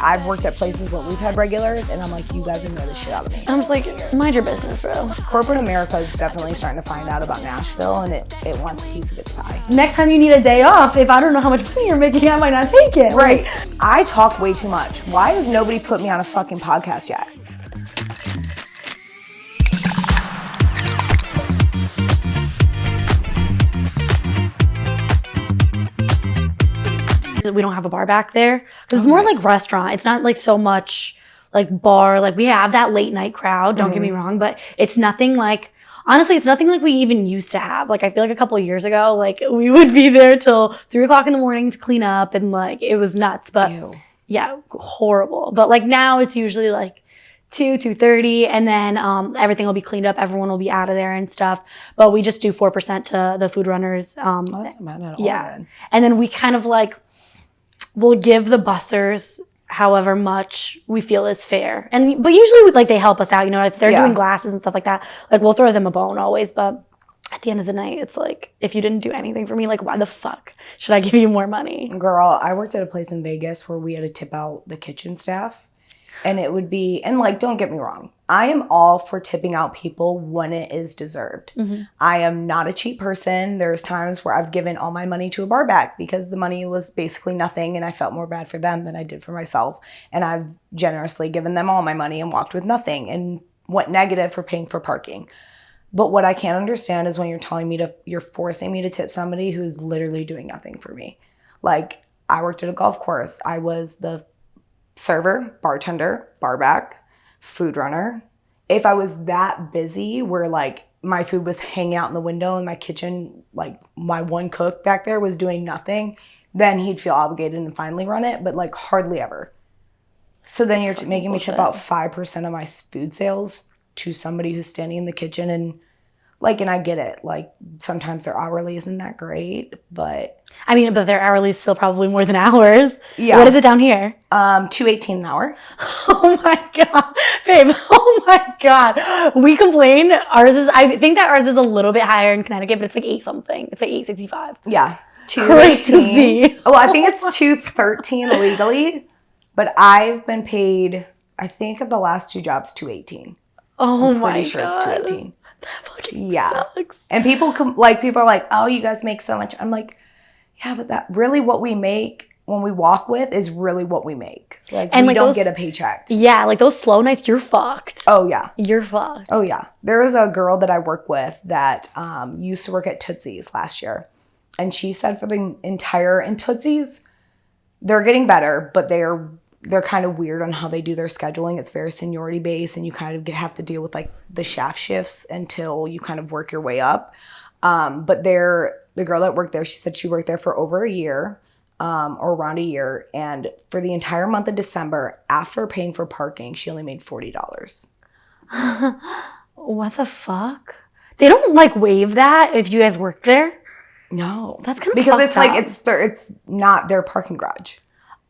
I've worked at places where we've had regulars, and I'm like, you guys annoy the shit out of me. I'm just like, mind your business, bro. Corporate America is definitely starting to find out about Nashville, and it wants a piece of its pie. Next time you need a day off, if I don't know how much money you're making, I might not take it. Right. I talk way too much. Why has nobody put me on a fucking podcast yet? We don't have a bar back there because it's more like restaurant. It's not like so much like bar. Like we have that late night crowd, don't get me wrong, but it's nothing like, honestly, it's nothing like we even used to have. Like I feel like a couple of years ago, like we would be there till 3 o'clock in the morning to clean up, and like it was nuts. But yeah, horrible. But like now it's usually like 2:30, and then everything will be cleaned up. Everyone will be out of there and stuff. But we just do 4% to the food runners. That's not bad at all. Yeah, and then we kind of like we'll give the bussers however much we feel is fair. But usually like they help us out, you know, if they're doing glasses and stuff like that, like we'll throw them a bone always. But at the end of the night, it's like, if you didn't do anything for me, like why the fuck should I give you more money? Girl, I worked at a place in Vegas where we had to tip out the kitchen staff. And it would be, and like, don't get me wrong, I am all for tipping out people when it is deserved. I am not a cheap person. There's times where I've given all my money to a bar back because the money was basically nothing, and I felt more bad for them than I did for myself. And I've generously given them all my money and walked with nothing and went negative for paying for parking. But what I can't understand is when you're forcing me to tip somebody who's literally doing nothing for me. Like, I worked at a golf course. I was the server, bartender, barback, food runner. If I was that busy where like my food was hanging out in the window in my kitchen, like my one cook back there was doing nothing, then he'd feel obligated and finally run it, but like hardly ever. So then you're making me tip out 5% of my food sales to somebody who's standing in the kitchen, and I get it. Like sometimes their hourly isn't that great, but I mean, but their hourly is still probably more than ours. Yeah. What is it down here? $2.18 an hour. Oh my God, babe. Oh my God. We complain. I think that ours is a little bit higher in Connecticut, but it's like 8 something. It's like 8.65. Yeah. $2.18. Oh, I think it's $2.13 legally, but I've been paid, I think of the last 2 jobs, $2.18. Oh my God. I'm pretty sure it's $2.18. That fucking sucks. And people are like, oh, you guys make so much. I'm like, yeah, but that really what we make when we walk with is really what we make. Like, and we don't get a paycheck. Yeah, like those slow nights, you're fucked. Oh, yeah. You're fucked. Oh, yeah. There was a girl that I work with that used to work at Tootsie's last year. And she said for the entire, and Tootsie's, they're getting better, but they're kind of weird on how they do their scheduling. It's very seniority based, and you kind of have to deal with like the shaft shifts until you kind of work your way up. But the girl that worked there, she said she worked there for over a year, or around a year. And for the entire month of December, after paying for parking, she only made $40. What the fuck? They don't like waive that if you guys work there? No. That's kind of because it's up. like, it's not their parking garage.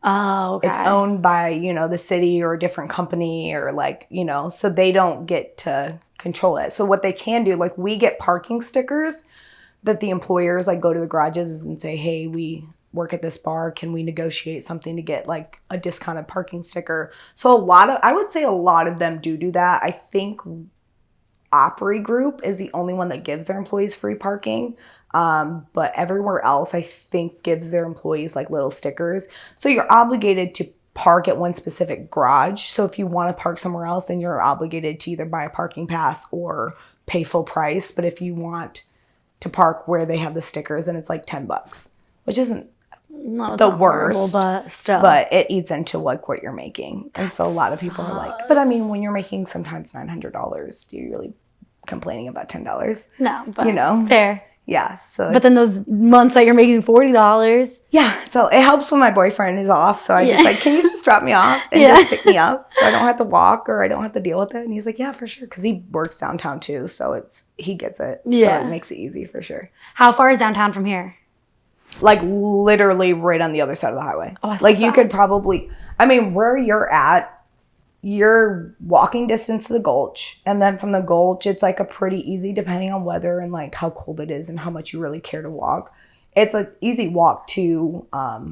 Oh, okay. It's owned by, the city or a different company, or like, so they don't get to control it. So what they can do, like we get parking stickers that the employers like go to the garages and say, hey, we work at this bar. Can we negotiate something to get like a discounted parking sticker? So I would say a lot of them do that. I think Opry Group is the only one that gives their employees free parking. But everywhere else, I think, gives their employees like little stickers. So you're obligated to park at one specific garage. So if you want to park somewhere else, then you're obligated to either buy a parking pass or pay full price. But if you want to park where they have the stickers, then it's like $10, which isn't the worst, but still. But it eats into like what you're making. And so a lot of people are like, but I mean, when you're making sometimes $900, do you really complaining about $10? No, but fair. Yeah. So but then those months that you're making $40. Yeah. So it helps when my boyfriend is off. So I just like, can you just drop me off and just pick me up so I don't have to walk or I don't have to deal with it? And he's like, yeah, for sure. Because he works downtown too. So he gets it. Yeah. So it makes it easy for sure. How far is downtown from here? Like literally right on the other side of the highway. Oh, like you could probably, where you're at, you're walking distance to the Gulch, and then from the Gulch it's like a pretty easy, depending on weather and like how cold it is and how much you really care to walk, it's an easy walk to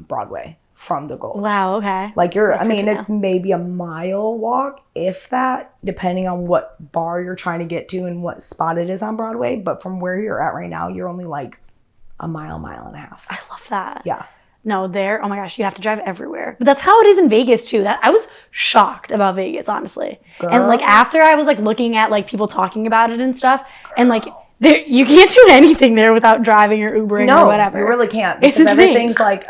Broadway. from the Gulch. Wow, okay. Like it's maybe a mile walk, if that, depending on what bar you're trying to get to and what spot it is on Broadway. But from where you're at right now, you're only like a mile and a half. I love that. Yeah. No, oh my gosh, you have to drive everywhere. But that's how it is in Vegas too. I was shocked about Vegas, honestly. Girl. And like after I was like looking at like people talking about it and stuff, and like you can't do anything there without driving or Ubering or whatever. You really can't. Because everything's like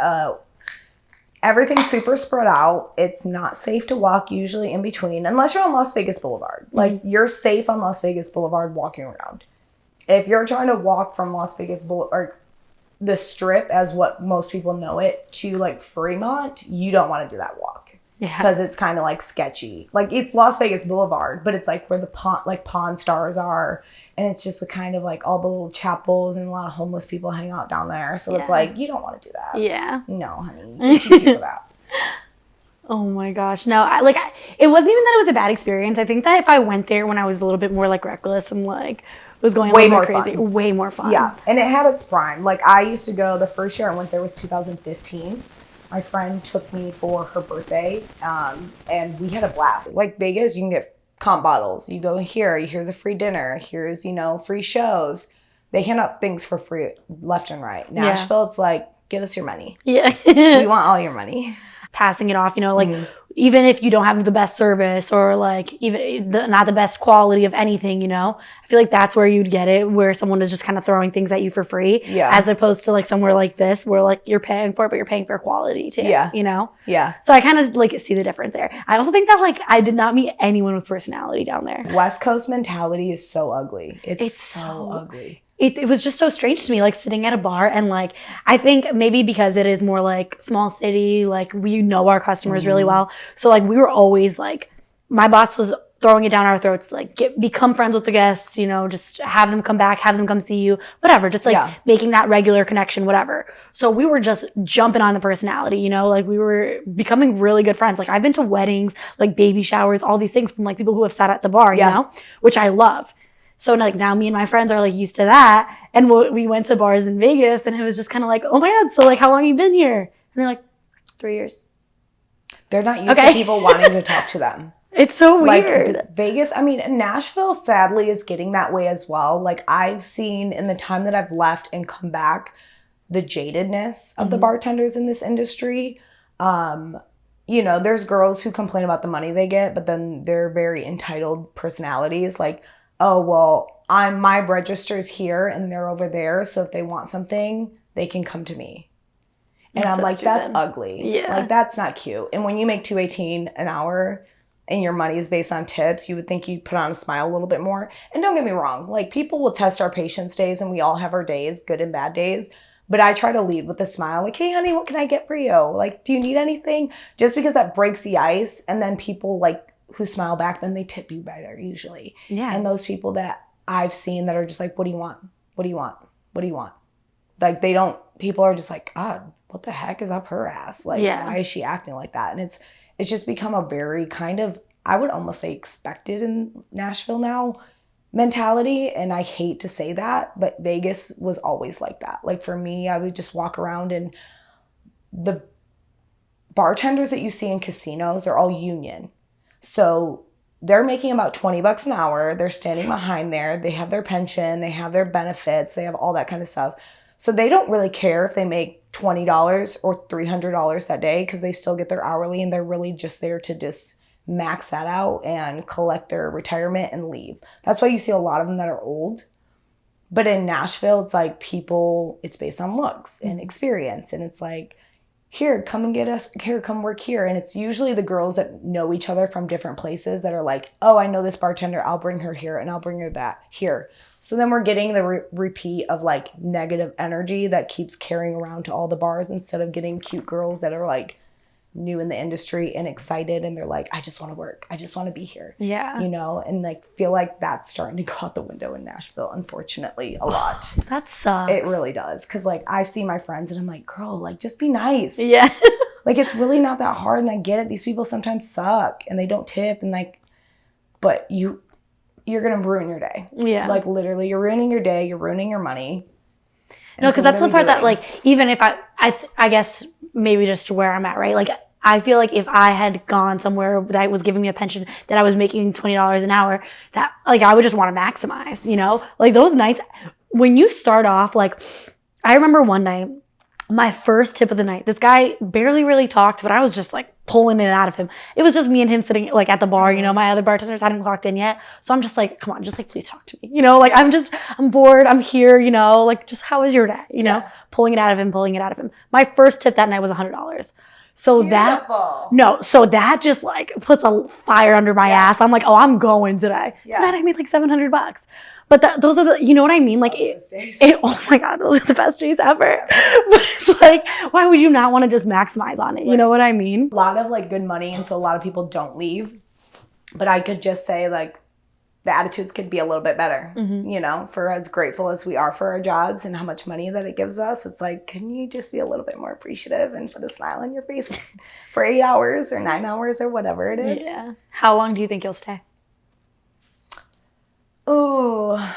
everything's super spread out. It's not safe to walk usually in between, unless you're on Las Vegas Boulevard. Like you're safe on Las Vegas Boulevard walking around. If you're trying to walk from Las Vegas Boulevard, the Strip, as what most people know it, to like Fremont, you don't want to do that walk. Yeah. Because it's kind of like sketchy. Like it's Las Vegas Boulevard, but it's like where the Pawn Stars are. And it's just kind of like all the little chapels, and a lot of homeless people hang out down there. So it's like, you don't want to do that. Yeah. No, honey. You're too cute for that. Oh my gosh. No, it wasn't even that it was a bad experience. I think that if I went there when I was a little bit more like reckless and like was going way more crazy, way more fun. Yeah. And it had its prime. Like I used to go, the first year I went there was 2015. My friend took me for her birthday, and we had a blast. Like Vegas, you can get comp bottles. You go here's a free dinner. Here's, free shows. They hand out things for free left and right. Nashville, it's like, give us your money. Yeah. We want all your money. Passing it off, like even if you don't have the best service or like even not the best quality of anything, I feel like that's where you'd get it, where someone is just kind of throwing things at you for free, as opposed to like somewhere like this where like you're paying for it, but you're paying for quality too. Yeah. Yeah. So I kind of like see the difference there. I also think that like I did not meet anyone with personality down there. West Coast mentality is so ugly. It's so ugly. It was just so strange to me, like sitting at a bar and like, I think maybe because it is more like small city, like we know our customers really well. So like we were always like, my boss was throwing it down our throats, like become friends with the guests, just have them come back, have them come see you, whatever. Just like making that regular connection, whatever. So we were just jumping on the personality, like we were becoming really good friends. Like I've been to weddings, like baby showers, all these things from like people who have sat at the bar, which I love. So like now me and my friends are like used to that. And we went to bars in Vegas and it was just kind of like, oh my God, so like how long have you been here? And they're like, 3 years. They're not used to people wanting to talk to them. It's so weird. Like Vegas, Nashville sadly is getting that way as well. Like I've seen in the time that I've left and come back, the jadedness of the bartenders in this industry. There's girls who complain about the money they get, but then they're very entitled personalities. Like, oh, well, my register's here and they're over there. So if they want something, they can come to me. And I'm like, that's ugly. Yeah. Like, that's not cute. And when you make $2.18 an hour and your money is based on tips, you would think you'd put on a smile a little bit more. And don't get me wrong. Like, people will test our patience days and we all have our days, good and bad days. But I try to lead with a smile. Like, hey, honey, what can I get for you? Like, do you need anything? Just because that breaks the ice. And then people, like, who smile back, then they tip you better usually. Yeah. And those people that I've seen that are just like, what do you want? What do you want? What do you want? Like people are just like, God, what the heck is up her ass? Like, why is she acting like that? And it's just become a very kind of, I would almost say expected in Nashville now mentality. And I hate to say that, but Vegas was always like that. Like for me, I would just walk around and the bartenders that you see in casinos, they're all union. So they're making about $20 an hour. They're standing behind there. They have their pension. They have their benefits. They have all that kind of stuff. So they don't really care if they make $20 or $300 that day because they still get their hourly and they're really just there to just max that out and collect their retirement and leave. That's why you see a lot of them that are old. But in Nashville, it's like it's based on looks and experience. And it's like, here, come and get us, here, come work here. And it's usually the girls that know each other from different places that are like, oh, I know this bartender, I'll bring her here and I'll bring her that here. So then we're getting the repeat of like negative energy that keeps carrying around to all the bars instead of getting cute girls that are like new in the industry and excited and they're like, I just want to work. I just want to be here. Yeah. And like feel like that's starting to go out the window in Nashville, unfortunately, a lot. That sucks. It really does. Cause like I see my friends and I'm like, girl, like just be nice. Yeah. Like it's really not that hard. And I get it. These people sometimes suck and they don't tip and like, but you're going to ruin your day. Yeah. Like literally you're ruining your day. You're ruining your money. No, because that's the part that like, even if I guess maybe just where I'm at, right? Like, I feel like if I had gone somewhere that was giving me a pension that I was making $20 an hour, that like I would just want to maximize, you know? Like those nights when you start off, like I remember one night, my first tip of the night, this guy barely really talked, but I was just like pulling it out of him. It was just me and him sitting like at the bar, you know, my other bartenders hadn't clocked in yet. So I'm just like, come on, just like, please talk to me. You know, like I'm bored. I'm here, you know, like just how was your day? You know, pulling it out of him. My first tip that night was $100. So so that just like puts a fire under my ass. I'm like, oh, I'm going today. Tonight I made like $700. But those are the, you know what I mean? Like oh my God, those are the best days ever. But it's like, why would you not want to just maximize on it? You know what I mean? A lot of like good money. And so a lot of people don't leave. But I could just say like the attitudes could be a little bit better, you know, for as grateful as we are for our jobs and how much money that it gives us. It's like, can you just be a little bit more appreciative and put a smile on your face for 8 hours or 9 hours or whatever it is? Yeah. How long do you think you'll stay? Oh,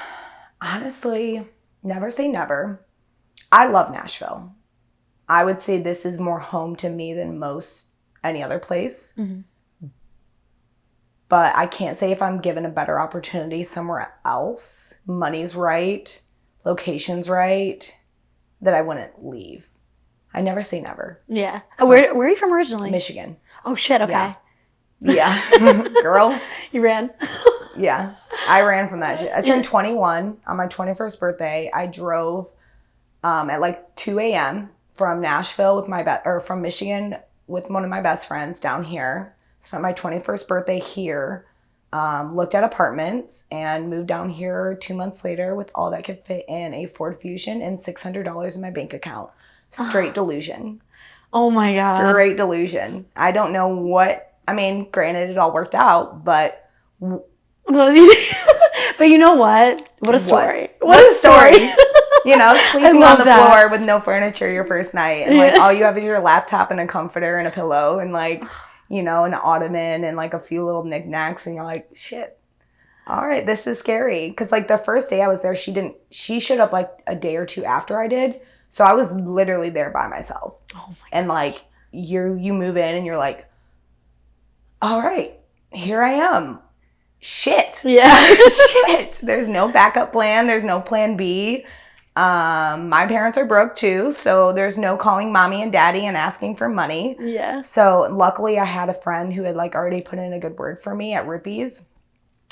honestly, never say never. I love Nashville. I would say this is more home to me than most any other place. But I can't say if I'm given a better opportunity somewhere else, money's right, location's right, that I wouldn't leave. I never say never. Yeah. Where are you from originally? Michigan. Oh, shit. Okay. Yeah. Girl. You ran? Yeah. I ran from that shit. I turned 21 on my 21st birthday. I drove at like 2 a.m. from Nashville with from Michigan with one of my best friends down here. Spent my 21st birthday here. Looked at apartments and moved down here 2 months later with all that could fit in a Ford Fusion and $600 in my bank account. Straight delusion. Oh my God. Straight delusion. I don't know granted it all worked out, but... But you know what? What a story. What a story. You know, sleeping on the floor with no furniture your first night. And like all you have is your laptop and a comforter and a pillow and like, you know, an ottoman and like a few little knickknacks. And you're like, shit. All right, this is scary. Because like the first day I was there, she showed up like a day or two after I did. So I was literally there by myself. Oh my God. And like you move in and you're like, all right, here I am. Shit. Yeah. Shit. There's no backup plan. There's no plan B. My parents are broke too, so there's no calling mommy and daddy and asking for money. Yeah. So luckily I had a friend who had like already put in a good word for me at Rippies.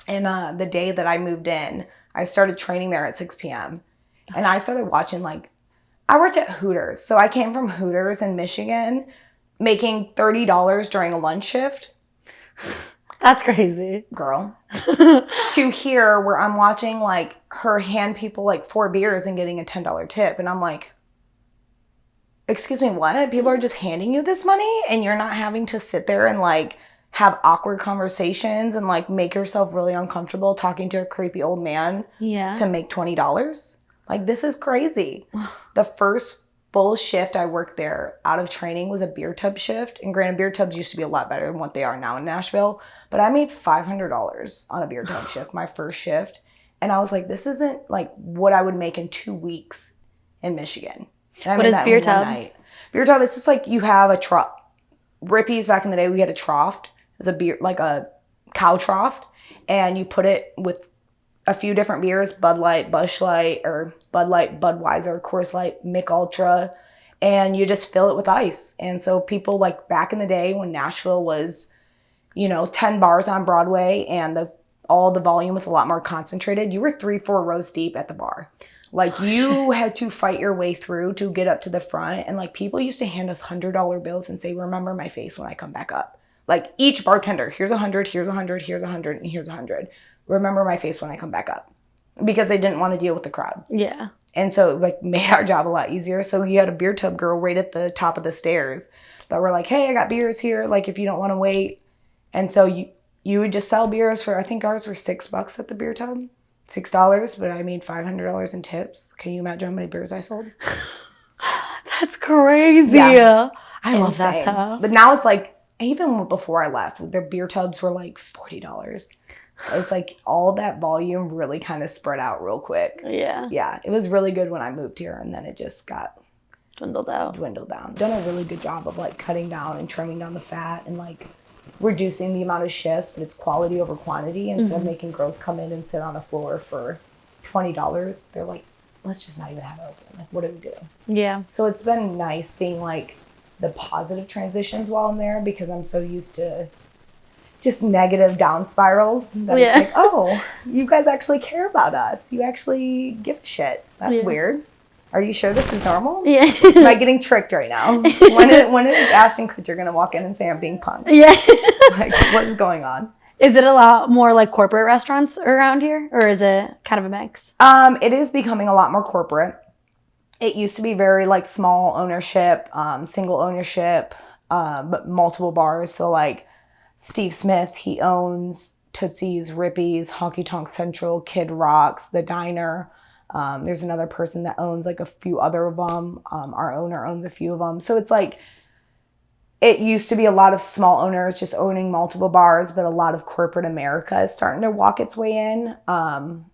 And the day that I moved in, I started training there at 6 p.m. And I started watching I worked at Hooters. So I came from Hooters in Michigan making $30 during a lunch shift. That's crazy. Girl. To here where I'm watching like her hand people like 4 beers and getting a $10 tip. And I'm like, excuse me, what? People are just handing you this money and you're not having to sit there and like have awkward conversations and like make yourself really uncomfortable talking to a creepy old man to make $20. Like, this is crazy. The first full shift I worked there out of training was a beer tub shift. And granted, beer tubs used to be a lot better than what they are now in Nashville. But I made $500 on a beer tub shift, my first shift. And I was like, this isn't like what I would make in 2 weeks in Michigan. And I what made is that beer in one tub? night. Beer tub, it's just like you have a trough. Rippies back in the day, we had a trough. It's a beer, like a cow trough. And you put it with a few different beers, Bud Light, Busch Light, or Bud Light, Budweiser, Coors Light, Mick Ultra, and you just fill it with ice. And so people like back in the day when Nashville was, 10 bars on Broadway and all the volume was a lot more concentrated, you were 3-4 rows deep at the bar. Like you had to fight your way through to get up to the front. And like people used to hand us $100 bills and say, remember my face when I come back up. Like each bartender, here's 100, here's 100, here's 100, and here's 100. Remember my face when I come back up, because they didn't want to deal with the crowd. Yeah. And so it like made our job a lot easier. So you had a beer tub girl right at the top of the stairs that were like, hey, I got beers here. Like if you don't want to wait. And so you would just sell beers for, I think ours were $6 at the beer tub, $6, but I made $500 in tips. Can you imagine how many beers I sold? That's crazy. Yeah. I love that though. But now it's like, even before I left, their beer tubs were like $40. It's like all that volume really kind of spread out real quick. Yeah. Yeah. It was really good when I moved here, and then it just got dwindled out. Done a really good job of like cutting down and trimming down the fat and like reducing the amount of shifts, but it's quality over quantity. Instead of making girls come in and sit on a floor for $20, they're like, let's just not even have it open. Like, what do we do? Yeah. So it's been nice seeing like the positive transitions while I'm there, because I'm so used to just negative down spirals that it's like, oh, you guys actually care about us. You actually give a shit. That's weird. Are you sure this is normal? Yeah. Am I getting tricked right now? When is Ashton Kutcher going to walk in and say I'm being punked? Yeah. Like, what is going on? Is it a lot more like corporate restaurants around here, or is it kind of a mix? It is becoming a lot more corporate. It used to be very like small ownership, single ownership, but multiple bars. So like Steve Smith, he owns Tootsie's, Rippy's, Honky Tonk Central, Kid Rock's, The Diner. There's another person that owns like a few other of them. Our owner owns a few of them. So it's like, it used to be a lot of small owners just owning multiple bars, but a lot of corporate America is starting to walk its way in,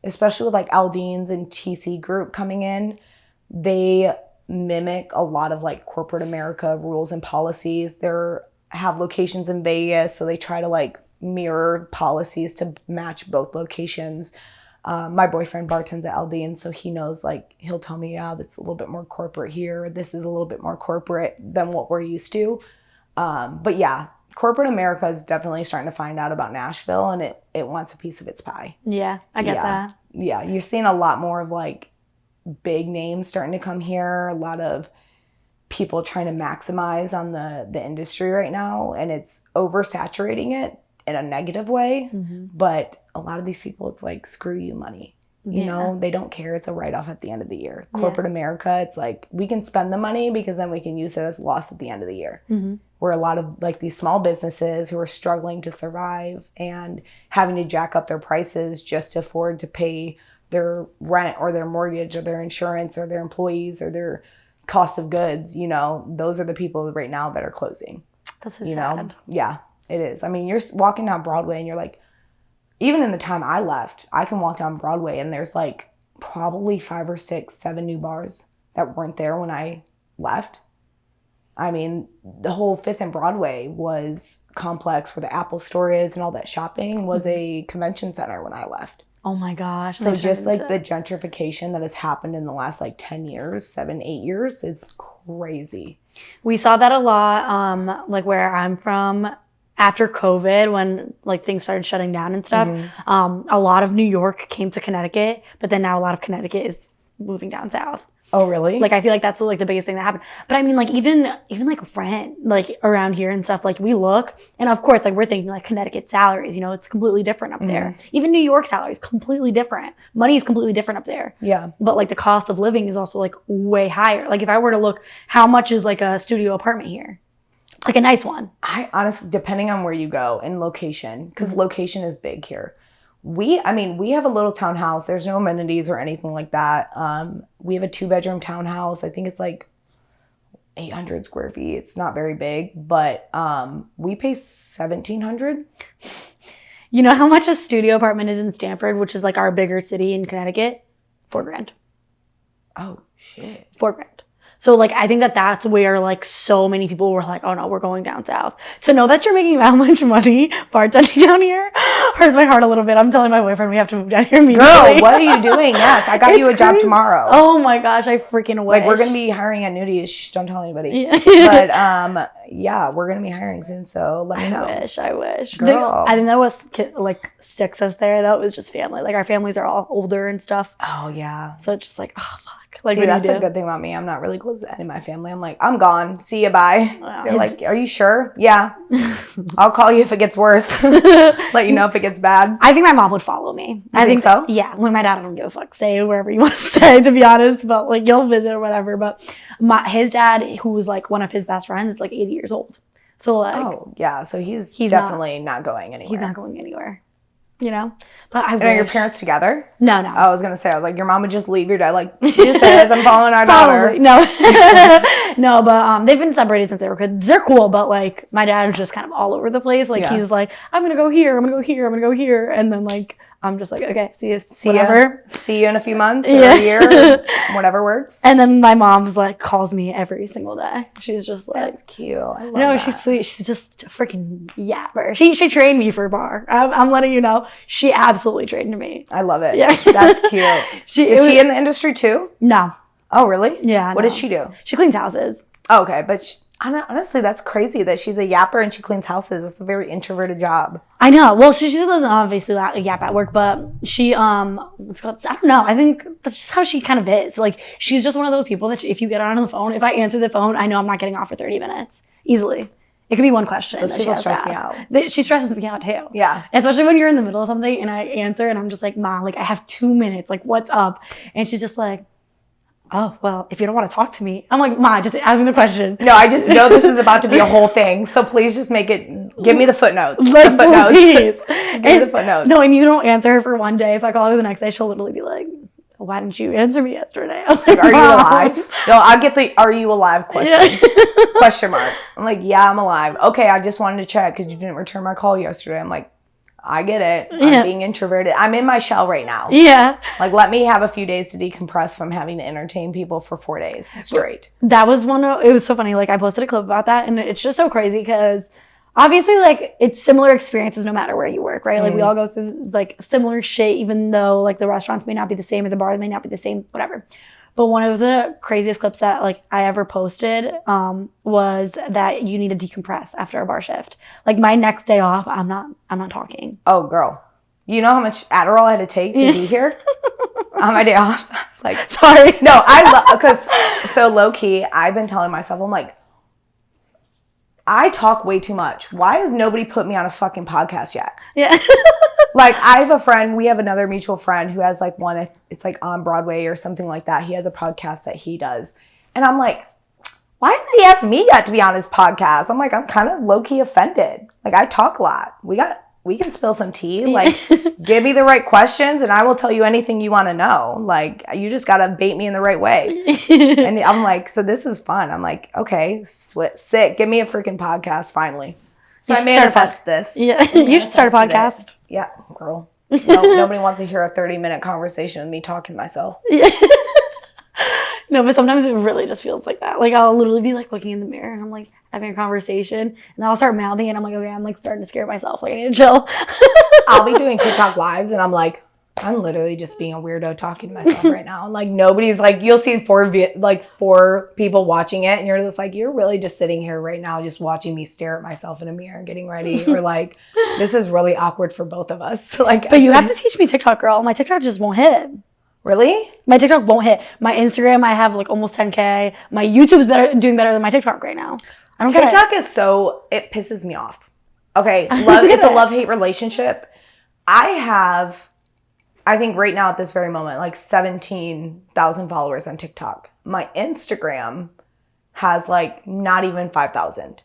especially with like Aldean's and TC Group coming in. They mimic a lot of like corporate America rules and policies. They have locations in Vegas, so they try to like mirror policies to match both locations. My boyfriend bartends at Aldean's, so he knows, like, he'll tell me, yeah, that's a little bit more corporate here. This is a little bit more corporate than what we're used to. But yeah, corporate America is definitely starting to find out about Nashville, and it wants a piece of its pie. Yeah, I get that. Yeah, you're seeing a lot more of like big names starting to come here. A lot of people trying to maximize on the industry right now, and it's oversaturating it in a negative way. But a lot of these people, it's like, screw you money. You know, they don't care. It's a write-off at the end of the year. Corporate America, it's like, we can spend the money because then we can use it as loss at the end of the year. Where a lot of like these small businesses who are struggling to survive and having to jack up their prices just to afford to pay their rent or their mortgage or their insurance or their employees or their cost of goods, you know, those are the people right now that are closing. That's so sad. Yeah, it is. I mean, you're walking down Broadway and you're like, even in the time I left, I can walk down Broadway and there's like probably 5 or 6, 7 new bars that weren't there when I left. I mean, the whole 5th and Broadway was complex where the Apple store is and all that shopping was a convention center when I left. Oh my gosh. So just like the gentrification that has happened in the last like 10 years, 7, 8 years, it's crazy. We saw that a lot, like where I'm from after COVID, when like things started shutting down and stuff. A lot of New York came to Connecticut, but then now a lot of Connecticut is moving down south. Oh, really? Like, I feel like that's like the biggest thing that happened. But I mean, like, even like rent, like around here and stuff, like we look, and of course, like we're thinking like Connecticut salaries, you know, it's completely different up there. Even New York salaries, completely different. Money is completely different up there. Yeah. But like the cost of living is also like way higher. Like if I were to look, how much is like a studio apartment here? Like a nice one. I honestly, depending on where you go and location, because location is big here. We have a little townhouse. There's no amenities or anything like that. We have a 2-bedroom townhouse. I think it's like 800 square feet. It's not very big, but we pay $1,700. You know how much a studio apartment is in Stamford, which is like our bigger city in Connecticut? $4,000. Oh shit. $4,000. So, like, I think that's where, like, so many people were like, oh, no, we're going down south. So, know that you're making that much money bartending down here hurts my heart a little bit. I'm telling my boyfriend we have to move down here immediately. Girl, what are you doing? Yes, I got you a job tomorrow. Oh, my gosh, I freaking wish. Like, we're going to be hiring at Nudies. Shh, don't tell anybody. But, yeah, we're going to be hiring soon, so let me know. I wish. Girl. I think that was, like, sticks us there. That was just family. Like, our families are all older and stuff. Oh, yeah. So, it's just like, oh, fuck. Like, see, that's a good thing about me. I'm not really close to any of my family. I'm like, I'm gone. See you, bye. Wow. They're like, are you sure? Yeah. I'll call you if it gets worse. Let you know if it gets bad. I think my mom would follow me. I think so? Yeah. When my dad, I don't give a fuck. Stay wherever you want to stay, to be honest. But, like, you'll visit or whatever. But his dad, who was, like, one of his best friends, is, like, 80 years old. So, like. Oh, yeah. So he's definitely not going anywhere. He's not going anywhere. You know, but I wish. Are your parents together? No. I was gonna say, I was like, your mom would just leave your dad. Like, she says, I'm following our daughter. No, no, but they've been separated since they were kids. They're cool, but like my dad is just kind of all over the place. Like he's like, I'm gonna go here, I'm gonna go here, I'm gonna go here, and then like I'm just like, okay, see you, See you in a few months or a year, whatever works. And then my mom's like calls me every single day. She's just like, that's cute. I love that. She's sweet. She's just a freaking yapper. She trained me for bar. I'm letting you know. She absolutely trained me. I love it. Yeah. That's cute. Is she in the industry too? No. Oh, really? Yeah. What does she do? She cleans houses. Oh, okay. But honestly, that's crazy that she's a yapper and she cleans houses. It's a very introverted job. I know. Well, she doesn't obviously yap at work, but she, I don't know. I think that's just how she kind of is. Like, she's just one of those people that if you get on the phone, if I answer the phone, I know I'm not getting off for 30 minutes. Easily. It could be one question. Those people stress me out. She stresses me out too. Yeah. Especially when you're in the middle of something and I answer and I'm just like, Ma, like I have 2 minutes. Like, what's up? And she's just like, oh, well, if you don't want to talk to me. I'm like, Ma, just ask me the question. No, I just know this is about to be a whole thing. So please just give me the footnotes. Like, the footnotes. Please. Give me the footnotes. No, and you don't answer her for one day. If I call her the next day, she'll literally be like, why didn't you answer me yesterday? I'm like, are you alive? No, I'll get the are you alive question. Yeah. Question mark. I'm like, yeah, I'm alive. Okay, I just wanted to check because you didn't return my call yesterday. I'm like, I get it. I'm being introverted. I'm in my shell right now. Yeah. Like, let me have a few days to decompress from having to entertain people for 4 days straight. That was it was so funny. Like, I posted a clip about that, and it's just so crazy because obviously, like, it's similar experiences no matter where you work, right? Like, we all go through, like, similar shit, even though, like, the restaurants may not be the same or the bars may not be the same, whatever. But one of the craziest clips that, like, I ever posted was that you need to decompress after a bar shift. Like, my next day off, I'm not talking. Oh, girl. You know how much Adderall I had to take to be here? On my day off? I was like, sorry. No, because, so low-key, I've been telling myself, I'm like, I talk way too much. Why has nobody put me on a fucking podcast yet? Yeah. Like, I have a friend, we have another mutual friend who has like one, it's like on Broadway or something like that. He has a podcast that he does. And I'm like, why hasn't he asked me yet to be on his podcast? I'm like, I'm kind of low-key offended. Like, I talk a lot. We can spill some tea. Like, give me the right questions and I will tell you anything you want to know. Like, you just got to bait me in the right way. And I'm like, so this is fun. I'm like, okay, sick. Give me a freaking podcast finally. So I manifest this. Yeah, you should start a podcast. Yeah, girl. No, nobody wants to hear a 30-minute conversation with me talking to myself. Yeah. No, but sometimes it really just feels like that. Like, I'll literally be like looking in the mirror and I'm like having a conversation and then I'll start mouthing and I'm like, okay, I'm like starting to scare myself. Like, I need to chill. I'll be doing TikTok lives and I'm like, I'm literally just being a weirdo talking to myself right now. And like, nobody's like, you'll see four people watching it and you're just like, you're really just sitting here right now just watching me stare at myself in a mirror and getting ready. Or like, this is really awkward for both of us. Like, but you have to teach me TikTok, girl. My TikTok just won't hit. Really? My TikTok won't hit. My Instagram, I have like almost 10K. My YouTube's doing better than my TikTok right now. I don't TikTok get it. It pisses me off. Okay, it's a love-hate relationship. I think right now at this very moment, like 17,000 followers on TikTok. My Instagram has like not even 5,000.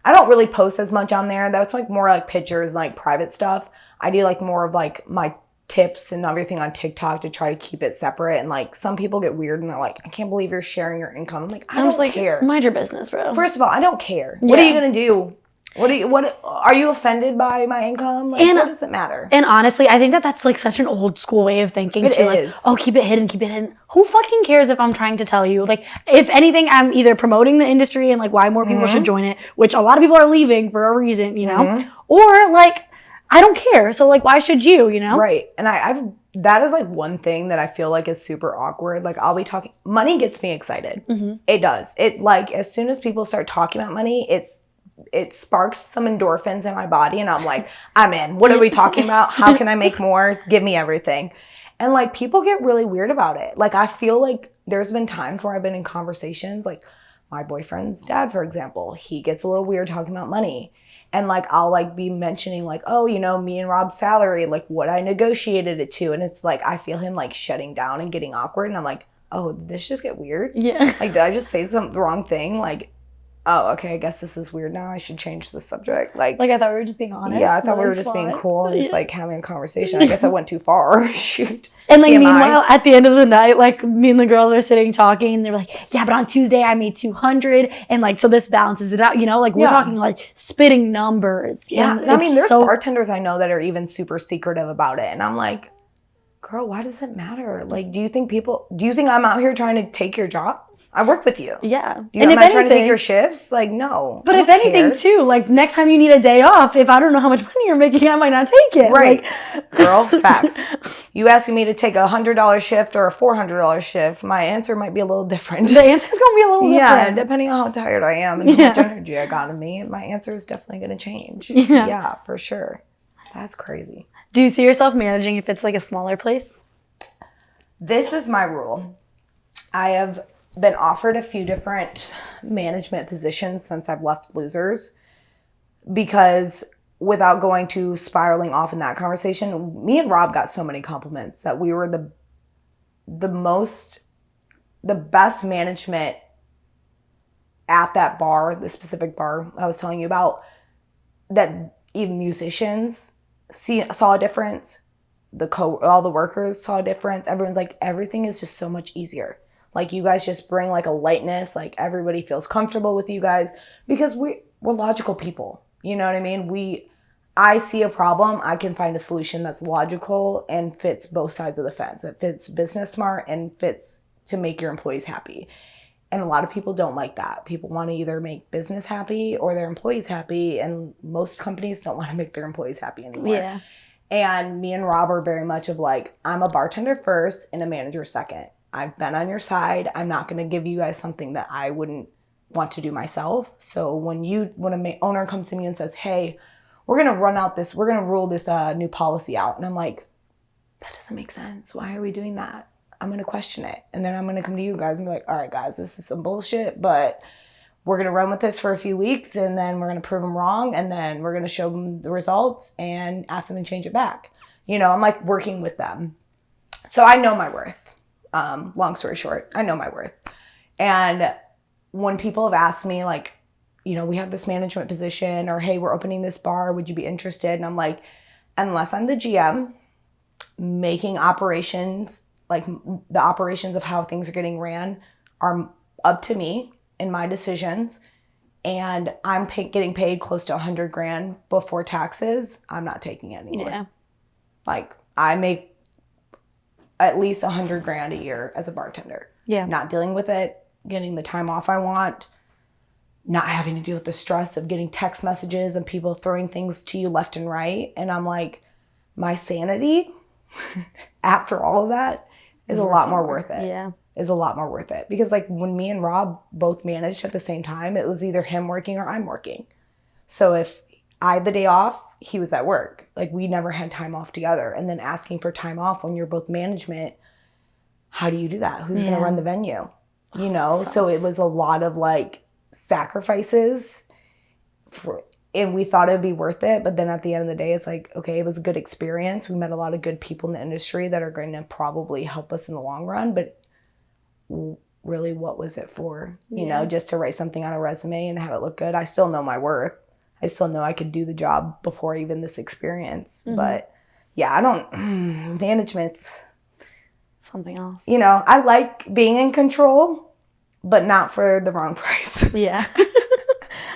I don't really post as much on there. That's like more like pictures and like private stuff. I do like more of like my tips and everything on TikTok to try to keep it separate. And like some people get weird and they're like, I can't believe you're sharing your income. I'm like, I don't care. Mind your business, bro. First of all, I don't care. Yeah. What are you gonna do? What are you offended by my income? Like, what does it matter? And honestly, I think that's like such an old school way of thinking. It is. Like, oh, keep it hidden. Who fucking cares if I'm trying to tell you? Like, if anything, I'm either promoting the industry and like why more people should join it, which a lot of people are leaving for a reason, you know? Or like, I don't care. So like, why should you, you know? Right. And that is like one thing that I feel like is super awkward. Like, I'll be talking, money gets me excited. It does. It like, as soon as people start talking about money, it sparks some endorphins in my body and I'm like, I'm in. What are we talking about? How can I make more? Give me everything. And like, people get really weird about it. Like, I feel like there's been times where I've been in conversations, like my boyfriend's dad, for example, he gets a little weird talking about money. And like, I'll like be mentioning like, oh, you know, me and Rob's salary, like what I negotiated it to. And it's like, I feel him like shutting down and getting awkward. And I'm like, oh, did this just get weird? Yeah. Like, did I just say the wrong thing? Like, oh, okay, I guess this is weird now. I should change the subject. Like I thought we were just being honest. Yeah, I thought we were just being cool and just like having a conversation. I guess I went too far. Shoot. And like TMI. Meanwhile, at the end of the night, like me and the girls are sitting talking and they're like, yeah, but on Tuesday I made 200 and like, so this balances it out, you know, like we're talking like spitting numbers. Yeah. I mean, there's bartenders I know that are even super secretive about it. And I'm like, girl, why does it matter? Like, do you think I'm out here trying to take your job? I work with you. Yeah. And am I trying to take your shifts? Like, no. But if anything, too, like next time you need a day off, if I don't know how much money you're making, I might not take it. Right. Like, girl, facts. You asking me to take a $100 shift or a $400 shift, my answer might be a little different. The answer's going to be a little different. Yeah, depending on how tired I am and how much energy I got in me, my answer is definitely going to change. Yeah, for sure. That's crazy. Do you see yourself managing if it's like a smaller place? This is my rule. I have been offered a few different management positions since I've left Losers, because without going to spiraling off in that conversation, me and Rob got so many compliments that we were the best management at that bar, the specific bar I was telling you about, that even musicians saw a difference. All the workers saw a difference. Everyone's like, everything is just so much easier. Like, you guys just bring like a lightness, like everybody feels comfortable with you guys because we're logical people. You know what I mean? I see a problem, I can find a solution that's logical and fits both sides of the fence. It fits business smart and fits to make your employees happy. And a lot of people don't like that. People want to either make business happy or their employees happy. And most companies don't want to make their employees happy anymore. Yeah. And me and Rob are very much of like, I'm a bartender first and a manager second. I've been on your side. I'm not going to give you guys something that I wouldn't want to do myself. So when an owner comes to me and says, hey, we're going to rule this new policy out. And I'm like, that doesn't make sense. Why are we doing that? I'm going to question it. And then I'm going to come to you guys and be like, all right, guys, this is some bullshit, but we're going to run with this for a few weeks and then we're going to prove them wrong. And then we're going to show them the results and ask them to change it back. You know, I'm like working with them. So I know my worth. Long story short, I know my worth. And when people have asked me like, you know, we have this management position, or, hey, we're opening this bar, would you be interested? And I'm like, unless I'm the GM making operations, like the operations of how things are getting ran are up to me and my decisions, and I'm getting paid close to $100,000 before taxes, I'm not taking it anymore. Yeah. Like, I make at least $100,000 a year as a bartender. Yeah. Not dealing with it, getting the time off I want, not having to deal with the stress of getting text messages and people throwing things to you left and right. And I'm like, my sanity after all of that is a lot more worth it. Yeah. Is a lot more worth it. Because like when me and Rob both managed at the same time, it was either him working or I'm working. So if I had the day off, he was at work. Like, we never had time off together. And then asking for time off when you're both management, how do you do that? Who's going to run the venue? You know? So it was a lot of like sacrifices and we thought it'd be worth it. But then at the end of the day, it's like, okay, it was a good experience. We met a lot of good people in the industry that are going to probably help us in the long run. But really, what was it for? You know, just to write something on a resume and have it look good. I still know my worth. I still know I could do the job before even this experience. Mm-hmm. But yeah, management's something else. You know, I like being in control, but not for the wrong price. Yeah.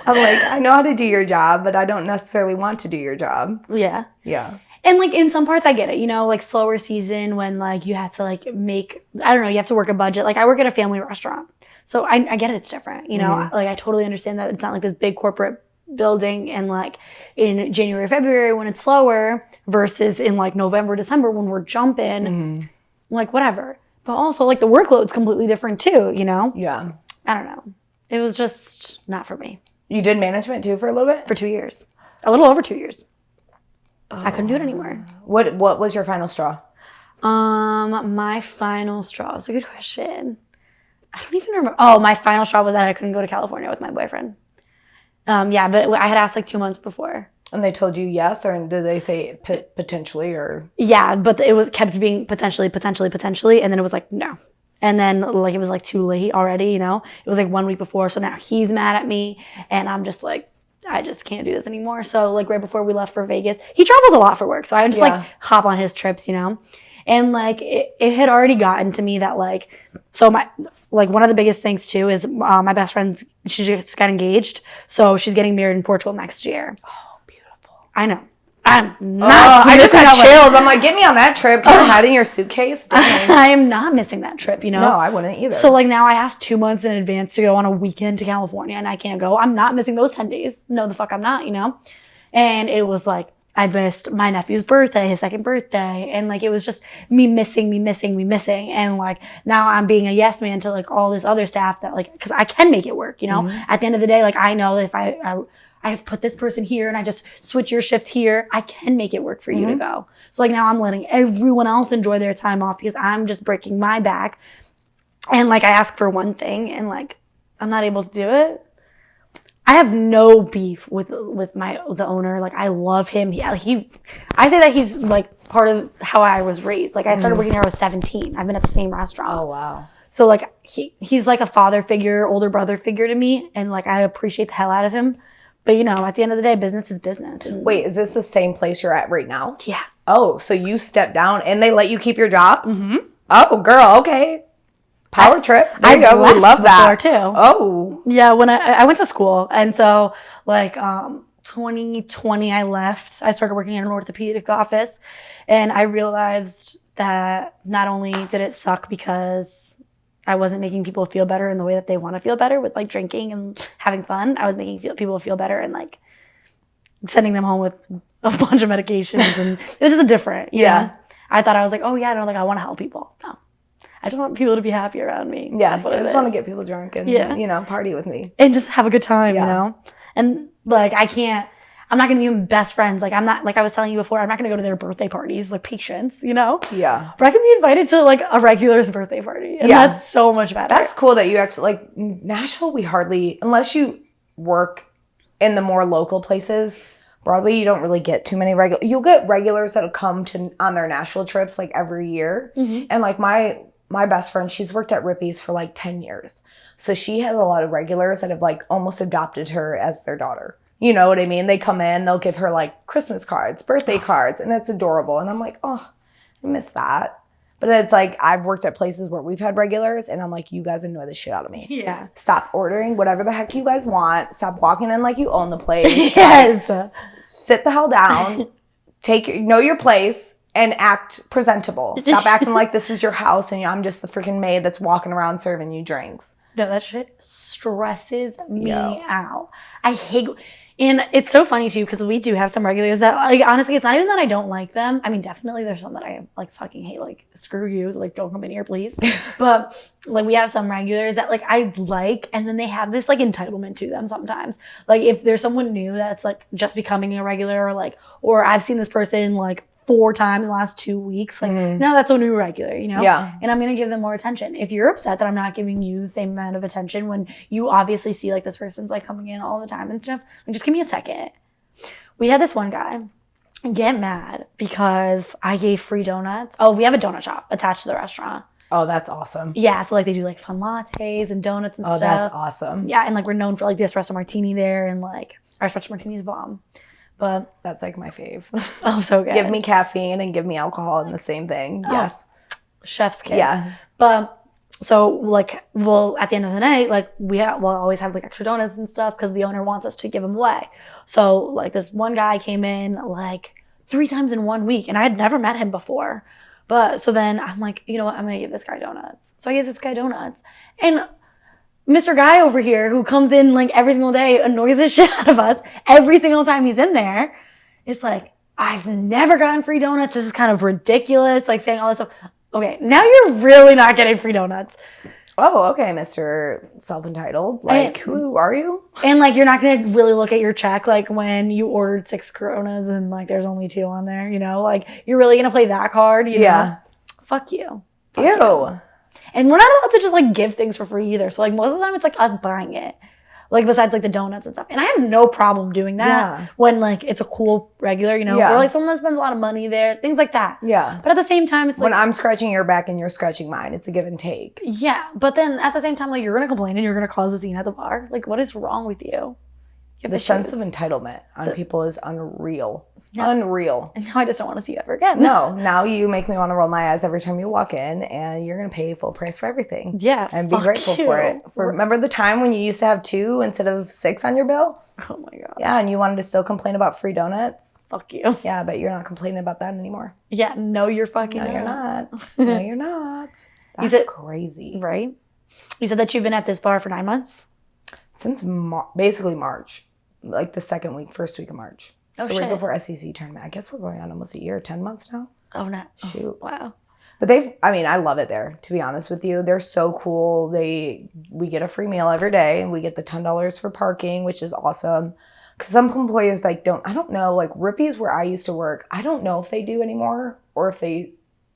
I'm like, I know how to do your job, but I don't necessarily want to do your job. Yeah. Yeah. And like in some parts I get it, you know, like slower season when like you had to like make, I don't know, you have to work a budget. Like I work at a family restaurant. So I get it, it's different. You know, like I totally understand that it's not like this big corporate building and like in January, February when it's slower versus in like November, December when we're jumping, like whatever. But also like the workload's completely different too, you know? Yeah. I don't know. It was just not for me. You did management too for a little bit? For 2 years. A little over 2 years. I couldn't do it anymore. What was your final straw? My final straw is a good question. I don't even remember. Oh, my final straw was that I couldn't go to California with my boyfriend. Yeah, but I had asked like 2 months before. And they told you yes, or did they say potentially, or? Yeah, but it was kept being potentially, and then it was like no. And then like it was like too late already, It was like 1 week before. So now he's mad at me and I'm just like, I just can't do this anymore. So like right before we left for Vegas, he travels a lot for work. So I would just like hop on his trips, And like it had already gotten to me that like, so one of the biggest things too is my best friend's, she just got engaged. So she's getting married in Portugal next year. Oh, beautiful. I know. I'm not. I just got chills. I'm like, get me on that trip. You're hiding your suitcase. I am not missing that trip, No, I wouldn't either. So like now I asked 2 months in advance to go on a weekend to California and I can't go. I'm not missing those 10 days. No, the fuck I'm not, And it was like, I missed my nephew's birthday, his second birthday. And like, it was just me missing. And like, now I'm being a yes man to like all this other staff that like, cause I can make it work, At the end of the day, like I know that if I have put this person here and I just switch your shift here, I can make it work for you to go. So like now I'm letting everyone else enjoy their time off because I'm just breaking my back. And like I ask for one thing and like I'm not able to do it. I have no beef with the owner. Like I love him. I say that he's like part of how I was raised. Like I started working there when I was 17. I've been at the same restaurant. Oh wow. So like he's like a father figure, older brother figure to me, and like I appreciate the hell out of him. But at the end of the day, business is business. And wait, is this the same place you're at right now? Yeah. Oh, so you stepped down and they let you keep your job? Mm-hmm. Oh, girl, okay. Power trip. There you go. We love that. Too. Oh. Yeah, when I went to school, and so like 2020 I left. I started working in an orthopedic office, and I realized that not only did it suck because I wasn't making people feel better in the way that they want to feel better with like drinking and having fun. I was making people feel better and like sending them home with a bunch of medications, and it was just different. Yeah. I thought I was like, oh yeah, like I want to help people. No, I just want people to be happy around me. Yeah, I just want to get people drunk and party with me and just have a good time. And like I'm not going to be best friends. Like I'm not, like I was telling you before, I'm not going to go to their birthday parties, like patients, Yeah. But I can be invited to like a regular's birthday party. And that's so much better. That's cool that you actually, like Nashville, we hardly, unless you work in the more local places, Broadway, you don't really get too many you'll get regulars that'll come on their Nashville trips like every year. Mm-hmm. And like my best friend, she's worked at Rippy's for like 10 years. So she has a lot of regulars that have like almost adopted her as their daughter. You know what I mean? They come in, they'll give her like Christmas cards, birthday cards, and it's adorable. And I'm like, oh, I miss that. But it's like, I've worked at places where we've had regulars, and I'm like, you guys annoy the shit out of me. Yeah. Stop ordering whatever the heck you guys want. Stop walking in like you own the place. Yes. Like, sit the hell down. Know your place. And act presentable. Stop acting like this is your house and I'm just the freaking maid that's walking around serving you drinks. No, that shit stresses me out. I hate... And it's so funny too, because we do have some regulars that, like, honestly, it's not even that I don't like them. I mean, definitely there's some that I like fucking hate, like, screw you, like, don't come in here, please. But like, we have some regulars that like I like, and then they have this like entitlement to them sometimes. Like, if there's someone new that's like just becoming a regular, or I've seen this person like 4 times in the last 2 weeks, like, no, that's a new regular, Yeah. And I'm going to give them more attention. If you're upset that I'm not giving you the same amount of attention when you obviously see like this person's like coming in all the time and stuff, like, just give me a second. We had this one guy get mad because I gave free donuts. Oh, we have a donut shop attached to the restaurant. Oh, that's awesome. Yeah, so like they do like fun lattes and donuts and stuff. Oh, that's awesome. Yeah, and like we're known for like the espresso martini there, and like our espresso martini is bomb. But that's like my fave. Oh, so good. Give me caffeine and give me alcohol in the same thing. Oh, yes. Chef's kiss. Yeah. But so like, well, at the end of the night, like we'll always have like extra donuts and stuff because the owner wants us to give them away. So like this one guy came in like 3 times in 1 week, and I had never met him before. But so then I'm like, you know what? I'm going to give this guy donuts. So I give this guy donuts. And Mr. Guy over here, who comes in like every single day, annoys the shit out of us every single time he's in there. It's like, I've never gotten free donuts. This is kind of ridiculous. Like saying all this stuff. Okay, now you're really not getting free donuts. Oh, okay, Mr. Self-Entitled. Like, who are you? And like, you're not going to really look at your check like when you ordered 6 Coronas and like there's only 2 on there, Like, you're really going to play that card, you know? Fuck you. Fuck Ew. You. And we're not allowed to just like give things for free either. So like most of the time it's like us buying it. Like besides like the donuts and stuff. And I have no problem doing that when like it's a cool regular, you know, or like someone that spends a lot of money there, things like that. Yeah. But at the same time, it's when like I'm scratching your back and you're scratching mine, it's a give and take. Yeah. But then at the same time, like you're going to complain and you're going to cause a scene at the bar. Like what is wrong with you? The sense of entitlement on people is unreal. Yeah. Unreal. And now I just don't want to see you ever again. No, now you make me want to roll my eyes every time you walk in, and you're going to pay full price for everything. Yeah. And be grateful for it. Remember the time when you used to have 2 instead of 6 on your bill? Oh my God. Yeah, and you wanted to still complain about free donuts? Fuck you. Yeah, but you're not complaining about that anymore. Yeah, no, you're fucking No, you're not. No, you're not. That's crazy. Right? You said that you've been at this bar for 9 months? Since basically March. Like the first week of March. Oh, so right before SEC tournament. I guess we're going on almost a year, 10 months now. Oh, no. Shoot. Oh, wow. But I love it there, to be honest with you. They're so cool. We get a free meal every day. We get the $10 for parking, which is awesome. Because some employees I don't know, like Rippy's where I used to work, I don't know if they do anymore or if they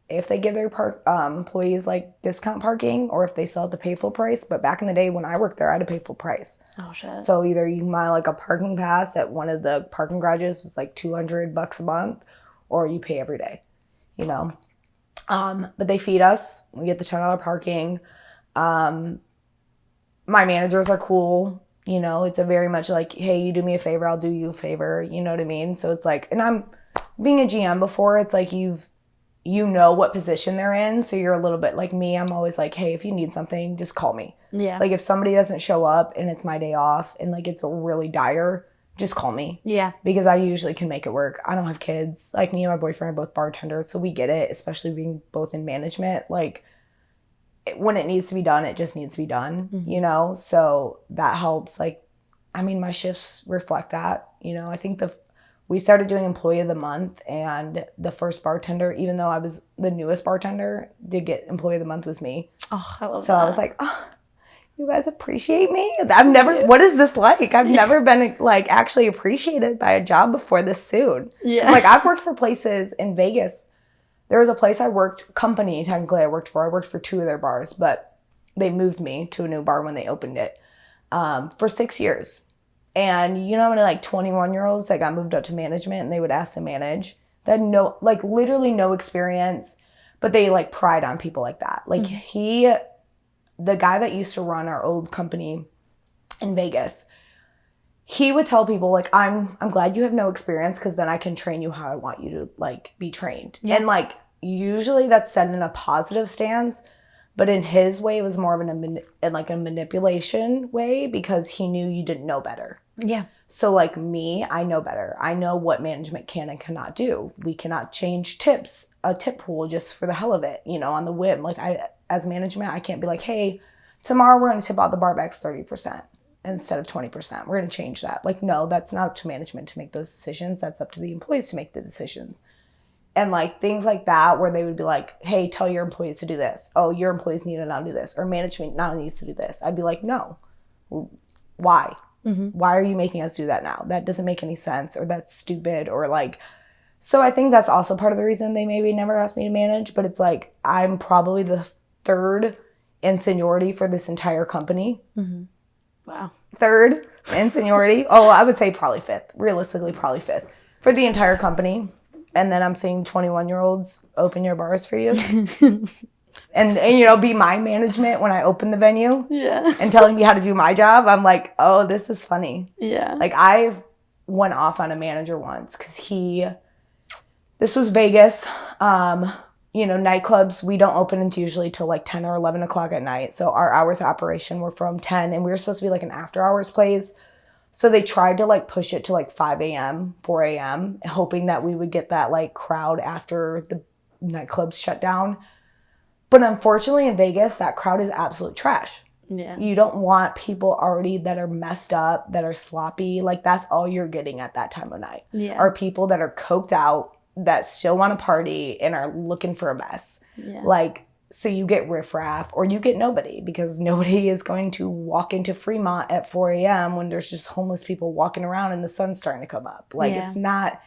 give their employees like discount parking or if they still have to pay full price. But back in the day when I worked there, I had to pay full price. Oh, shit. So either you can buy like a parking pass at one of the parking garages was like $200 a month, or you pay every day, you know. But they feed us. We get the $10 parking. My managers are cool. You know, it's a very much like, hey, you do me a favor, I'll do you a favor. You know what I mean? So it's like, and I'm being a GM before, it's like you know what position they're in. So you're a little bit like me. I'm always like, hey, if you need something, just call me. Yeah. Like if somebody doesn't show up and it's my day off and like it's really dire, just call me. Yeah. Because I usually can make it work. I don't have kids. Like me and my boyfriend are both bartenders, so we get it, especially being both in management. Like when it needs to be done, it just needs to be done, you know? So that helps. Like, I mean, my shifts reflect that, you know? I think we started doing Employee of the Month, and the first bartender, even though I was the newest bartender, did get Employee of the Month was me. Oh, I love that. So I was like, oh, you guys appreciate me? What is this like? I've never been like actually appreciated by a job before this soon. Yeah. Like I've worked for places in Vegas. There was a place company technically I worked for. I worked for 2 of their bars, but they moved me to a new bar when they opened it for 6 years. And you know how many like 21-year-olds that got moved up to management and they would ask to manage that had literally no experience, but they like pride on people like that. Like the guy that used to run our old company in Vegas, he would tell people like, I'm glad you have no experience because then I can train you how I want you to like be trained. Yeah. And like usually that's said in a positive stance. But in his way, it was more of a manipulation way because he knew you didn't know better. Yeah. So like me, I know better. I know what management can and cannot do. We cannot change a tip pool just for the hell of it, you know, on the whim. Like as management, I can't be like, hey, tomorrow we're going to tip out the barbacks 30% instead of 20%. We're going to change that. Like, no, that's not up to management to make those decisions. That's up to the employees to make the decisions. And like things like that where they would be like, hey, tell your employees to do this. Oh, your employees need to now do this. Or management now needs to do this. I'd be like, no. Why? Mm-hmm. Why are you making us do that now? That doesn't make any sense, or that's stupid, or like. So I think that's also part of the reason they maybe never asked me to manage. But it's like I'm probably the 3rd in seniority for this entire company. Mm-hmm. Wow. 3rd in seniority. Oh, I would say probably 5th. Realistically, probably 5th for the entire company. And then I'm seeing 21-year-olds open your bars for you. and you know, be my management when I open the venue. Yeah. And telling me how to do my job. I'm like, oh, this is funny. Yeah. Like I've went off on a manager once because this was Vegas. You know, nightclubs, we don't open until usually till like 10 or 11 o'clock at night. So our hours of operation were from 10, and we were supposed to be like an after hours place. So they tried to like push it to like 5 a.m., 4 a.m., hoping that we would get that like crowd after the nightclubs shut down. But unfortunately in Vegas, that crowd is absolute trash. Yeah. You don't want people already that are messed up, that are sloppy. Like that's all you're getting at that time of night. Yeah. Are people that are coked out, that still want to party and are looking for a mess. Yeah. Like, so you get riffraff or you get nobody, because nobody is going to walk into Fremont at 4 a.m. when there's just homeless people walking around and the sun's starting to come up. Like it's not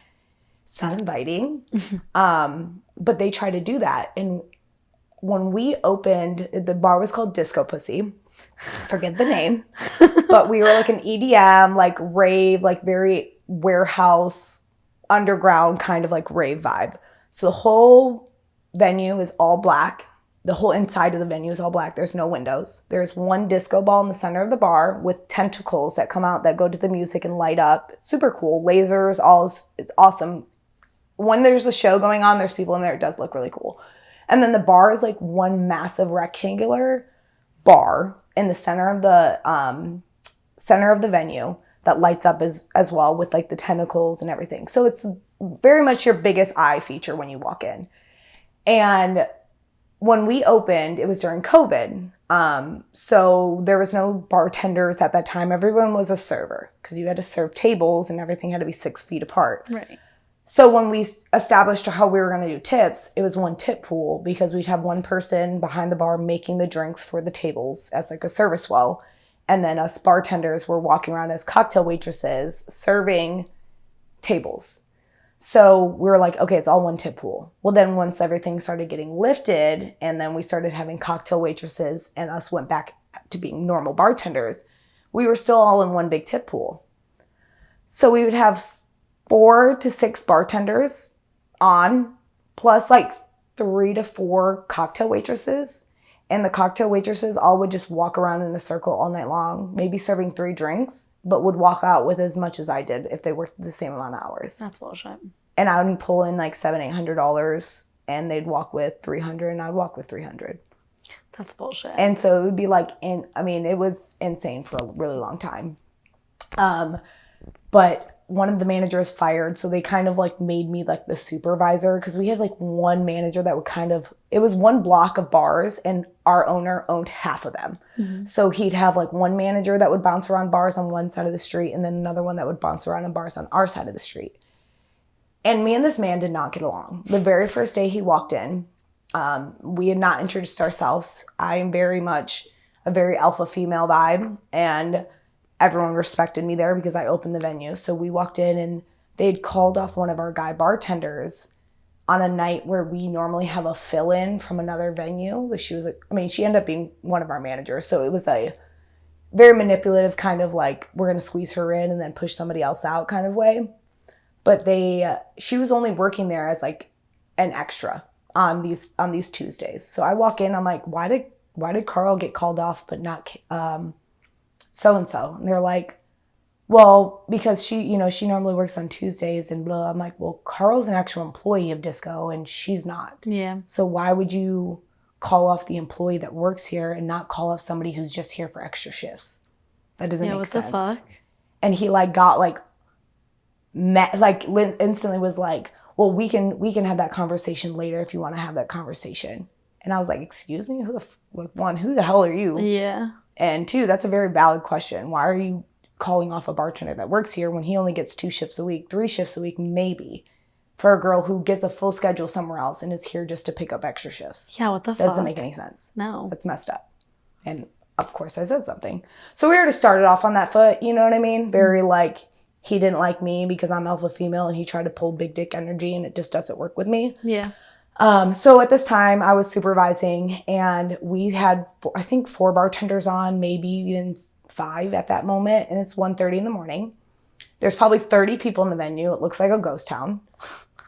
inviting. But they try to do that. And when we opened, the bar was called Disco Pussy Forget the name. But we were like an EDM, like rave, like very warehouse, underground kind of like rave vibe. So the whole venue is all black. The whole inside of the venue is all black. There's no windows. There's one disco ball in the center of the bar with tentacles that come out that go to the music and light up. It's super cool. Lasers, it's awesome. When there's a show going on, there's people in there. It does look really cool. And then the bar is like one massive rectangular bar in the center of the venue that lights up as well with like the tentacles and everything. So it's very much your biggest eye feature when you walk in. And when we opened, it was during COVID. So there was no bartenders at that time. Everyone was a server because you had to serve tables and everything had to be 6 feet apart. Right. So when we established how we were going to do tips, it was one tip pool because we'd have one person behind the bar making the drinks for the tables as like a service well. And then us bartenders were walking around as cocktail waitresses serving tables. So we were like, okay, it's all one tip pool. Well, then once everything started getting lifted and then we started having cocktail waitresses and us went back to being normal bartenders, we were still all in one big tip pool. So we would have 4 to 6 bartenders on, plus like 3 to 4 cocktail waitresses. And the cocktail waitresses all would just walk around in a circle all night long, maybe serving 3 drinks, but would walk out with as much as I did if they worked the same amount of hours. That's bullshit. And I would pull in like $700-800 and they'd walk with $300 and I'd walk with $300. That's bullshit. And so it would be like, it was insane for a really long time. But one of the managers fired, so they kind of like made me like the supervisor because we had like one manager that would it was one block of bars and our owner owned half of them. Mm-hmm. So he'd have like one manager that would bounce around bars on one side of the street and then another one that would bounce around in bars on our side of the street. And me and this man did not get along. The very first day he walked in, we had not introduced ourselves. I am very much a very alpha female vibe and everyone respected me there because I opened the venue. So we walked in and they'd called off one of our guy bartenders on a night where we normally have a fill-in from another venue. She was she ended up being one of our managers. So it was a very manipulative kind of like, we're going to squeeze her in and then push somebody else out kind of way. But she was only working there as like an extra on these Tuesdays. So I walk in, I'm like, why did Carl get called off but not so-and-so? And they're like, well, because she normally works on Tuesdays and blah. I'm like, well, Carl's an actual employee of Disco and she's not. Yeah. So why would you call off the employee that works here and not call off somebody who's just here for extra shifts? That doesn't make sense. Yeah, what the fuck? And he like got like instantly was like, well, we can have that conversation later if you want to have that conversation. And I was like, excuse me? Who the hell are you? Yeah. And 2, that's a very valid question. Why are you calling off a bartender that works here when he only gets 2 shifts a week, 3 shifts a week, maybe, for a girl who gets a full schedule somewhere else and is here just to pick up extra shifts? Yeah, what the fuck? That doesn't make any sense. No. That's messed up. And of course I said something. So we already started off on that foot, you know what I mean? Very like, he didn't like me because I'm alpha female and he tried to pull big dick energy and it just doesn't work with me. Yeah. So at this time I was supervising and we had, I think 4 bartenders on, maybe even 5 at that moment. And it's 1:30 in the morning. There's probably 30 people in the venue. It looks like a ghost town.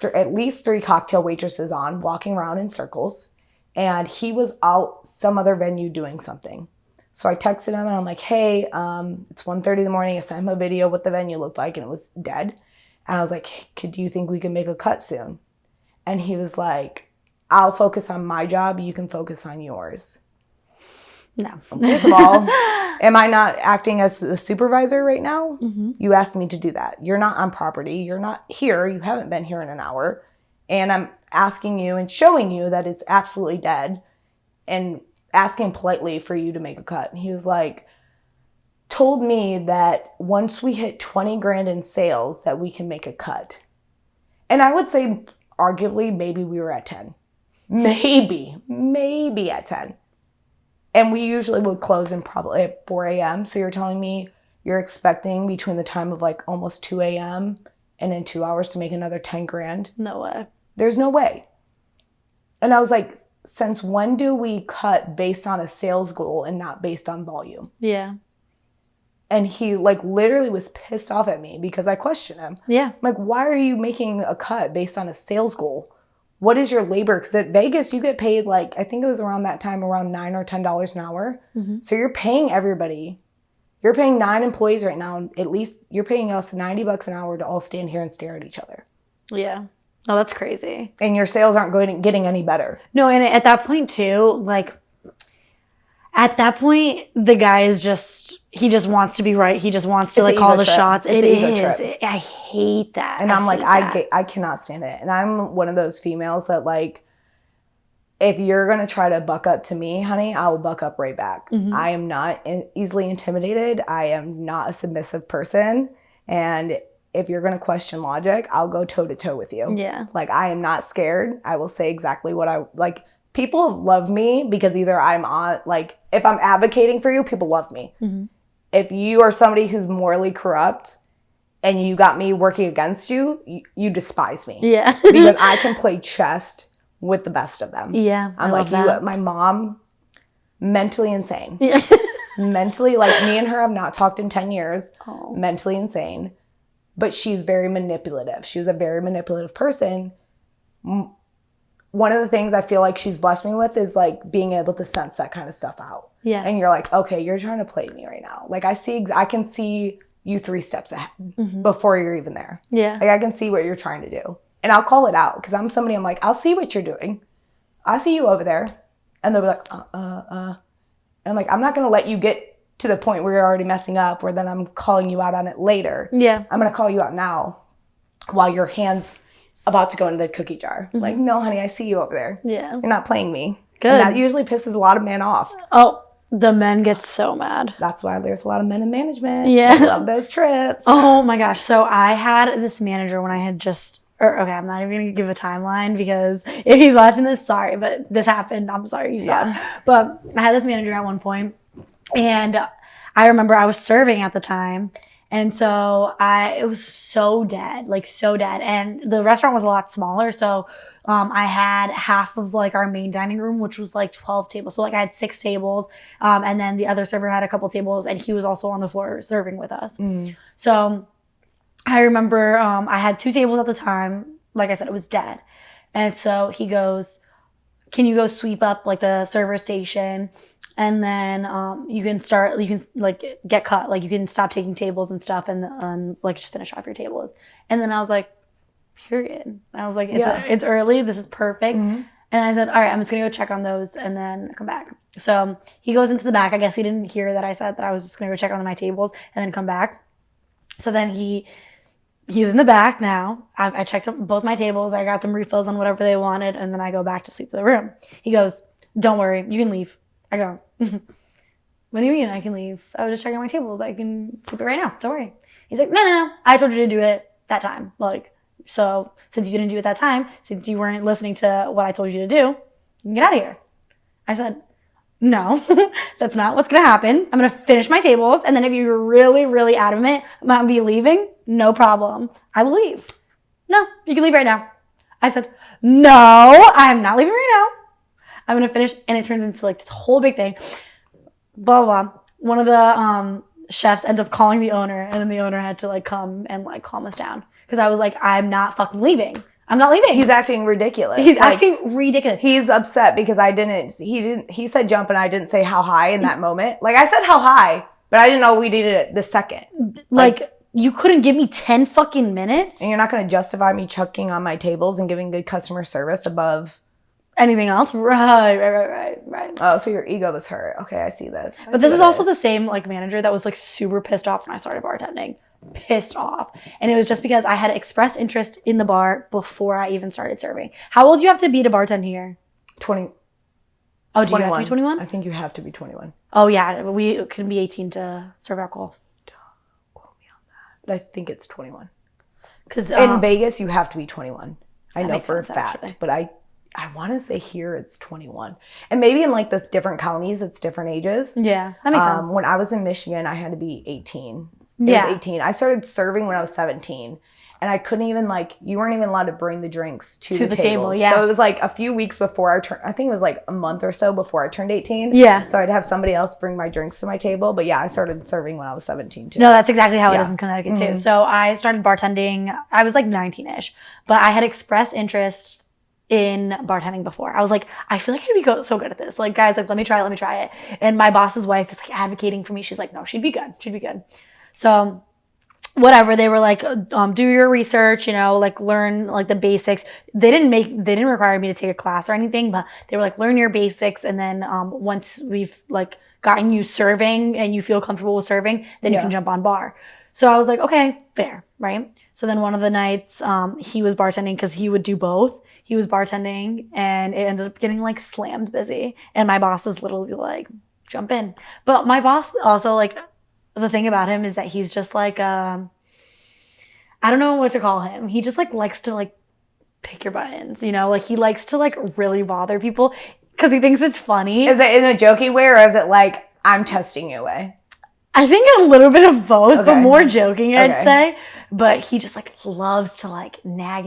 There are at least 3 cocktail waitresses on, walking around in circles. And he was out some other venue doing something. So I texted him and I'm like, hey, it's 1:30 in the morning. I sent him a video what the venue looked like and it was dead. And I was like, do you think we can make a cut soon? And he was like, I'll focus on my job. You can focus on yours. No. First of all, am I not acting as a supervisor right now? Mm-hmm. You asked me to do that. You're not on property. You're not here. You haven't been here in an hour. And I'm asking you and showing you that it's absolutely dead and asking politely for you to make a cut. And he was like, told me that once we hit 20 grand in sales that we can make a cut. And I would say arguably maybe we were at 10. Maybe at 10. And we usually would close in probably at 4 a.m. So you're telling me you're expecting between the time of like almost 2 a.m. and in 2 hours to make another 10 grand? No way. There's no way. And I was like, since when do we cut based on a sales goal and not based on volume? Yeah. And he like literally was pissed off at me because I questioned him. Yeah. I'm like, why are you making a cut based on a sales goal? What is your labor? Because at Vegas, you get paid like, I think it was around that time, around $9 or $10 an hour. So you're paying everybody. You're paying 9 employees right now. At least you're paying us $90 an hour to all stand here and stare at each other. Yeah. Oh, that's crazy. And your sales aren't getting any better. No, and at that point too, like at that point, the guy is he just wants to be right. He just wants to like call the shots. It's an ego trip. I hate that. And I'm like, I cannot stand it. And I'm one of those females that like, if you're going to try to buck up to me, honey, I will buck up right back. I am not easily intimidated. I am not a submissive person. And if you're going to question logic, I'll go toe to toe with you. Yeah. Like, I am not scared. I will say exactly what I like. People love me because either I'm on, like, if I'm advocating for you, people love me. If you are somebody who's morally corrupt and you got me working against you, you despise me. Yeah. Because I can play chess with the best of them. Yeah. I'm like, my mom, mentally insane. Yeah. Mentally, like, me and her have not talked in 10 years. Oh. Mentally insane. But she's very manipulative. She was a very manipulative person. One of the things I feel like she's blessed me with is like being able to sense that kind of stuff out. Yeah. And you're like, okay, you're trying to play me right now. Like I can see you 3 steps ahead before you're even there. Yeah. Like I can see what you're trying to do. And I'll call it out because I'm somebody, I'm like, I'll see what you're doing. I see you over there. And they'll be like, And I'm like, I'm not going to let you get to the point where you're already messing up where then I'm calling you out on it later. Yeah. I'm going to call you out now while your hand's about to go into the cookie jar. Like, no, honey, I see you over there. Yeah. You're not playing me. Good. And that usually pisses a lot of men off. Oh, the men get so mad. That's why there's a lot of men in management. Yeah. I love those trips. Oh my gosh. So I had this manager when I had okay, I'm not even going to give a timeline because if he's watching this, sorry, but this happened. I'm sorry you saw it. But I had this manager at one point, and I remember I was serving at the time. And so it was so dead, like so dead. And the restaurant was a lot smaller. So I had half of like our main dining room, which was like 12 tables. So like I had 6 tables. And then the other server had a couple tables and he was also on the floor serving with us. So I remember I had 2 tables at the time. Like I said, it was dead. And so he goes, can you go sweep up like the server station? And then you can like get cut. Like you can stop taking tables and stuff and like just finish off your tables. And then I was like, period. I was like, it's early. This is perfect. And I said, all right, I'm just going to go check on those and then come back. So he goes into the back. I guess he didn't hear that I said that I was just going to go check on my tables and then come back. So then he's in the back now. I checked up both my tables. I got them refills on whatever they wanted. And then I go back to sweep the room. He goes, don't worry. You can leave. I go, what do you mean I can leave? I was just checking my tables. I can sweep it right now. Don't worry. He's like, no. I told you to do it that time. Like, so since you didn't do it that time, since you weren't listening to what I told you to do, you can get out of here. I said, no, that's not what's going to happen. I'm going to finish my tables. And then if you're really, really adamant about me leaving, no problem. I will leave. No, you can leave right now. I said, no, I'm not leaving right now. I'm going to finish. And it turns into like this whole big thing. Blah, blah, blah. One of the chefs ends up calling the owner. And then the owner had to like come and like calm us down. Because I was like, I'm not fucking leaving. I'm not leaving. He's acting ridiculous. He's acting ridiculous. He's upset because he said jump and I didn't say how high in that moment. Like I said how high, but I didn't know we needed it the second. Like you couldn't give me 10 fucking minutes? And you're not going to justify me chucking on my tables and giving good customer service above anything else? Right. Oh, so your ego was hurt. Okay, I see this. But this is also the same like manager that was like super pissed off when I started bartending. Pissed off. And it was just because I had expressed interest in the bar before I even started serving. How old do you have to be to bartend here? 20. Oh, do you have to be 21? I think you have to be 21. Oh, yeah. We can be 18 to serve alcohol. Don't quote me on that. But I think it's 21. Because in Vegas, you have to be 21. I know for a fact. Actually. But I want to say here it's 21. And maybe in like the different counties, it's different ages. Yeah, that makes sense. When I was in Michigan, I had to be 18. It was 18. I started serving when I was 17. And I couldn't even like, you weren't even allowed to bring the drinks to the table. Yeah. So it was like a few weeks before I think it was like a month or so before I turned 18. Yeah. So I'd have somebody else bring my drinks to my table. But yeah, I started serving when I was 17 too. No, that's exactly how it is in Connecticut too. So I started bartending, I was like 19-ish, but I had expressed interest in bartending before. I was like, I feel like I'd be so good at this. Like, guys, like, let me try it. And my boss's wife is like advocating for me. She's like, no, she'd be good. So whatever, they were like, do your research, you know, like learn like the basics. They didn't require me to take a class or anything, but they were like, learn your basics. And then once we've like gotten you serving and you feel comfortable with serving, then you can jump on bar. So I was like, okay, fair, right? So then one of the nights he was bartending because he would do both. He was bartending and it ended up getting like slammed busy. And my boss is literally like, jump in. But my boss also like, the thing about him is that he's just like, I don't know what to call him. He just like likes to like pick your buttons, you know? Like he likes to like really bother people because he thinks it's funny. Is it in a jokey way or is it like, I'm testing you way? I think a little bit of both, but more joking, I'd say. But he just like loves to like nag.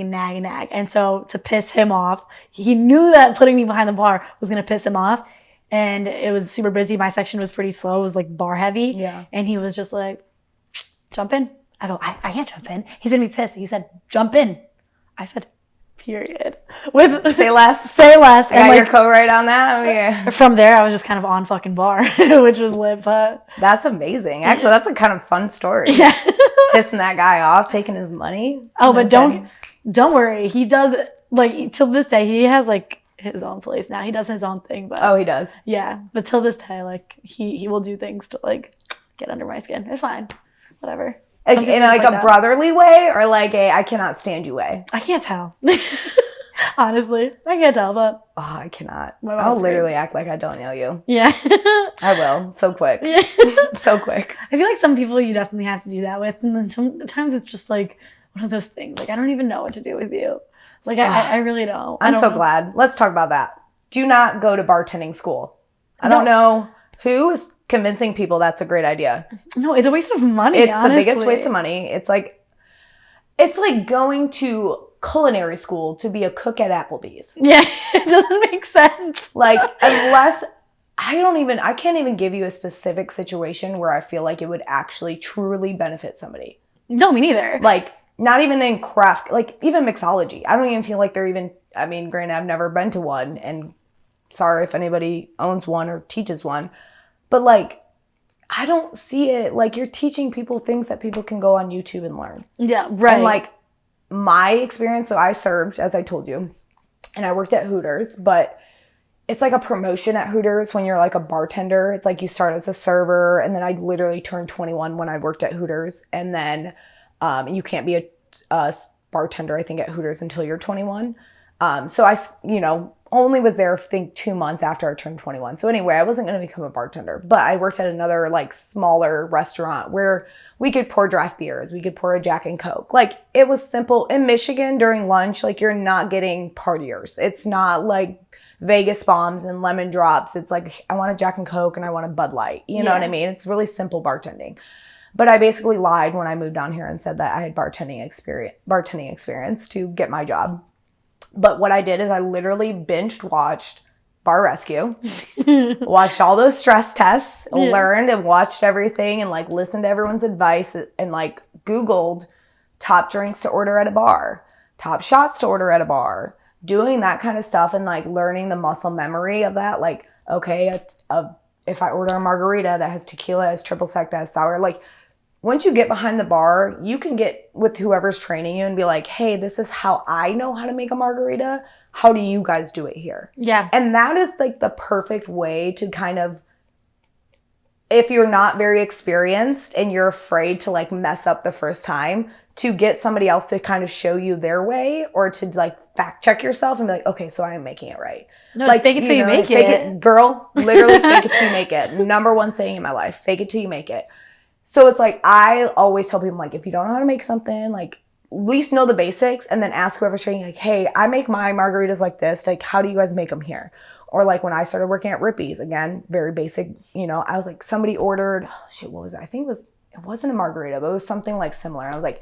And so to piss him off, he knew that putting me behind the bar was going to piss him off. And it was super busy. My section was pretty slow. It was like bar heavy. Yeah. And he was just like, jump in. I go, I can't jump in. He's going to be pissed. He said, jump in. I said, period. Say less. Say less. I got your co-write on that. Yeah. From there, I was just kind of on fucking bar, which was lit. But that's amazing. Actually, that's a kind of fun story. Yeah. Pissing that guy off, taking his money. Oh, but don't worry. He does, like, till this day, he has, like, his own place now. He does his own thing. But he does. Yeah. But till this day, like, he will do things to, like, get under my skin. It's fine. Whatever. Like, in like a brotherly way or like a I cannot stand you way? I can't tell. Honestly, I can't tell, but I cannot. I'll literally act like I don't know you. Yeah. I will. So quick. Yeah. So quick. I feel like some people you definitely have to do that with. And then sometimes it's just like one of those things. Like, I don't even know what to do with you. Like, I really don't. I'm so glad. Let's talk about that. Do not go to bartending school. I don't know who is convincing people that's a great idea. No, it's a waste of money. It's the biggest waste of money. It's like going to culinary school to be a cook at Applebee's. Yeah, it doesn't make sense. Like, unless I can't even give you a specific situation where I feel like it would actually truly benefit somebody. No, me neither. Like, not even in craft, like even mixology. I don't even feel like they're even, I mean, granted, I've never been to one and sorry if anybody owns one or teaches one, but like, I don't see it. Like, you're teaching people things that people can go on YouTube and learn. Yeah, right. And like my experience, so I served, as I told you, and I worked at Hooters, but it's like a promotion at Hooters when you're like a bartender. It's like you start as a server, and then I literally turned 21 when I worked at Hooters, and then you can't be a bartender, I think, at Hooters until you're 21. So I, only was there, I think, 2 months after I turned 21. So anyway, I wasn't going to become a bartender, but I worked at another like smaller restaurant where we could pour draft beers. We could pour a Jack and Coke. Like, it was simple. In Michigan during lunch, like, you're not getting partiers. It's not like Vegas bombs and lemon drops. It's like, I want a Jack and Coke and I want a Bud Light. You know what I mean? It's really simple bartending. But I basically lied when I moved down here and said that I had bartending experience to get my job. But what I did is I literally binge watched Bar Rescue, watched all those stress tests, learned and watched everything and like listened to everyone's advice and like Googled top drinks to order at a bar, top shots to order at a bar, doing that kind of stuff and like learning the muscle memory of that. Like, okay, if I order a margarita that has tequila, has triple sec, that has sour, like, once you get behind the bar, you can get with whoever's training you and be like, hey, this is how I know how to make a margarita. How do you guys do it here? Yeah. And that is like the perfect way to kind of, if you're not very experienced and you're afraid to like mess up the first time, to get somebody else to kind of show you their way or to like fact check yourself and be like, okay, so I am making it right. No, like, it's fake it till you make it. Girl, literally fake it till you make it. Number one saying in my life, fake it till you make it. So it's like, I always tell people, like, if you don't know how to make something, like, at least know the basics and then ask whoever's training, like, hey, I make my margaritas like this. Like, how do you guys make them here? Or like when I started working at Rippy's, again, very basic, I was like, somebody ordered, what was it? I think it wasn't a margarita, but it was something like similar. And I was like,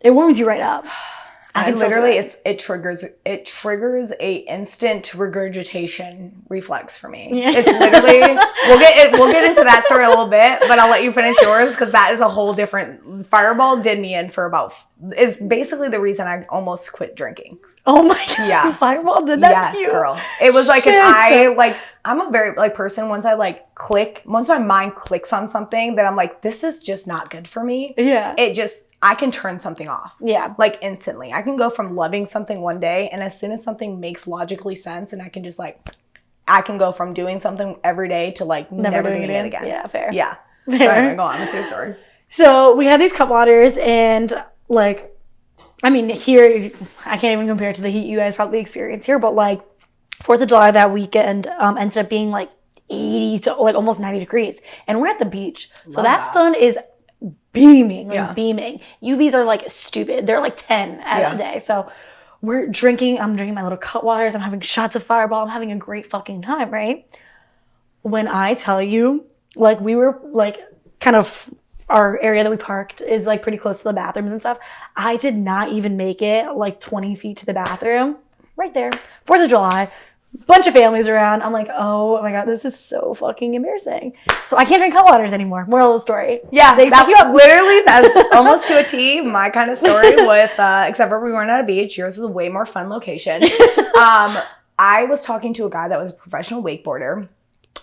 It warms you right up. I literally, it triggers a instant regurgitation reflex for me. Yeah. It's literally, we'll get into that story a little bit, but I'll let you finish yours because that is a whole different. Fireball did me in for is basically the reason I almost quit drinking. Oh my God. Yeah. Fireball did that to you? Yes, girl. It was like I'm a very person, once my mind clicks on something, that I'm like, this is just not good for me. Yeah. I can turn something off. Yeah. Like instantly. I can go from loving something one day, and as soon as something makes logically sense, and I can go from doing something every day to never doing it again. Yeah, fair. Yeah. Fair. So anyway, go on with your story. So we had these Cutwaters, and here, I can't even compare it to the heat you guys probably experience here, but 4th of July that weekend ended up being 80 to almost 90 degrees. And we're at the beach. So that sun is beaming, beaming. UVs are stupid. They're 10 at a day. So we're drinking. I'm drinking my little Cutwaters. I'm having shots of Fireball. I'm having a great fucking time, right? When I tell you, we were kind of, our area that we parked is pretty close to the bathrooms and stuff. I did not even make it 20 feet to the bathroom. Right there. 4th of July. Bunch of families around. I'm like, oh my God, this is so fucking embarrassing. So I can't drink Cutwaters anymore. Moral of the story. Yeah, that's almost to a T my kind of story with, except for we weren't at a beach. Yours is a way more fun location. I was talking to a guy that was a professional wakeboarder.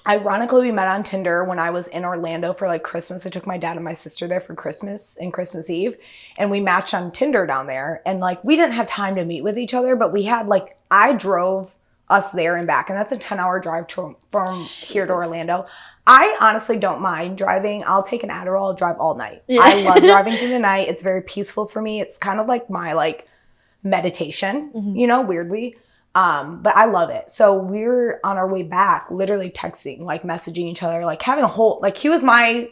Ironically, we met on Tinder when I was in Orlando for Christmas. I took my dad and my sister there for Christmas and Christmas Eve, and we matched on Tinder down there. And we didn't have time to meet with each other, but we had I drove us there and back, and that's a 10-hour drive from here to Orlando. I honestly don't mind driving. I'll take an Adderall, I'll drive all night. Yeah. I love driving through the night. It's very peaceful for me. It's kind of my meditation, weirdly. But I love it. So we're on our way back, literally texting, messaging each other, having a whole, he was my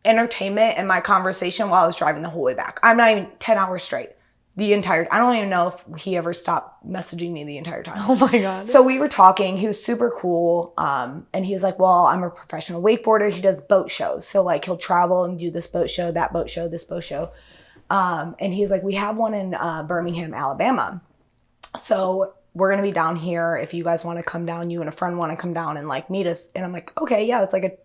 entertainment and my conversation while I was driving the whole way back. I'm not even 10 hours straight. I don't even know if he ever stopped messaging me the entire time. Oh my God. So we were talking. He was super cool. And he's like, well, I'm a professional wakeboarder. He does boat shows. So he'll travel and do this boat show, that boat show, this boat show. And he's like, we have one in Birmingham, Alabama. So we're going to be down here. If you guys want to come down, you and a friend want to come down and meet us. And I'm like, okay, yeah, it's I think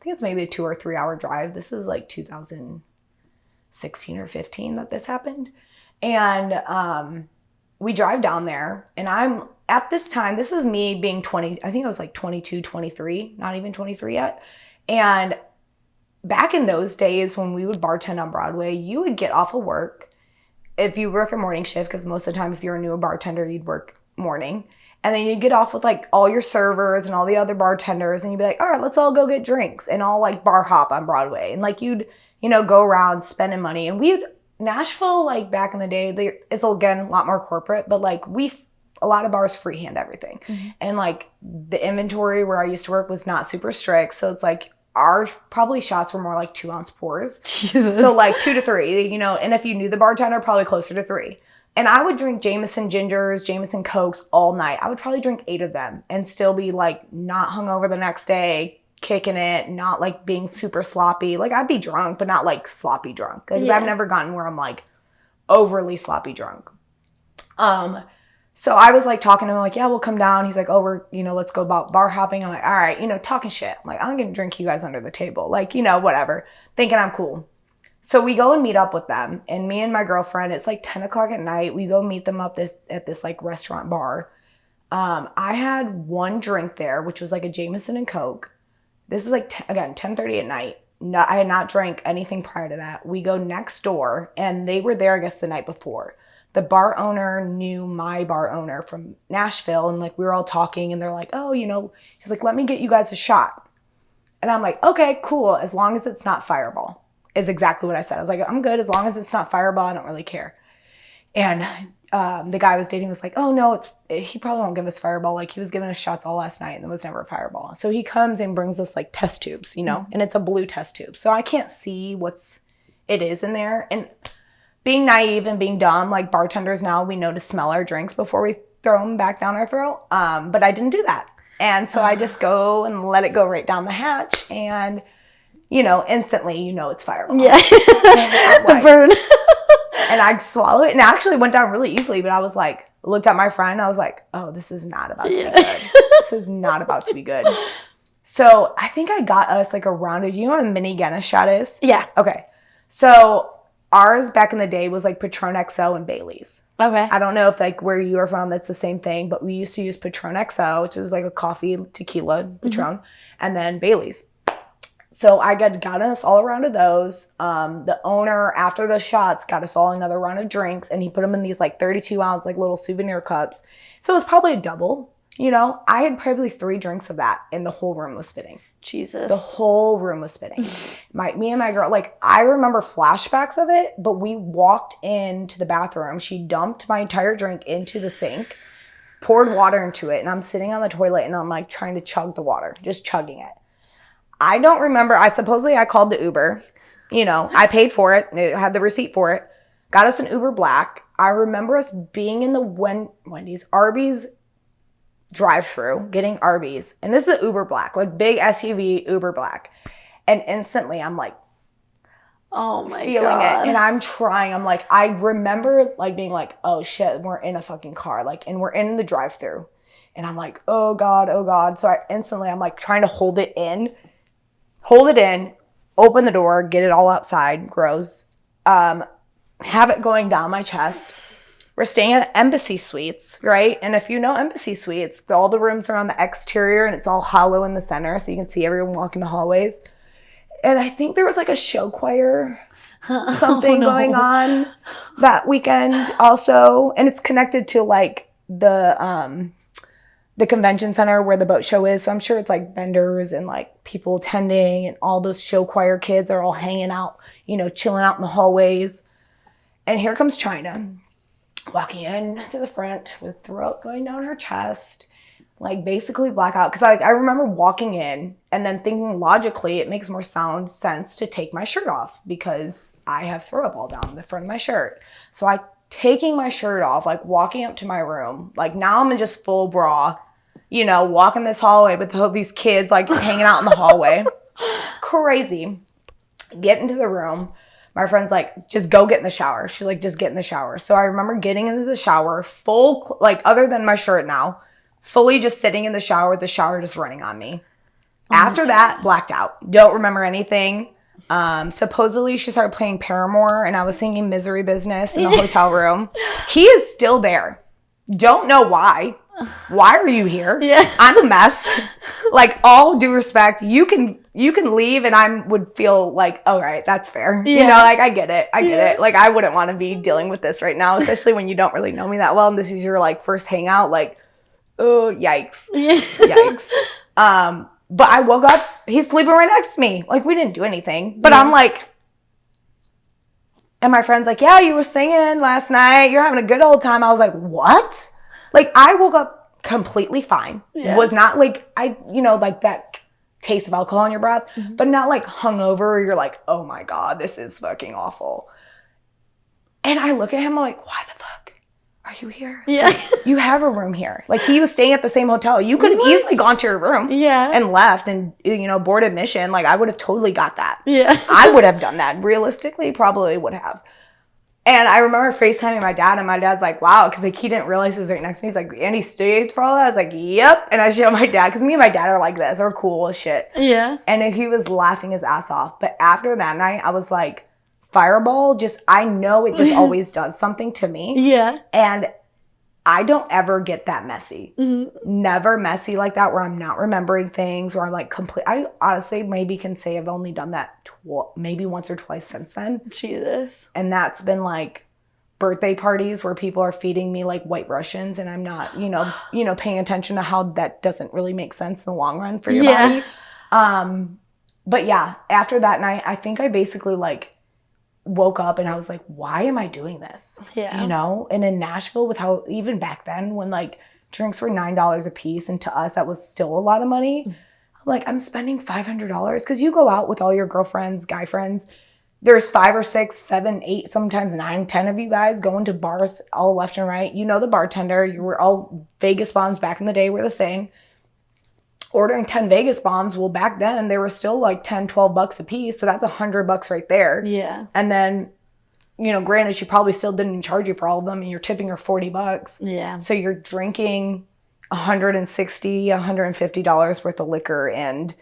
it's maybe a 2 or 3 hour drive. This was 2016 or 15 that this happened. And we drive down there, and I'm at this time, this is me being 20, I think I was 22, 23, not even 23 yet. And back in those days when we would bartend on Broadway, you would get off of work if you work a morning shift, because most of the time if you're a new bartender, you'd work morning. And then you'd get off with all your servers and all the other bartenders, and you'd be like, all right, let's all go get drinks and all bar hop on Broadway. And you'd, go around spending money. And Nashville, back in the day, it's again a lot more corporate, but a lot of bars freehand everything. Mm-hmm. And the inventory where I used to work was not super strict. So it's our probably shots were more 2 ounce pours. Jesus. So 2 to 3, and if you knew the bartender, probably closer to 3. And I would drink Jameson Gingers, Jameson Cokes all night. I would probably drink 8 of them and still be not hungover the next day, kicking it, not being super sloppy. I'd be drunk, but not sloppy drunk. Because I've never gotten where I'm overly sloppy drunk. So I was talking to him, yeah, we'll come down. He's like, oh, we're, let's go about bar hopping. I'm like, all right, talking shit. I'm I'm going to drink you guys under the table. Whatever. Thinking I'm cool. So we go and meet up with them. And me and my girlfriend, it's 10 o'clock at night. We go meet them up at this restaurant bar. I had one drink there, which was a Jameson and Coke. This is again, 10:30 at night. I had not drank anything prior to that. We go next door, and they were there, I guess, the night before. The bar owner knew my bar owner from Nashville, and we were all talking, and they're like, oh, he's like, let me get you guys a shot. And I'm like, okay, cool, as long as it's not Fireball, is exactly what I said. I was like, I'm good, as long as it's not Fireball, I don't really care. And the guy I was dating was like, oh no, he probably won't give us Fireball. He was giving us shots all last night and there was never a Fireball. So he comes and brings us test tubes, and it's a blue test tube. So I can't see it is in there. And being naive and being dumb, bartenders now, we know to smell our drinks before we throw them back down our throat. But I didn't do that. And so I just go and let it go right down the hatch, and instantly, it's Fireball. Yeah. The burn. And I swallowed it, and it actually went down really easily, but I was like, looked at my friend, I was like, oh, this is not about to be good. This is not about to be good. So I think I got us like a round of, you know what a mini Guinness shot is? Yeah. Okay. So ours back in the day was like Patron XO and Bailey's. Okay. I don't know if like where you are from, that's the same thing, but we used to use Patron XO, which is like a coffee tequila Patron, and then Bailey's. So I got us all a round of those. The owner, after the shots, got us all another round of drinks, and he put them in these like 32-ounce like little souvenir cups. So it was probably a double. You know, I had probably 3 drinks of that, and the whole room was spinning. Jesus. The whole room was spinning. Me and my girl, like, I remember flashbacks of it, but we walked into the bathroom. She dumped my entire drink into the sink, poured water into it, and I'm sitting on the toilet, and I'm, like, trying to chug the water, just chugging it. I don't remember. I called the Uber. You know, I paid for it. I had the receipt for it. Got us an Uber Black. I remember us being in the Arby's drive-through, getting Arby's. And this is an Uber Black, like big SUV Uber Black. And instantly I'm like, oh my feeling God. it. And I'm trying. I'm like, I remember like being like, oh shit, we're in a fucking car. Like, and we're in the drive-through. And I'm like, oh God, oh God. So I'm like trying to hold it in, open the door, get it all outside, gross. Have it going down my chest. We're staying at Embassy Suites, right? And if you know Embassy Suites, all the rooms are on the exterior and it's all hollow in the center, so you can see everyone walking the hallways. And I think there was like a show choir, something going on that weekend also. And it's connected to like the convention center where the boat show is. So I'm sure it's like vendors and like people attending, and all those show choir kids are all hanging out, you know, chilling out in the hallways. And here comes Chyna, walking in to the front with throat going down her chest, like basically blackout. Because I remember walking in and then thinking logically it makes more sense to take my shirt off because I have throw up all down the front of my shirt. So I taking my shirt off, like walking up to my room, like now I'm in just full bra, you know, walking this hallway with all these kids like hanging out in the hallway. Crazy. Get into the room. My friend's like, just go get in the shower. She's like, just get in the shower. So I remember getting into the shower, full, like other than my shirt now, fully just sitting in the shower just running on me. After that, blacked out. Don't remember anything. Supposedly she started playing Paramore and I was singing Misery Business in the hotel room. He is still there. Don't know why. Why are you here? Yeah. I'm a mess. Like, all due respect, you can leave and I would feel like, all right, that's fair. Yeah. You know, like I get it. Like, I wouldn't want to be dealing with this right now, especially when you don't really know me that well and this is your like first hangout. Like, oh, yikes. Yikes. But I woke up, he's sleeping right next to me. Like, we didn't do anything. But I'm like, and my friend's like, yeah, you were singing last night. You're having a good old time. I was like, what? Like, I woke up completely fine. Yeah. Was not like, like that taste of alcohol in your breath, but not like hungover. You're like, oh my God, this is fucking awful. And I look at him, I'm like, why the fuck are you here? Yeah. Like, you have a room here. Like, he was staying at the same hotel. You could have easily gone to your room and left and, board admission. Like, I would have totally got that. Yeah. I would have done that. Realistically, probably would have. And I remember FaceTiming my dad, and my dad's like, wow, because like, he didn't realize he was right next to me. He's like, and he stayed for all that? I was like, yep. And I showed my dad, because me and my dad are like this. We're cool as shit. Yeah. And he was laughing his ass off. But after that night, I was like, Fireball, I know it just always does something to me. Yeah. And I don't ever get that messy. Never messy like that where I'm not remembering things, where I'm like I honestly maybe can say I've only done that maybe once or twice since then. Jesus. And that's been like birthday parties where people are feeding me like White Russians and I'm not, paying attention to how that doesn't really make sense in the long run for your body. But yeah, after that night, I think I basically like woke up and I was like, why am I doing this? Yeah. And in Nashville, with how even back then when like drinks were $9 a piece, and to us that was still a lot of money. I'm like, I'm spending $500 because you go out with all your girlfriends, guy friends. There's 5 or 6, 7, 8, sometimes 9, 10 of you guys going to bars all left and right. The bartender. You were all Vegas bombs back in the day were the thing. Ordering 10 Vegas bombs, well, back then they were still like $10, $12 a piece, so that's $100 right there. Yeah. And then you know, granted, she probably still didn't charge you for all of them and you're tipping her $40. Yeah. So you're drinking $160, $150 worth of liquor in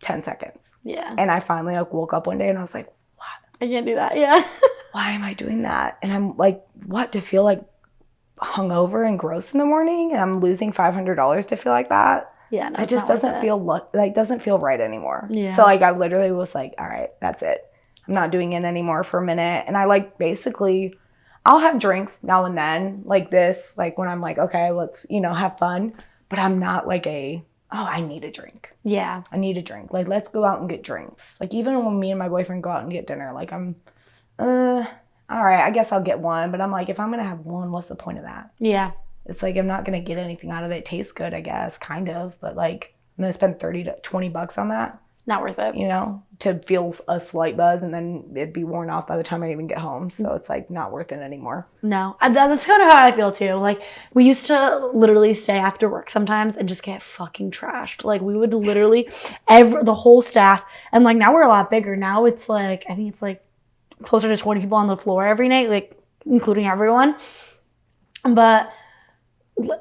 10 seconds. Yeah. And I finally like woke up one day and I was like, what? I can't do that. Yeah. Why am I doing that? And I'm like, what? To feel like hungover and gross in the morning? And I'm losing $500 to feel like that? Yeah. No, it just doesn't feel doesn't feel right anymore. Yeah. So like I literally was like, all right, that's it. I'm not doing it anymore for a minute. And I like basically, I'll have drinks now and then like this, like when I'm like, okay, let's, you know, have fun. But I'm not like I need a drink. Yeah. I need a drink. Like, let's go out and get drinks. Like even when me and my boyfriend go out and get dinner, like I'm, all right, I guess I'll get one. But I'm like, if I'm going to have one, what's the point of that? Yeah. It's like, I'm not going to get anything out of it. It tastes good, I guess, kind of. But like, I'm going to spend $30 to $20 on that. Not worth it. You know, to feel a slight buzz and then it'd be worn off by the time I even get home. So it's like not worth it anymore. No, that's kind of how I feel too. Like we used to literally stay after work sometimes and just get fucking trashed. Like we would literally, the whole staff, and like now we're a lot bigger. Now it's like, I think it's like closer to 20 people on the floor every night, like including everyone. But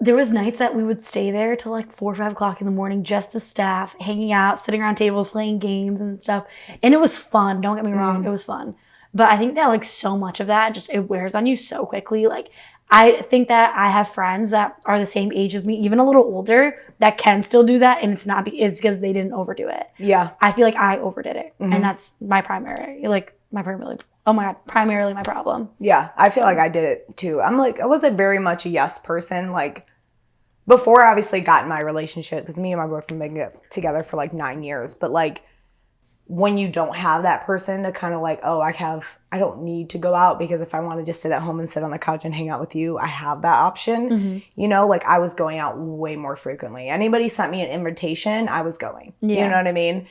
there was nights that we would stay there till like 4 or 5 o'clock in the morning, just the staff, hanging out, sitting around tables, playing games and stuff. And it was fun. Don't get me wrong. It was fun. But I think that like so much of that, just it wears on you so quickly. Like I think that I have friends that are the same age as me, even a little older, that can still do that. And it's because they didn't overdo it. Yeah. I feel like I overdid it. And that's primarily my problem. Yeah, I feel like I did it too. I'm like, I wasn't very much a yes person. Like, before I obviously got in my relationship, because me and my boyfriend been together for like 9 years. But like, when you don't have that person to kind of like, oh, I don't need to go out because if I want to just sit at home and sit on the couch and hang out with you, I have that option. You know, like I was going out way more frequently. Anybody sent me an invitation, I was going. Yeah. You know what I mean?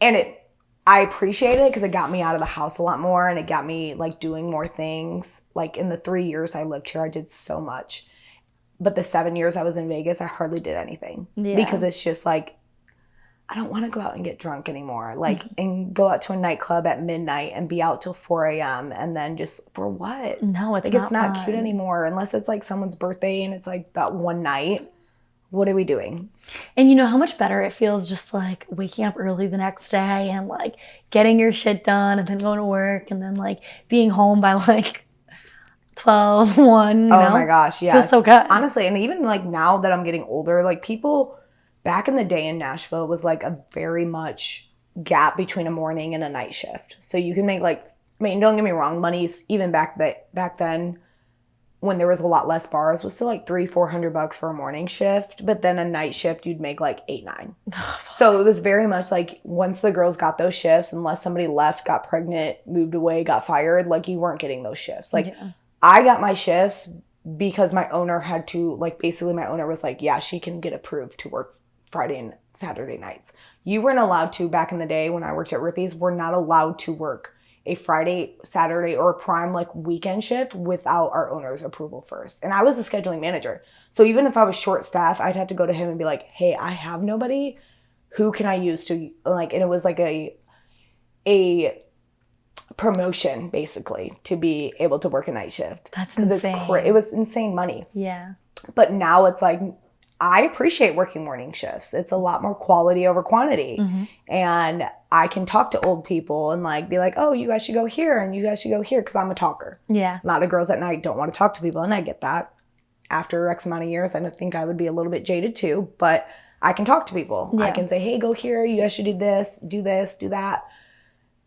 And I appreciate it because it got me out of the house a lot more and it got me like doing more things. Like in the 3 years I lived here, I did so much. But the 7 years I was in Vegas, I hardly did anything. Yeah. Because it's just like, I don't want to go out and get drunk anymore. Like, and go out to a nightclub at midnight and be out till 4 a.m. And then just, for what? No, it's not cute anymore. Unless it's like someone's birthday and it's like that one night. What are we doing? And you know how much better it feels just like waking up early the next day and like getting your shit done and then going to work and then like being home by like 12, 1, you know? Oh my gosh, yes. Feels so good. Honestly, and even like now that I'm getting older, like people back in the day in Nashville was like a very much gap between a morning and a night shift. So you can make like, I mean, don't get me wrong, money's even back then when there was a lot less bars was still like $300-$400 for a morning shift, but then a night shift you'd make like $800-$900. So it was very much like once the girls got those shifts, unless somebody left, got pregnant, moved away, got fired, like you weren't getting those shifts. Like I got my shifts because my owner had to, like basically my owner was like, yeah, she can get approved to work Friday and Saturday nights. You weren't allowed to back in the day when I worked at Rippy's. We're not allowed to work a Friday, Saturday, or a prime like weekend shift without our owner's approval first. And I was the scheduling manager. So even if I was short staffed, I'd have to go to him and be like, hey, I have nobody. Who can I use to like, and it was like a promotion basically to be able to work a night shift. That's insane. It was insane money. Yeah. But now it's like, I appreciate working morning shifts. It's a lot more quality over quantity. And I can talk to old people and like be like, oh, you guys should go here and you guys should go here because I'm a talker. Yeah. A lot of girls at night don't want to talk to people and I get that. After X amount of years, I think I would be a little bit jaded too, but I can talk to people. Yeah. I can say, hey, go here. You guys should do this, do that.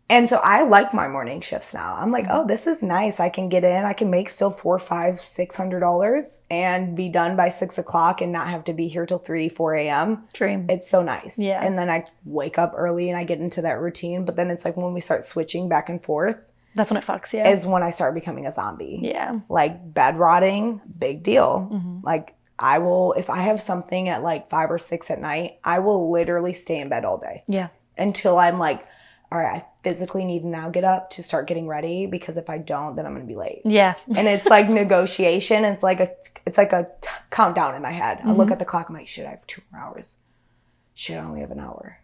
And so I like my morning shifts now. I'm like, oh, this is nice. I can get in. I can make still $400, $500, $600 and be done by 6 o'clock and not have to be here till 3, 4 a.m. Dream. It's so nice. Yeah. And then I wake up early and I get into that routine. But then it's like when we start switching back and forth. That's when it fucks you. Is when I start becoming a zombie. Yeah. Like bed rotting, big deal. Like I will, if I have something at like 5 or 6 at night, I will literally stay in bed all day. Yeah. Until I'm like, all right, I physically need to now get up to start getting ready because if I don't, then I'm going to be late. Yeah. And it's like negotiation. It's like a countdown in my head. I look at the clock. I'm like, shit, I have 2 more hours. Shit, I only have an hour.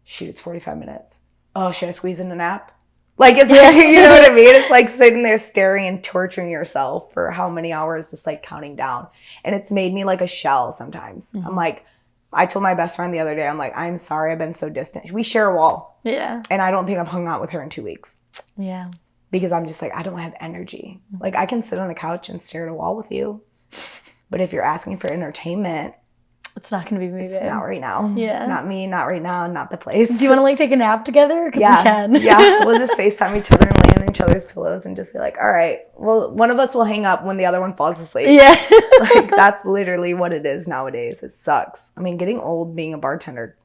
Shoot, it's 45 minutes. Oh, should I squeeze in a nap? Like, it's like, you know what I mean? It's like sitting there staring and torturing yourself for how many hours, just like counting down. And it's made me like a shell sometimes. Mm-hmm. I'm like, I told my best friend the other day, I'm like, I'm sorry I've been so distant. We share a wall. Yeah. And I don't think I've hung out with her in 2 weeks. Yeah. Because I'm just like, I don't have energy. Mm-hmm. Like, I can sit on a couch and stare at a wall with you. But if you're asking for entertainment, it's not going to be me. It's not right now. Yeah. Not me, not right now, not the place. Do you want to like take a nap together? Yeah. We can. Yeah. We'll just FaceTime each other and lay on each other's pillows and just be like, all right, well, one of us will hang up when the other one falls asleep. Yeah. Like, that's literally what it is nowadays. It sucks. I mean, getting old being a bartender,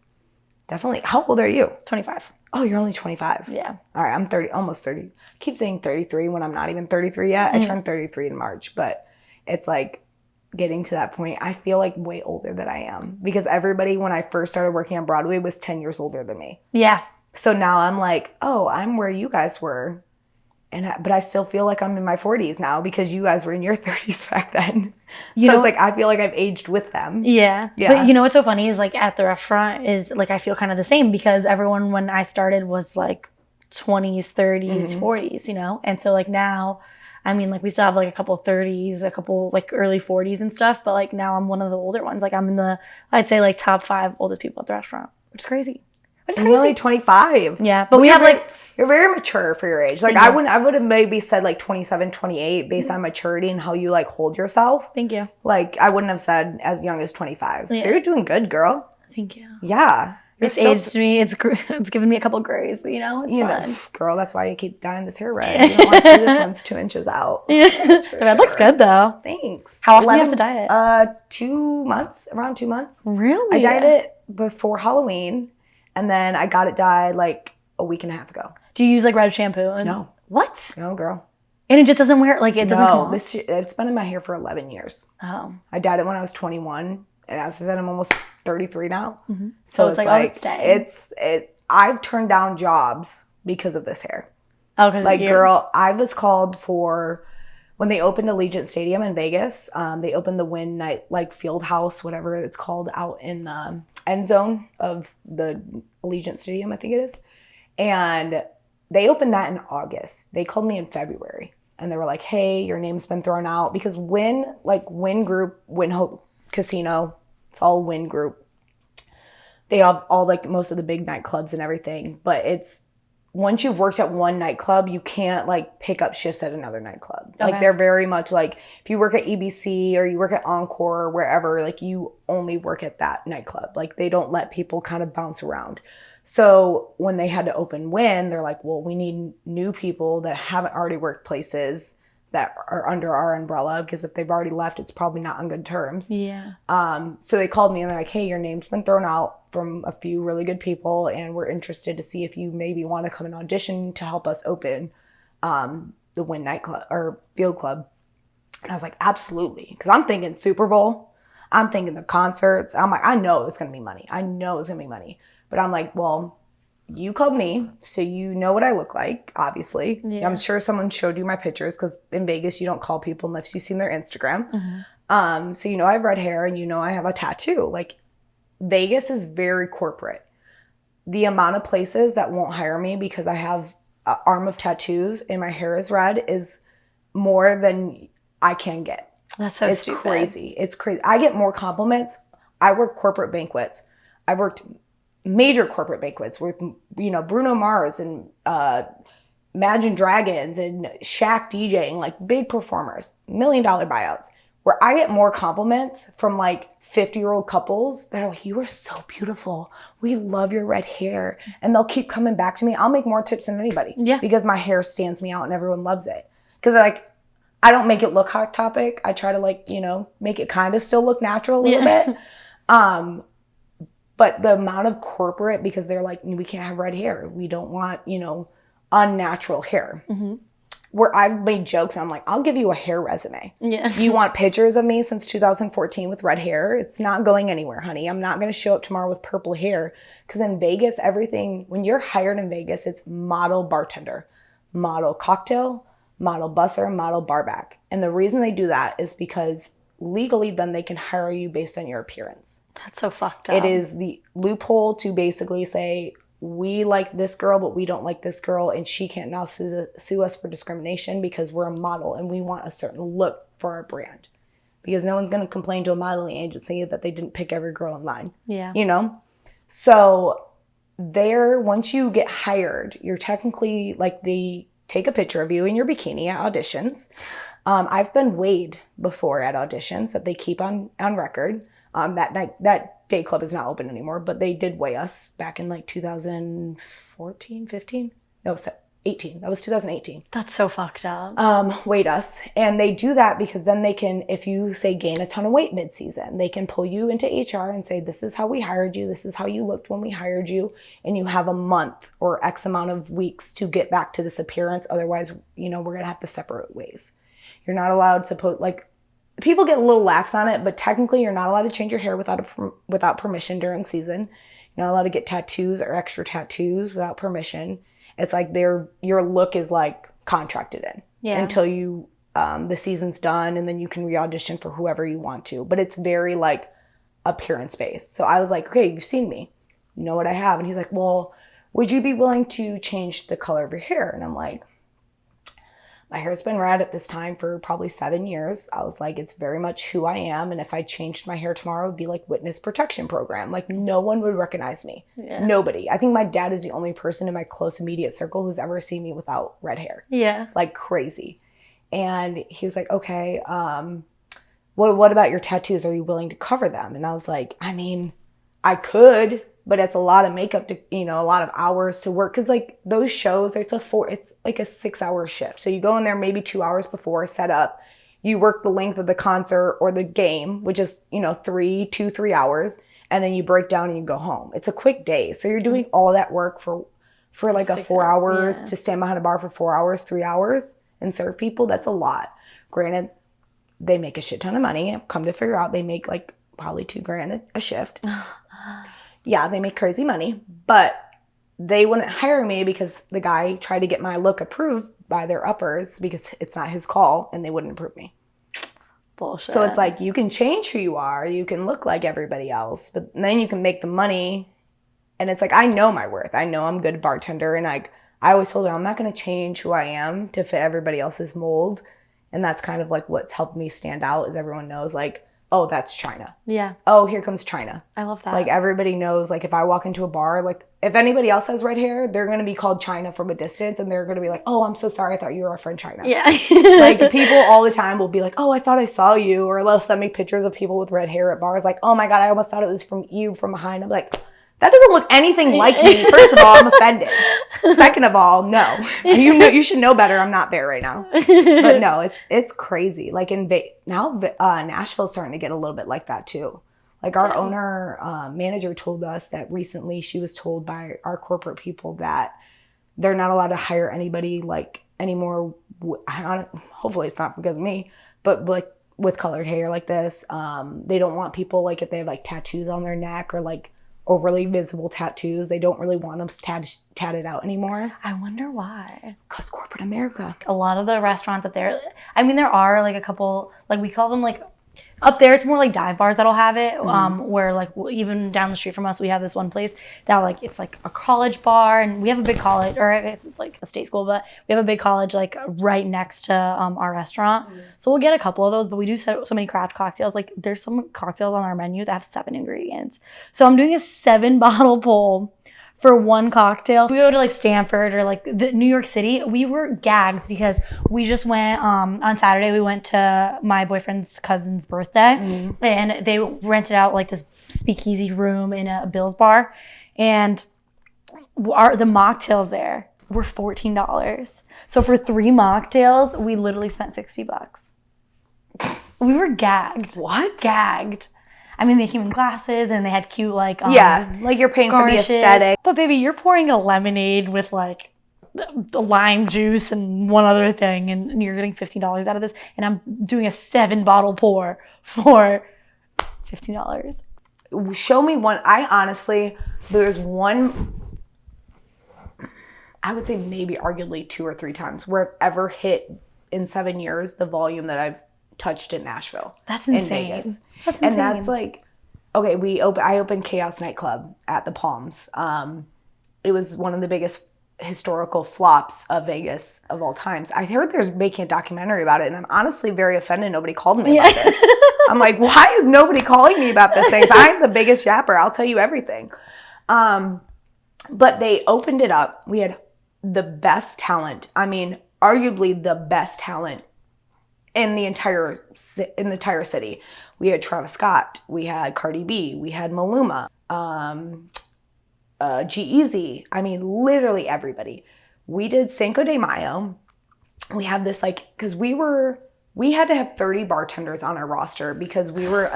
definitely. How old are you? 25. Oh, you're only 25. Yeah. All right, I'm 30, almost 30. I keep saying 33 when I'm not even 33 yet. I turned 33 in March, but it's like, getting to that point, I feel like way older than I am because everybody when I first started working on Broadway was 10 years older than me. Yeah. So now I'm like, oh, I'm where you guys were, but I still feel like I'm in my 40s now because you guys were in your 30s back then. So it's like I feel like I've aged with them. Yeah. But you know what's so funny is like at the restaurant is like I feel kind of the same because everyone when I started was like 20s, 30s, 40s, you know, and so like now. I mean, like, we still have, like, a couple 30s, a couple, like, early 40s and stuff. But, like, now I'm one of the older ones. Like, I'm in the, I'd say, like, top 5 oldest people at the restaurant. Which is crazy. And you're only 25. Yeah. But we have, like... You're very mature for your age. Like, I would have maybe said, like, 27, 28 based on maturity and how you, like, hold yourself. Thank you. Like, I wouldn't have said as young as 25. Yeah. So you're doing good, girl. Thank you. Yeah. It's aged me. It's given me a couple grays, but, you know, it's fun. Girl, that's why you keep dyeing this hair red. You don't want to see this one's 2 inches out. Yeah. That looks good, though. Thanks. How often do you have to dye it? 2 months, around 2 months. Really? I dyed it before Halloween, and then I got it dyed, like, a week and a half ago. Do you use, like, red shampoo? No. What? No, girl. And it just doesn't wear, like, it doesn't come off? It's been in my hair for 11 years. Oh. I dyed it when I was 21. And as I said, I'm almost 33 now. Mm-hmm. So it's like it's staying. I've turned down jobs because of this hair. Oh, because like, girl, I was called for when they opened Allegiant Stadium in Vegas. They opened the Wynn Night, like, Field House, whatever it's called, out in the end zone of the Allegiant Stadium, I think it is. And they opened that in August. They called me in February, and they were like, "Hey, your name's been thrown out because Wynn Group, Wynn Hope Casino." It's all Wynn Group. They have all, like, most of the big nightclubs and everything. But it's, once you've worked at one nightclub, you can't, like, pick up shifts at another nightclub. Okay. Like, they're very much like, if you work at EBC or you work at Encore or wherever, like, you only work at that nightclub. Like, they don't let people kind of bounce around. So when they had to open Wynn, they're like, well, we need new people that haven't already worked places that are under our umbrella, because if they've already left, it's probably not on good terms. Yeah. So they called me and they're like, "Hey, your name's been thrown out from a few really good people, and we're interested to see if you maybe want to come and audition to help us open the Wynn nightclub or Field Club." And I was like, absolutely, because I'm thinking Super Bowl, I'm thinking the concerts. I'm like, I know it's gonna be money. But I'm like, well, you called me, so you know what I look like, obviously. Yeah. I'm sure someone showed you my pictures, because in Vegas, you don't call people unless you've seen their Instagram. Mm-hmm. So you know I have red hair, and you know I have a tattoo. Like, Vegas is very corporate. The amount of places that won't hire me because I have an arm of tattoos and my hair is red is more than I can get. That's so it's stupid. Crazy. It's crazy. I get more compliments. I work corporate banquets. I've worked major corporate banquets with, you know, Bruno Mars and Imagine Dragons and Shaq DJing, like, big performers, $1 million buyouts, where I get more compliments from, like, 50-year-old couples that are like, "You are so beautiful. We love your red hair." And they'll keep coming back to me. I'll make more tips than anybody. Yeah. Because my hair stands me out and everyone loves it. Because, like, I don't make it look Hot Topic. I try to, like, you know, make it kind of still look natural a little bit. But the amount of corporate, because they're like, "We can't have red hair. We don't want, you know, unnatural hair." Mm-hmm. Where I've made jokes, and I'm like, "I'll give you a hair resume. Yeah. You want pictures of me since 2014 with red hair? It's not going anywhere, honey. I'm not going to show up tomorrow with purple hair." Because in Vegas, everything, when you're hired in Vegas, it's model bartender, model cocktail, model busser, model barback. And the reason they do that is because legally, then they can hire you based on your appearance. That's so fucked up. It is the loophole to basically say, we like this girl, but we don't like this girl, and she can't now sue us for discrimination because we're a model and we want a certain look for our brand. Because no one's going to complain to a modeling agency that they didn't pick every girl in line. Yeah. You know? So once you get hired, you're technically like they take a picture of you in your bikini at auditions. I've been weighed before at auditions that they keep on record. That day club is not open anymore, but they did weigh us back in like 2014, 15? No, 18. That was 2018. That's so fucked up. Weighed us. And they do that because then they can, if you say gain a ton of weight mid-season, they can pull you into HR and say, this is how we hired you. This is how you looked when we hired you. And you have a month or X amount of weeks to get back to this appearance. Otherwise, we're going to have to separate ways. You're not allowed to put people get a little lax on it, but technically you're not allowed to change your hair without permission during season. You're not allowed to get tattoos or extra tattoos without permission. It's like your look is like contracted in until you the season's done, and then you can re-audition for whoever you want to. But it's very like appearance based. So I was like, okay, you've seen me, you know what I have. And he's like, well, would you be willing to change the color of your hair? And I'm like, my hair's been red at this time for probably 7 years. I was like, it's very much who I am. And if I changed my hair tomorrow, it would be like witness protection program. Like no one would recognize me. Yeah. Nobody. I think my dad is the only person in my close immediate circle who's ever seen me without red hair. Yeah. Like crazy. And he was like, okay, what about your tattoos? Are you willing to cover them? And I was like, I mean, I could, but it's a lot of makeup to, a lot of hours to work. Cause like those shows, it's like a 6-hour shift. So you go in there maybe 2 hours before, set up, you work the length of the concert or the game, which is, 3 hours. And then you break down and you go home. It's a quick day. So you're doing all that work for like a 4 hours to stand behind a bar for 4 hours, 3 hours and serve people. That's a lot. Granted, they make a shit ton of money. I've come to figure out they make like probably $2,000 a shift. Yeah, they make crazy money, but they wouldn't hire me because the guy tried to get my look approved by their uppers because it's not his call, and they wouldn't approve me. Bullshit. So it's like, you can change who you are, you can look like everybody else, but then you can make the money. And it's like, I know my worth. I know I'm a good bartender, and I always told her I'm not going to change who I am to fit everybody else's mold. And that's kind of like what's helped me stand out, is everyone knows like, oh, that's Chyna. Yeah. Oh, here comes Chyna. I love that. Like everybody knows, like if I walk into a bar, like if anybody else has red hair, they're going to be called Chyna from a distance, and they're going to be like, oh, I'm so sorry. I thought you were our friend Chyna. Yeah. Like people all the time will be like, oh, I thought I saw you. Or they'll send me pictures of people with red hair at bars. Like, oh my God, I almost thought it was from you from behind. I'm like, that doesn't look anything like me. First of all, I'm offended. Second of all, no. You should know better. I'm not there right now. But no, it's crazy. Like now Nashville's starting to get a little bit like that too. Like our owner manager told us that recently she was told by our corporate people that they're not allowed to hire anybody like anymore. Hopefully it's not because of me, but like with colored hair like this. They don't want people like if they have like tattoos on their neck or like overly visible tattoos. They don't really want them tatted out anymore. I wonder why. It's because corporate America. A lot of the restaurants up there, I mean, there are like a couple, like we call them like, up there it's more like dive bars that'll have it, where like even down the street from us we have this one place that like it's like a college bar, and we have a big college, or I guess it's like a state school, but we have a big college like right next to our restaurant. So we'll get a couple of those, but we do so many craft cocktails. Like there's some cocktails on our menu that have 7 ingredients. So I'm doing a 7-bottle pull for one cocktail. If we go to like Stanford or like New York City, we were gagged because we just went on Saturday. We went to my boyfriend's cousin's birthday, and they rented out like this speakeasy room in a Bill's bar, and the mocktails there were $14. So for 3 mocktails, we literally spent $60. We were gagged. What? Gagged. I mean, they came in glasses and they had cute like like you're paying garnishes for the aesthetic. But baby, you're pouring a lemonade with like the lime juice and one other thing, and you're getting $15 out of this. And I'm doing a 7-bottle pour for $15. Show me one. There's one. I would say maybe arguably 2 or 3 times where I've ever hit in 7 years the volume that I've touched in Nashville. That's insane. In Vegas. That's insane. And that's like, okay, I opened Chaos Nightclub at the Palms. it was one of the biggest historical flops of Vegas of all times. I heard there's making a documentary about it, and I'm honestly very offended nobody called me about this. I'm like, why is nobody calling me about this thing? I'm the biggest yapper. I'll tell you everything. But they opened it up. We had the best talent. I mean, arguably the best talent in the entire city. We had Travis Scott. We had Cardi B. We had Maluma. G-Eazy. I mean, literally everybody. We did Cinco de Mayo. We have this because we had to have 30 bartenders on our roster because we were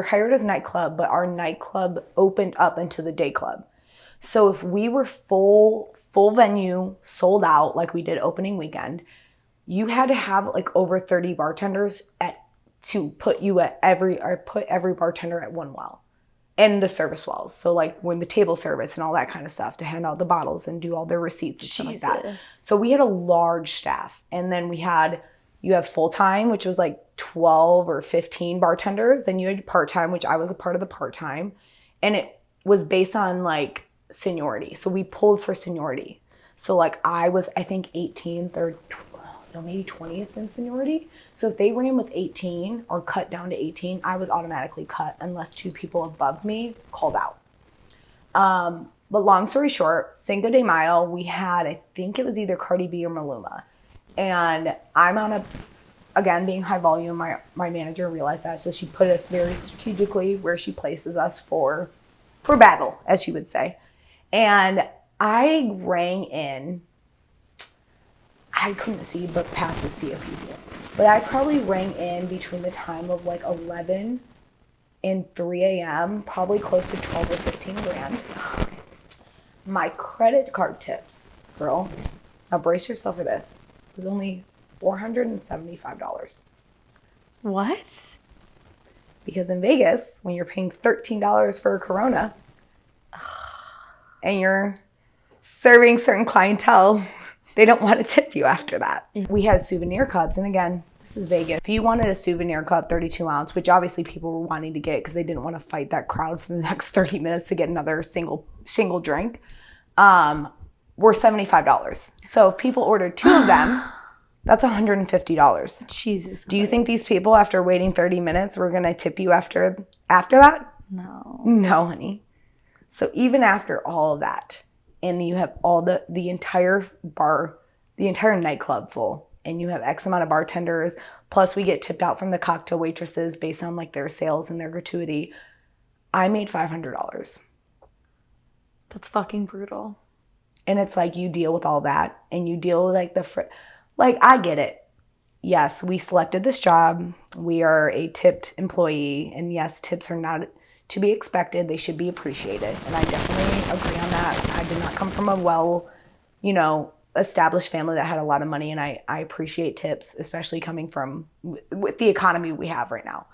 hired as a nightclub, but our nightclub opened up into the day club. So if we were full venue, sold out like we did opening weekend, you had to have over 30 bartenders to put every bartender at one well. And the service wells. So when the table service and all that kind of stuff to hand out the bottles and do all their receipts and stuff like that. So we had a large staff. And then you have full-time, which was 12 or 15 bartenders. Then you had part-time, which I was a part of the part-time. And it was based on seniority. So we pulled for seniority. So I was, I think 18th or maybe 20th in seniority. So if they ran with 18 or cut down to 18, I was automatically cut unless two people above me called out. But long story short, Cinco de Mayo, we had, I think it was either Cardi B or Maluma. And I'm again, being high volume, my manager realized that. So she put us very strategically where she places us for battle, as she would say. And I rang in, I couldn't see but past the sea of people. But I probably rang in between the time of 11 and 3 a.m., probably close to 12 or 15 grand. My credit card tips, girl, now brace yourself for this, was only $475. What? Because in Vegas, when you're paying $13 for a Corona and you're serving certain clientele, they don't want to tip you after that. We had souvenir cups. And again, this is Vegas. If you wanted a souvenir cup, 32 ounce, which obviously people were wanting to get because they didn't want to fight that crowd for the next 30 minutes to get another single drink, were $75. So if people ordered two of them, that's $150. Jesus Christ. Do you think these people, after waiting 30 minutes, were going to tip you after that? No. No, honey. So even after all of that, and you have all the entire bar, the entire nightclub full, and you have X amount of bartenders, plus we get tipped out from the cocktail waitresses based on their sales and their gratuity, I made $500. That's fucking brutal. And it's you deal with all that, and you deal with I get it. Yes, we selected this job. We are a tipped employee, and yes, tips are not to be expected. They should be appreciated. And I definitely agree on that. I did not come from a established family that had a lot of money, and I appreciate tips, especially coming from with the economy we have right now.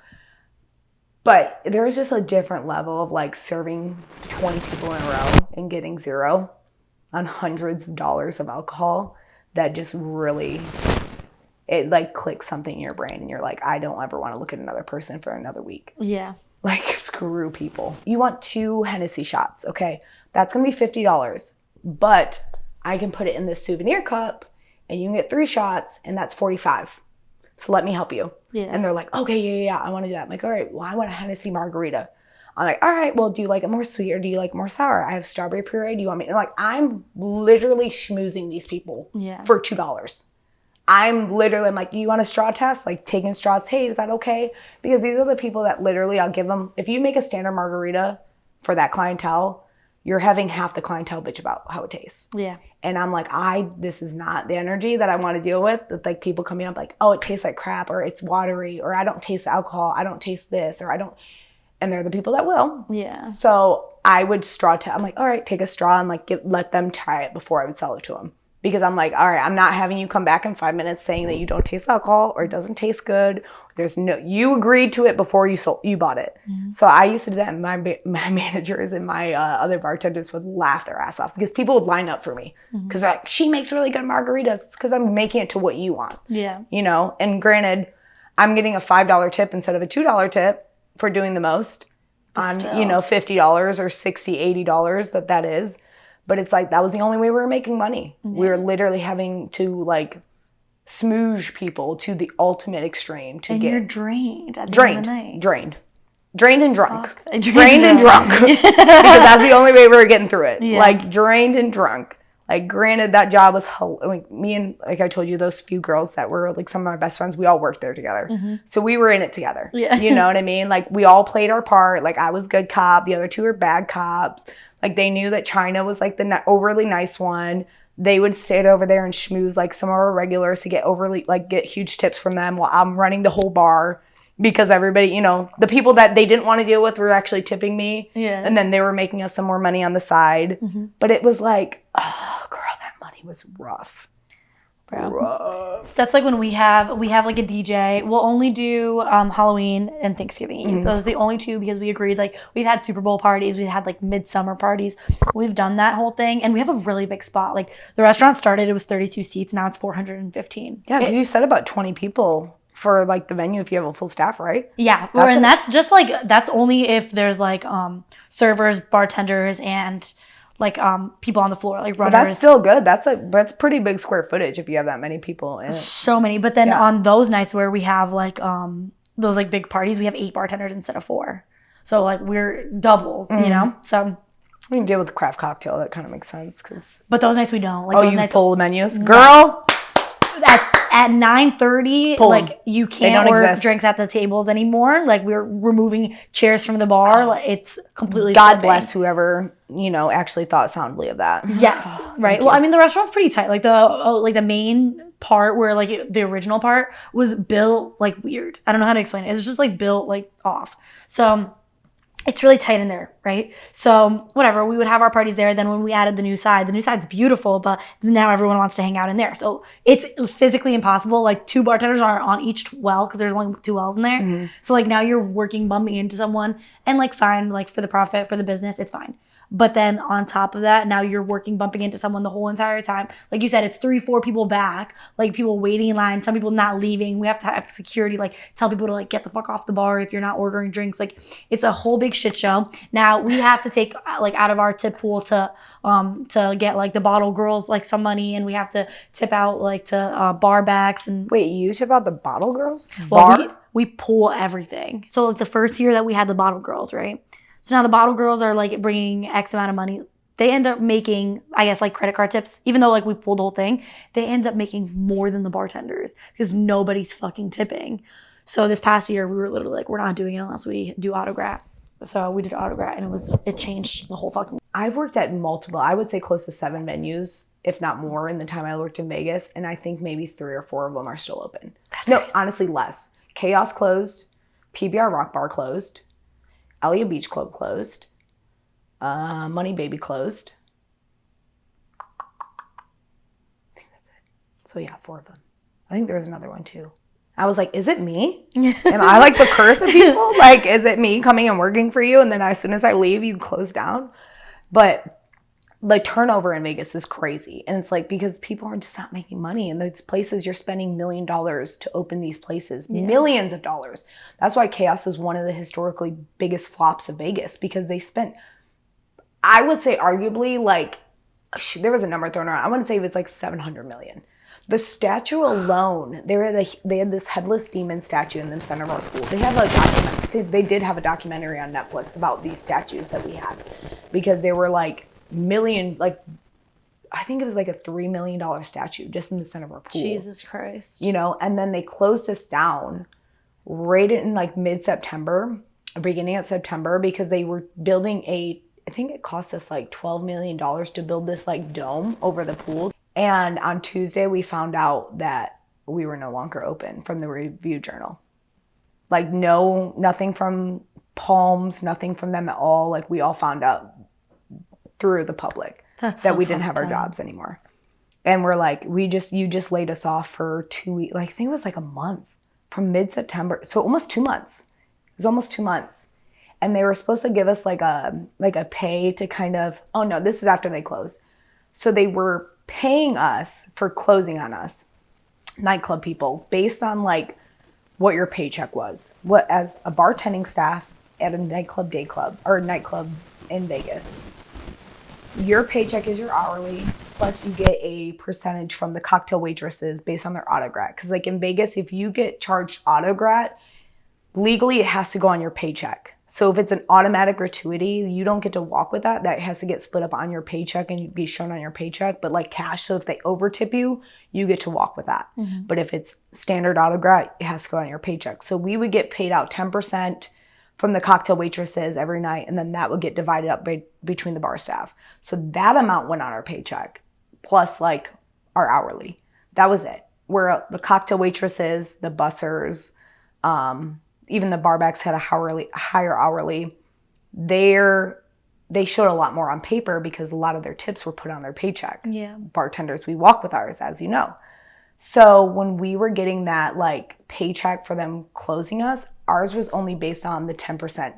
But there is just a different level of serving 20 people in a row and getting zero on hundreds of dollars of alcohol that just really, it clicks something in your brain, and you're I don't ever want to look at another person for another week. Yeah. Screw people. You want 2 Hennessy shots. Okay, that's going to be $50. But I can put it in this souvenir cup and you can get 3 shots and that's $45. So let me help you. Yeah. And they're okay, yeah, I want to do that. I'm all right, well, I want a Hennessy margarita. I'm all right, well, do you like it more sweet or do you like more sour? I have strawberry puree. Do you want me? And I'm literally schmoozing these people for $2. I'm literally, do you want a straw test? Taking straws. Hey, is that okay? Because these are the people that literally I'll give them. If you make a standard margarita for that clientele, you're having half the clientele bitch about how it tastes. Yeah. And I'm this is not the energy that I want to deal with. That people coming up oh, it tastes like crap, or it's watery, or I don't taste the alcohol. I don't taste this, or I don't. And they're the people that will. Yeah. So I would straw test. I'm all right, take a straw and let them try it before I would sell it to them. Because I'm all right, I'm not having you come back in 5 minutes saying that you don't taste alcohol or it doesn't taste good. You agreed to it before you bought it. Mm-hmm. So I used to do that, and my managers and my other bartenders would laugh their ass off because people would line up for me because they're she makes really good margaritas. It's because I'm making it to what you want. Yeah. And granted, I'm getting a $5 tip instead of a $2 tip for doing the most on, $50 or $60, $80 that is. But it's like, that was the only way we were making money. Yeah. We were literally having to like smooge people to the ultimate extreme to you're drained at the drained, end of the night. Drained and drunk. Drained and drunk. Because that's the only way we were getting through it. Yeah. Like, drained and drunk. Like, granted, that job was, like, me and, like I told you, those few girls that were, like, some of my best friends, we all worked there together. Mm-hmm. So we were in it together. Yeah. You know what I mean? Like, we all played our part. Like, I was good cop. The other two were bad cops. Like, they knew that Chyna was, like, the overly nice one. They would sit over there and schmooze, like, some of our regulars to get huge tips from them while I'm running the whole bar. Because everybody, you know, the people that they didn't want to deal with were actually tipping me. Yeah. And then they were making us some more money on the side. Mm-hmm. But it was like, oh, girl, that money was rough. Bro. Rough. That's like when we have like a DJ. We'll only do Halloween and Thanksgiving. Mm-hmm. Those are the only two because we agreed. Like, we've had Super Bowl parties. We've had like midsummer parties. We've done that whole thing. And we have a really big spot. Like, the restaurant started, it was 32 seats. Now it's 415. Yeah, because you said about 20 people. For like the venue if you have a full staff, right? Yeah. That's just like, that's only if there's like servers, bartenders, and like people on the floor, like runners. But that's still good. That's pretty big square footage if you have that many people in it. So many. But then on those nights where we have like those like big parties, we have 8 bartenders instead of 4. So like we're doubled, you know? So we can deal with the craft cocktail. That kind of makes sense. But those nights we don't. Like, those nights, pull the menus? Girl! At 9:30, like, you can't order drinks at the tables anymore. Like, we're removing chairs from the bar. Like, it's completely God bless whoever, you know, actually thought soundly of that. Yes, right. Well, I mean, the restaurant's pretty tight. Like, the main part where, like, the original part was built, like, weird. I don't know how to explain it. It's just, like, built, like, off. So it's really tight in there, right? So whatever, we would have our parties there. Then when we added the new side's beautiful, but now everyone wants to hang out in there. So it's physically impossible. Like, 2 bartenders are on each well because there's only 2 wells in there. Mm-hmm. So like, now you're bumping into someone, and like, fine, like, for the profit, for the business, it's fine. But then on top of that, now you're bumping into someone the whole entire time. Like you said, it's 3-4 people back, like people waiting in line, some people not leaving. We have to have security, like, tell people to like get the fuck off the bar if you're not ordering drinks. Like, it's a whole big shit show. Now we have to take like out of our tip pool to get like the bottle girls like some money, and we have to tip out like to bar backs. And wait, you tip out the bottle girls? Well, we pull everything. So like the first year that we had the bottle girls, right? So now the bottle girls are like bringing X amount of money. They end up making, I guess, like credit card tips. Even though like we pulled the whole thing, they end up making more than the bartenders because nobody's fucking tipping. So this past year, we were literally like, we're not doing it unless we do autograph. So we did autograph, and it changed the whole fucking. I've worked at multiple, I would say close to 7 venues, if not more, in the time I worked in Vegas. And I think maybe 3 or 4 of them are still open. Honestly, less. Chaos closed. PBR Rock Bar closed. Elia Beach Club closed. Money Baby closed. I think that's it. So yeah, 4 of them. I think there was another one too. I was like, is it me? Am I like the curse of people? Like, is it me coming and working for you, and then as soon as I leave, you close down? But the turnover in Vegas is crazy. And it's like, because people are just not making money. And those places, you're spending $1 million to open these places. Yeah. Millions of dollars. That's why Chaos is one of the historically biggest flops of Vegas, because they spent, I would say arguably, like, there was a number thrown around. I want to say it was like $700 million. The statue alone, they had this headless demon statue in the center of our pool. They did have a documentary on Netflix about these statues that we had, because they were like, I think it was like a $3 million statue just in the center of our pool. Jesus Christ. You know, and then they closed us down right in like mid-September, beginning of September, because they were building I think it cost us like $12 million to build this like dome over the pool. And on Tuesday, we found out that we were no longer open from the Review Journal. Like, nothing from Palms, nothing from them at all. Like, we all found out through the public that we didn't have our jobs anymore. And we're like, you just laid us off for 2 weeks. Like, I think it was like a month from mid-September. So almost 2 months. It was almost 2 months. And they were supposed to give us like a pay to kind of, oh no, this is after they closed. So they were paying us for closing on us, nightclub people, based on like what your paycheck was. What, as a bartending staff at a nightclub day club or nightclub in Vegas. Your paycheck is your hourly, plus you get a percentage from the cocktail waitresses based on their autograt. Because like in Vegas, if you get charged autograt, legally it has to go on your paycheck. So if it's an automatic gratuity, you don't get to walk with that. That has to get split up on your paycheck and be shown on your paycheck. But like cash, so if they over tip you, you get to walk with that. But if it's standard autograt, it has to go on your paycheck. So we would get paid out 10% from the cocktail waitresses every night, and then that would get divided up between the bar staff. So that amount went on our paycheck, plus like our hourly. That was it. Where the cocktail waitresses, the bussers, even the barbacks had a higher hourly. They showed a lot more on paper because a lot of their tips were put on their paycheck. Yeah. Bartenders, we walk with ours, as you know. So when we were getting that like paycheck for them closing us, ours was only based on the 10%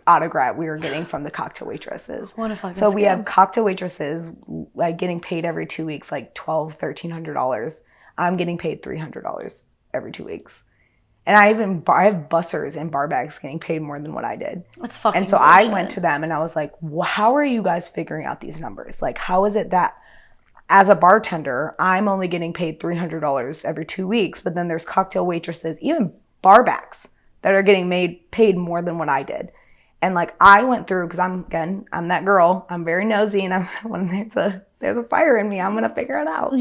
autograt we were getting from the cocktail waitresses. What a fucking So we scam. have cocktail waitresses like getting paid every 2 weeks, like $1,200-$1,300. I'm getting paid $300 every 2 weeks. And I have bussers and barbacks getting paid more than what I did. That's fucking And so bullshit. I went to them and I was like, how are you guys figuring out these numbers? Like, how is it that as a bartender, I'm only getting paid $300 every 2 weeks, but then there's cocktail waitresses, even barbacks, that are getting paid more than what I did. And like I went through, because I'm that girl. I'm very nosy, and when there's a fire in me, I'm gonna figure it out.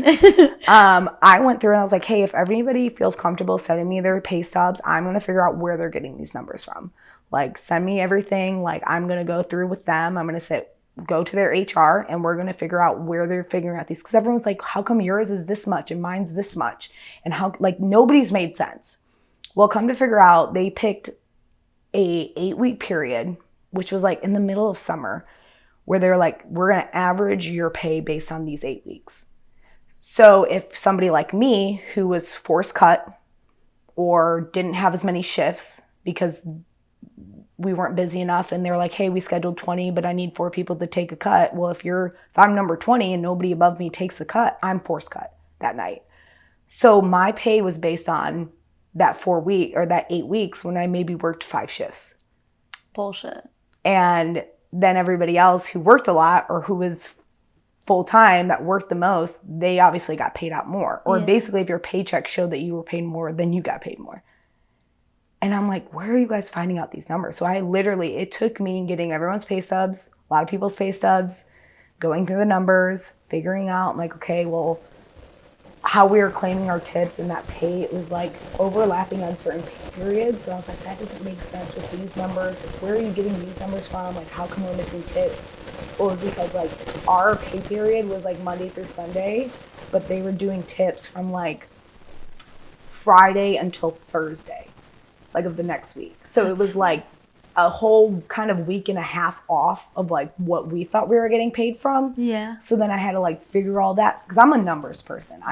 I went through and I was like, hey, if everybody feels comfortable sending me their pay stubs, I'm gonna figure out where they're getting these numbers from. Like, send me everything. Like, I'm gonna go through with them. I'm gonna go to their HR, and we're going to figure out where they're figuring out these. Because everyone's like, how come yours is this much and mine's this much? And how, like, nobody's made sense. Well, come to figure out, they picked a 8-week period, which was like in the middle of summer, where they're like, we're going to average your pay based on these 8 weeks. So if somebody like me, who was forced cut or didn't have as many shifts because we weren't busy enough, and they're like, hey, we scheduled 20, but I need 4 people to take a cut. Well, if I'm number 20 and nobody above me takes a cut, I'm forced cut that night. So my pay was based on that 8 weeks when I maybe worked 5 shifts. Bullshit. And then everybody else who worked a lot or who was full time that worked the most, they obviously got paid out more. Or basically, if your paycheck showed that you were paid more, then you got paid more. And I'm like, where are you guys finding out these numbers? So it took me getting everyone's pay stubs, a lot of people's pay stubs, going through the numbers, figuring out like, okay, well, how we were claiming our tips and that pay, it was like overlapping on certain pay periods. So I was like, that doesn't make sense with these numbers. Like, where are you getting these numbers from? Like, how come we're missing tips? Well, it was because like our pay period was like Monday through Sunday, but they were doing tips from like Friday until Thursday, like of the next week. So it was like a whole kind of week and a half off of like what we thought we were getting paid from. Yeah. So then I had to like figure all that, because I'm a numbers person.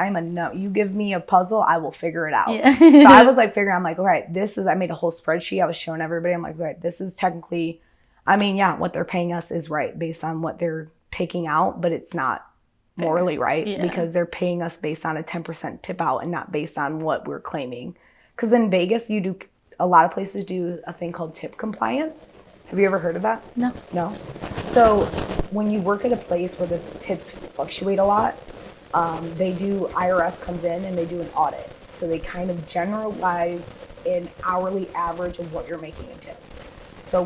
You give me a puzzle, I will figure it out. Yeah. So I was like I'm like, all right, I made a whole spreadsheet. I was showing everybody. I'm like, all right, this is technically, what they're paying us is right based on what they're taking out, but it's not morally right because they're paying us based on a 10% tip out and not based on what we're claiming. Because in Vegas, a lot of places do a thing called tip compliance. Have you ever heard of that? No. No? So when you work at a place where the tips fluctuate a lot, IRS comes in and they do an audit. So they kind of generalize an hourly average of what you're making in tips. So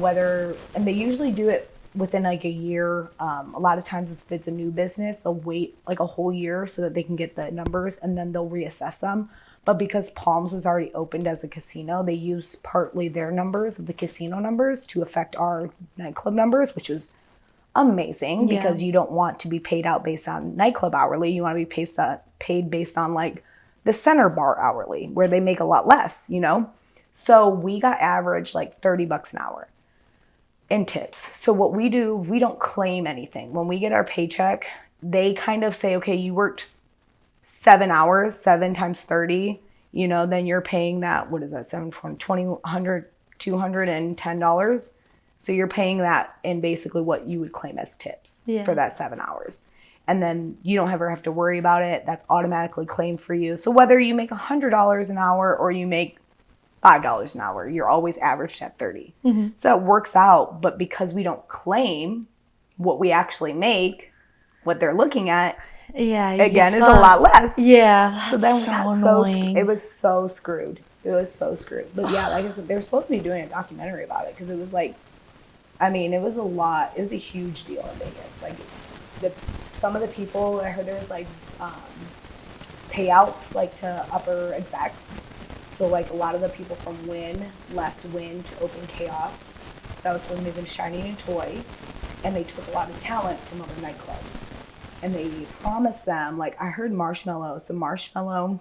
and they usually do it within like a year. A lot of times if it's a new business, they'll wait like a whole year so that they can get the numbers, and then they'll reassess them. But because Palms was already opened as a casino, they used partly their numbers, the casino numbers, to affect our nightclub numbers, which is amazing because you don't want to be paid out based on nightclub hourly. You want to be paid based on like the center bar hourly, where they make a lot less, So we got averaged like $30 an hour in tips. So what we do, we don't claim anything. When we get our paycheck, they kind of say, okay, you worked 7 hours, 7 times 30, then you're paying that, what is that, $210. So you're paying that in basically what you would claim as tips for that 7 hours. And then you don't ever have to worry about it. That's automatically claimed for you. So whether you make $100 an hour or you make $5 an hour, you're always averaged at 30. Mm-hmm. So it works out. But because we don't claim, what we actually make, what they're looking at, again, is a lot less. Yeah, so then we so got annoying. it was so screwed. It was so screwed. But yeah, like I said, they were supposed to be doing a documentary about it because it was like, I mean, it was a lot. It was a huge deal in Vegas. Like, some of the people, I heard there was like payouts like to upper execs. So like a lot of the people from Wynn left Wynn to open Chaos. That was when they were Shining and Toy, and they took a lot of talent from other nightclubs. And they promised them, like I heard Marshmello. So Marshmello,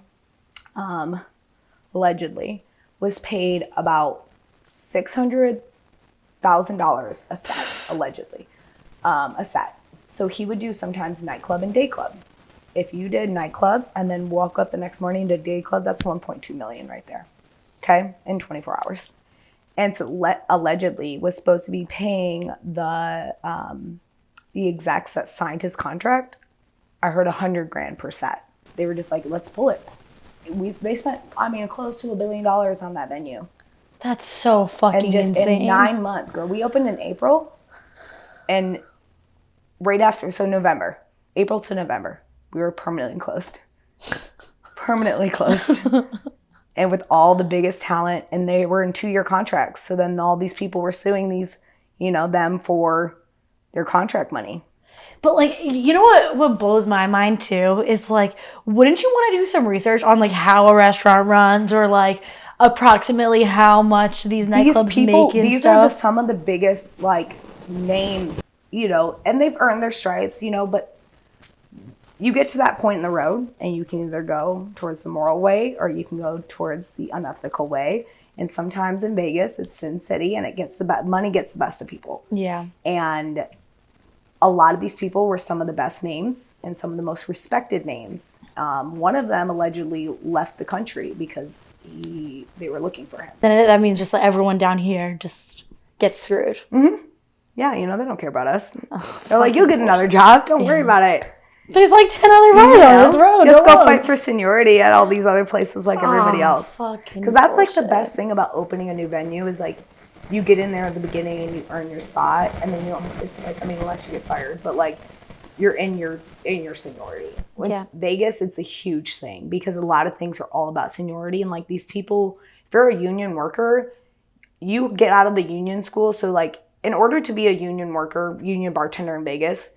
allegedly, was paid about $600,000 a set, allegedly, a set. So he would do sometimes nightclub and day club. If you did nightclub and then woke up the next morning to day club, that's 1.2 million right there, okay, in 24 hours. And so allegedly was supposed to be paying the execs that signed his contract. I heard $100,000 per set. They were just like, let's pull it. They spent, I mean, close to $1 billion on that venue. That's so fucking and just insane. In 9 months, girl. We opened in April, and right after, so November, April to November, we were permanently closed. Permanently closed. And with all the biggest talent, and they were in 2-year contracts. So then all these people were suing these, them for their contract money. But like, you know what blows my mind too is like, wouldn't you want to do some research on like how a restaurant runs, or like approximately how much these nightclubs make and these stuff? Are some of the biggest like names, and they've earned their stripes, but you get to that point in the road and you can either go towards the moral way or you can go towards the unethical way. And sometimes in Vegas, it's Sin City, and money gets the best of people. Yeah. And a lot of these people were some of the best names and some of the most respected names. One of them allegedly left the country because they were looking for him. Then that means just like everyone down here just gets screwed. Mm-hmm. Yeah, they don't care about us. They're like, you'll get another job. Don't worry about it. There's like 10 other bars on this road. Just go fight for seniority at all these other places like everybody else. Because that's like the best thing about opening a new venue is like you get in there at the beginning and you earn your spot, and then it's like, I mean, unless you get fired, but like you're in your seniority. Vegas, it's a huge thing because a lot of things are all about seniority, and like these people, if you're a union worker, you get out of the union school. So like in order to be a union worker, union bartender in Vegas,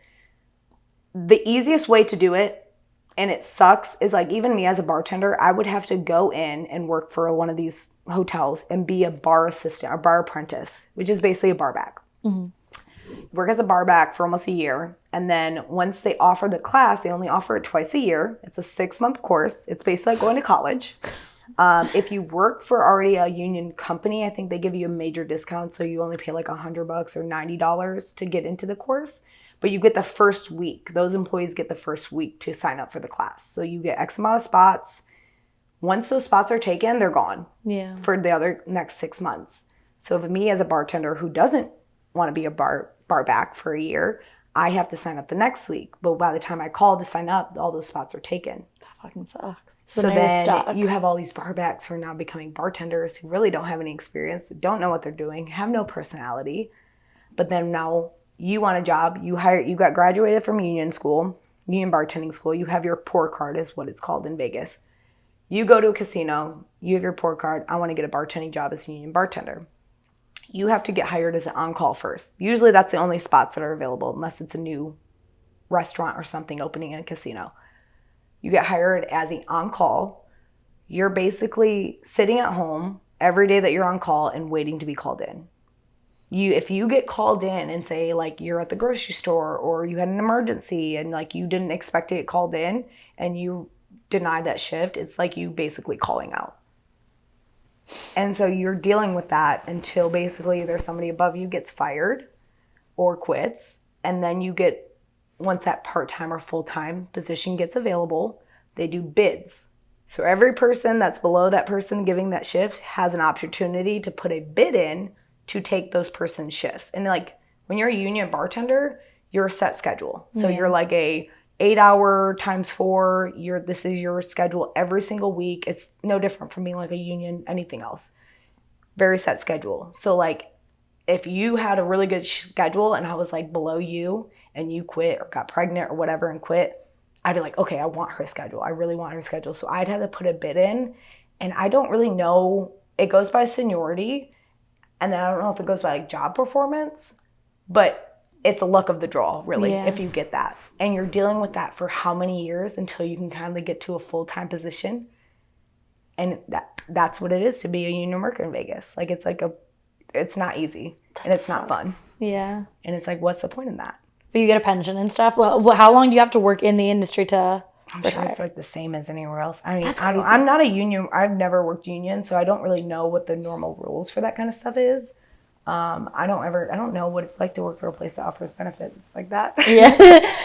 the easiest way to do it, and it sucks, is like even me as a bartender, I would have to go in and work for one of these hotels and be a bar assistant or bar apprentice, which is basically a bar back. Mm-hmm. Work as a bar back for almost a year. And then once they offer the class, they only offer it twice a year. It's a 6-month course. It's basically like going to college. If you work for already a union company, I think they give you a major discount. So you only pay like $100 or $90 to get into the course. But you get the first week. Those employees get the first week to sign up for the class. So you get X amount of spots. Once those spots are taken, they're gone for the other next 6 months. So for me as a bartender who doesn't want to be a bar back for a year, I have to sign up the next week. But by the time I call to sign up, all those spots are taken. That fucking sucks. So then you have all these bar backs who are now becoming bartenders who really don't have any experience, don't know what they're doing, have no personality. But then now you want a job, you got graduated from union bartending school, you have your pour card is what it's called in Vegas. You go to a casino, you have your pour card, I want to get a bartending job as a union bartender. You have to get hired as an on-call first. Usually that's the only spots that are available unless it's a new restaurant or something opening in a casino. You get hired as an on-call. You're basically sitting at home every day that you're on call and waiting to be called in. If you get called in and say like you're at the grocery store or you had an emergency and like you didn't expect to get called in and you deny that shift, it's like you basically calling out. And so you're dealing with that until basically there's somebody above you gets fired or quits. And then once that part-time or full-time position gets available, they do bids. So every person that's below that person giving that shift has an opportunity to put a bid in to take those person's shifts. And like when you're a union bartender, you're a set schedule. So you're like a 8-hour times 4. This is your schedule every single week. It's no different from being like a union, anything else. Very set schedule. So like if you had a really good schedule and I was like below you and you quit or got pregnant or whatever and quit, I'd be like, okay, I want her schedule. I really want her schedule. So I'd have to put a bid in, and I don't really know. It goes by seniority, and then I don't know if it goes by like job performance, but it's a luck of the draw, really, if you get that. And you're dealing with that for how many years until you can kind of get to a full-time position. And that's what it is to be a union worker in Vegas. Like, it's not easy, and it's not fun. Yeah. And it's like, what's the point in that? But you get a pension and stuff. Well, how long do you have to work in the industry to I'm retire? sure it's like the same as anywhere else. I mean, That's crazy. I'm not a union. I've never worked union, so I don't really know what the normal rules for that kind of stuff is. I don't know what it's like to work for a place that offers benefits like that. Yeah,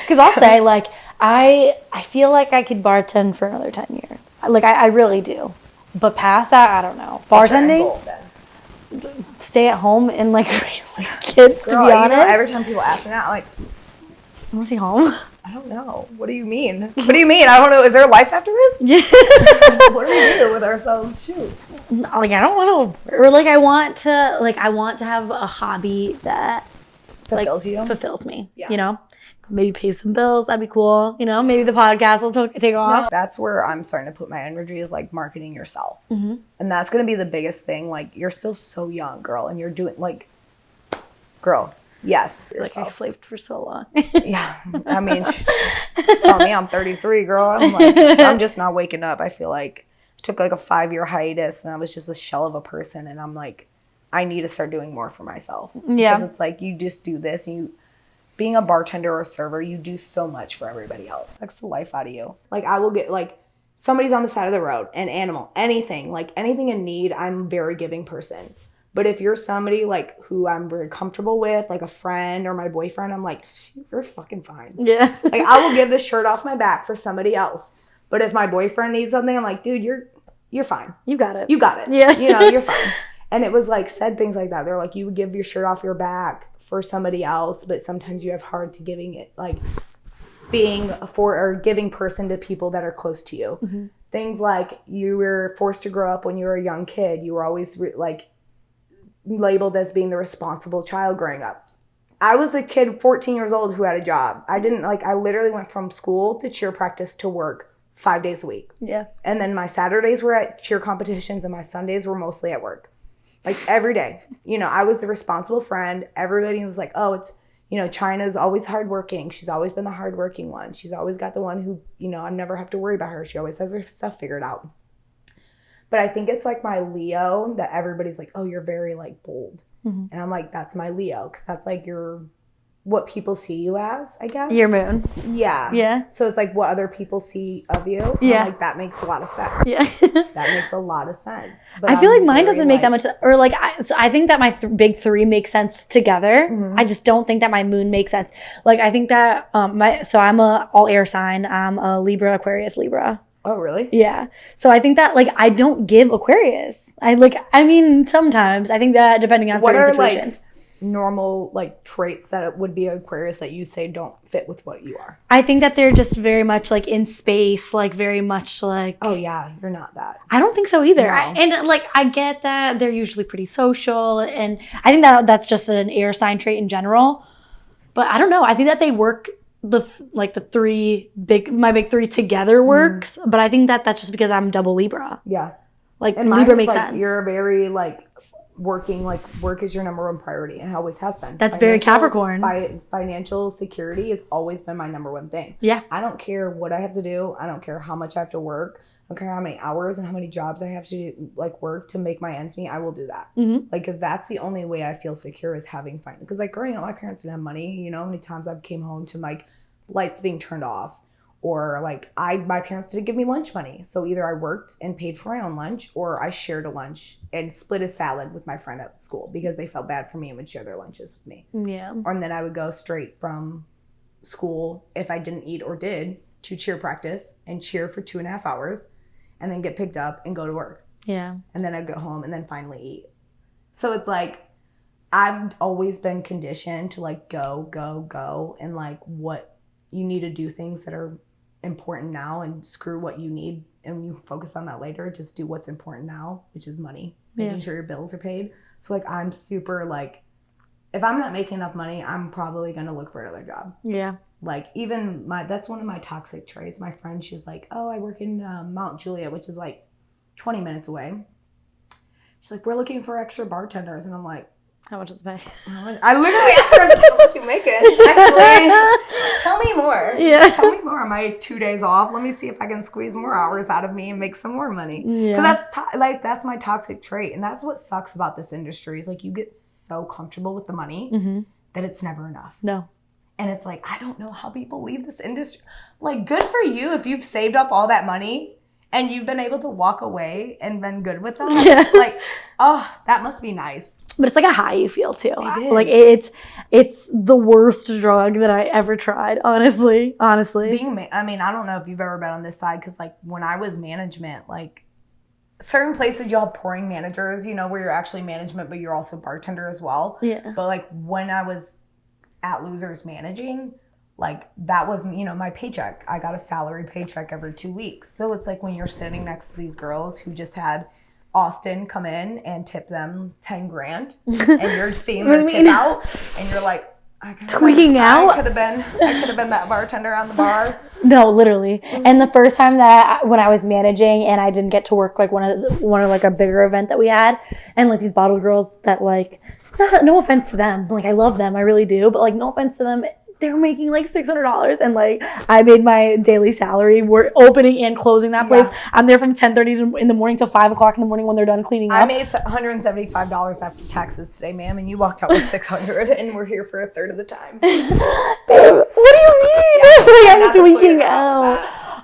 because I'll say, like, I feel like I could bartend for another 10 years. Like, I really do. But past that, I don't know. Bartending, stay at home and, like, raise like kids, Girl, to be honest. Every time people ask me that, I'm like, I want to see home. I don't know. What do you mean? What do you mean? I don't know. Is there a life after this? Yeah. What do we do with ourselves? Shoot. Like, I don't want to, or, like, I want to have a hobby that fulfills me, Yeah. you know? Maybe pay some bills. That'd be cool. You know, maybe the podcast will take off. No, that's where I'm starting to put my energy, is like marketing yourself. Mm-hmm. And that's going to be the biggest thing. Like, you're still so young, girl, and you're doing, like, girl, yes. Like, I slaved for so long. Yeah. I mean, tell me I'm 33, girl. I'm like, I'm just not waking up. I feel like I took like a 5-year hiatus, and I was just a shell of a person. And I'm like, I need to start doing more for myself. Yeah. Because it's like, you just do this, and being a bartender or a server, you do so much for everybody else. It sucks the life out of you. Like, I will get, like, somebody's on the side of the road, an animal, anything in need, I'm a very giving person. But if you're somebody, like, who I'm very comfortable with, like a friend or my boyfriend, I'm like, you're fucking fine. Yeah. Like, I will give the shirt off my back for somebody else. But if my boyfriend needs something, I'm like, dude, you're fine. You got it. You got it. Yeah. You know, you're fine. And it was like, said things like that. They're like, you would give your shirt off your back for somebody else, but sometimes you have hard to giving it, like, being or giving person to people that are close to you. Mm-hmm. Things like, you were forced to grow up when you were a young kid. You were always like labeled as being the responsible child growing up. I was a kid, 14 years old, who had a job. I literally went from school to cheer practice to work 5 days a week. Yeah. And then my Saturdays were at cheer competitions, and my Sundays were mostly at work. Like, every day. You know, I was a responsible friend. Everybody was like, oh, it's, you know, Chyna's always hardworking. She's always been the hardworking one. She's always got the one who, you know, I never have to worry about her. She always has her stuff figured out. But I think it's like my Leo that everybody's like, oh, you're very, like, bold. Mm-hmm. And I'm like, that's my Leo, because that's like what people see you as, I guess. Your moon. Yeah. Yeah. So it's like what other people see of you. Yeah. Like, that makes a lot of sense. Yeah. That makes a lot of sense. But I feel like mine doesn't make that much, or like, I think that my big three make sense together. Mm-hmm. I just don't think that my moon makes sense. Like, I think that so I'm a all air sign. I'm a Libra, Aquarius, Libra. Oh, really? Yeah. So I think that, like, I don't give Aquarius. I mean, sometimes I think that depending on certain situations. Like, normal, like, traits that it would be Aquarius that you say don't fit with what you are? I think that they're just very much like in space, like very much like, oh yeah, you're not that. I don't think so either. No. And like, I get that they're usually pretty social, and I think that that's just an air sign trait in general, but I don't know, I think that they work my big three together works. But I think that that's just because I'm double Libra. Yeah. Like, and Libra makes like, sense. You're very, like, working, like, work is your number one priority, and always has been. That's very Capricorn. Financial security has always been my number one thing. Yeah. I don't care what I have to do. I don't care how much I have to work. I don't care how many hours and how many jobs I have to do, like, work to make my ends meet. I will do that. Mm-hmm. Like, because that's the only way I feel secure, is having fun. Because, like, growing up, my parents didn't have money. You know, how many times I've came home to, like, lights being turned off, or like my parents didn't give me lunch money. So either I worked and paid for my own lunch, or I shared a lunch and split a salad with my friend at school because they felt bad for me and would share their lunches with me. Yeah. And then I would go straight from school, if I didn't eat or did, to cheer practice and cheer for 2.5 hours, and then get picked up and go to work. Yeah. And then I'd go home and then finally eat. So it's like, I've always been conditioned to, like, go, and, like, what you need to do, things that are important now, and screw what you need and you focus on that later. Just do what's important now, which is money, making sure your bills are paid. So, like, I'm super, like, if I'm not making enough money, I'm probably going to look for another job. Yeah. Like even that's one of my toxic traits. My friend, she's like, oh, I work in Mount Juliet, which is like 20 minutes away. She's like, we're looking for extra bartenders. And I'm like, how much is it pay? I literally asked her, how much you making? Actually, tell me more. Yeah. Tell me more on my 2 days off. Let me see if I can squeeze more hours out of me and make some more money. Because that's my toxic trait. And that's what sucks about this industry is like you get so comfortable with the money that it's never enough. No. And it's like, I don't know how people leave this industry. Like, good for you if you've saved up all that money and you've been able to walk away and been good with that. Yeah. Like, oh, that must be nice. But it's like a high you feel too. It is. Like it's the worst drug that I ever tried, honestly. I mean, I don't know if you've ever been on this side because like when I was management, like certain places you'll have pouring managers, you know, where you're actually management, but you're also bartender as well. Yeah. But like when I was at Losers managing, like that was, you know, my paycheck. I got a salary paycheck every 2 weeks. So it's like when you're sitting next to these girls who just had Austin come in and tip them 10 grand and you're seeing their tip out and you're like, tweaking out. I could have been that bartender on the bar. No, literally. And the first time when I was managing and I didn't get to work like one of like a bigger event that we had, and like these bottle girls that like, no offense to them, like I love them, I really do, but like no offense to them, they were making like $600 and like I made my daily salary. We're opening and closing that place. I'm there from 10:30 in the morning till 5 o'clock in the morning when they're done cleaning up. I made $175 after taxes today, ma'am, and you walked out with $600 and we're here for a third of the time. Babe, what do you mean? Like, I'm tweaking out.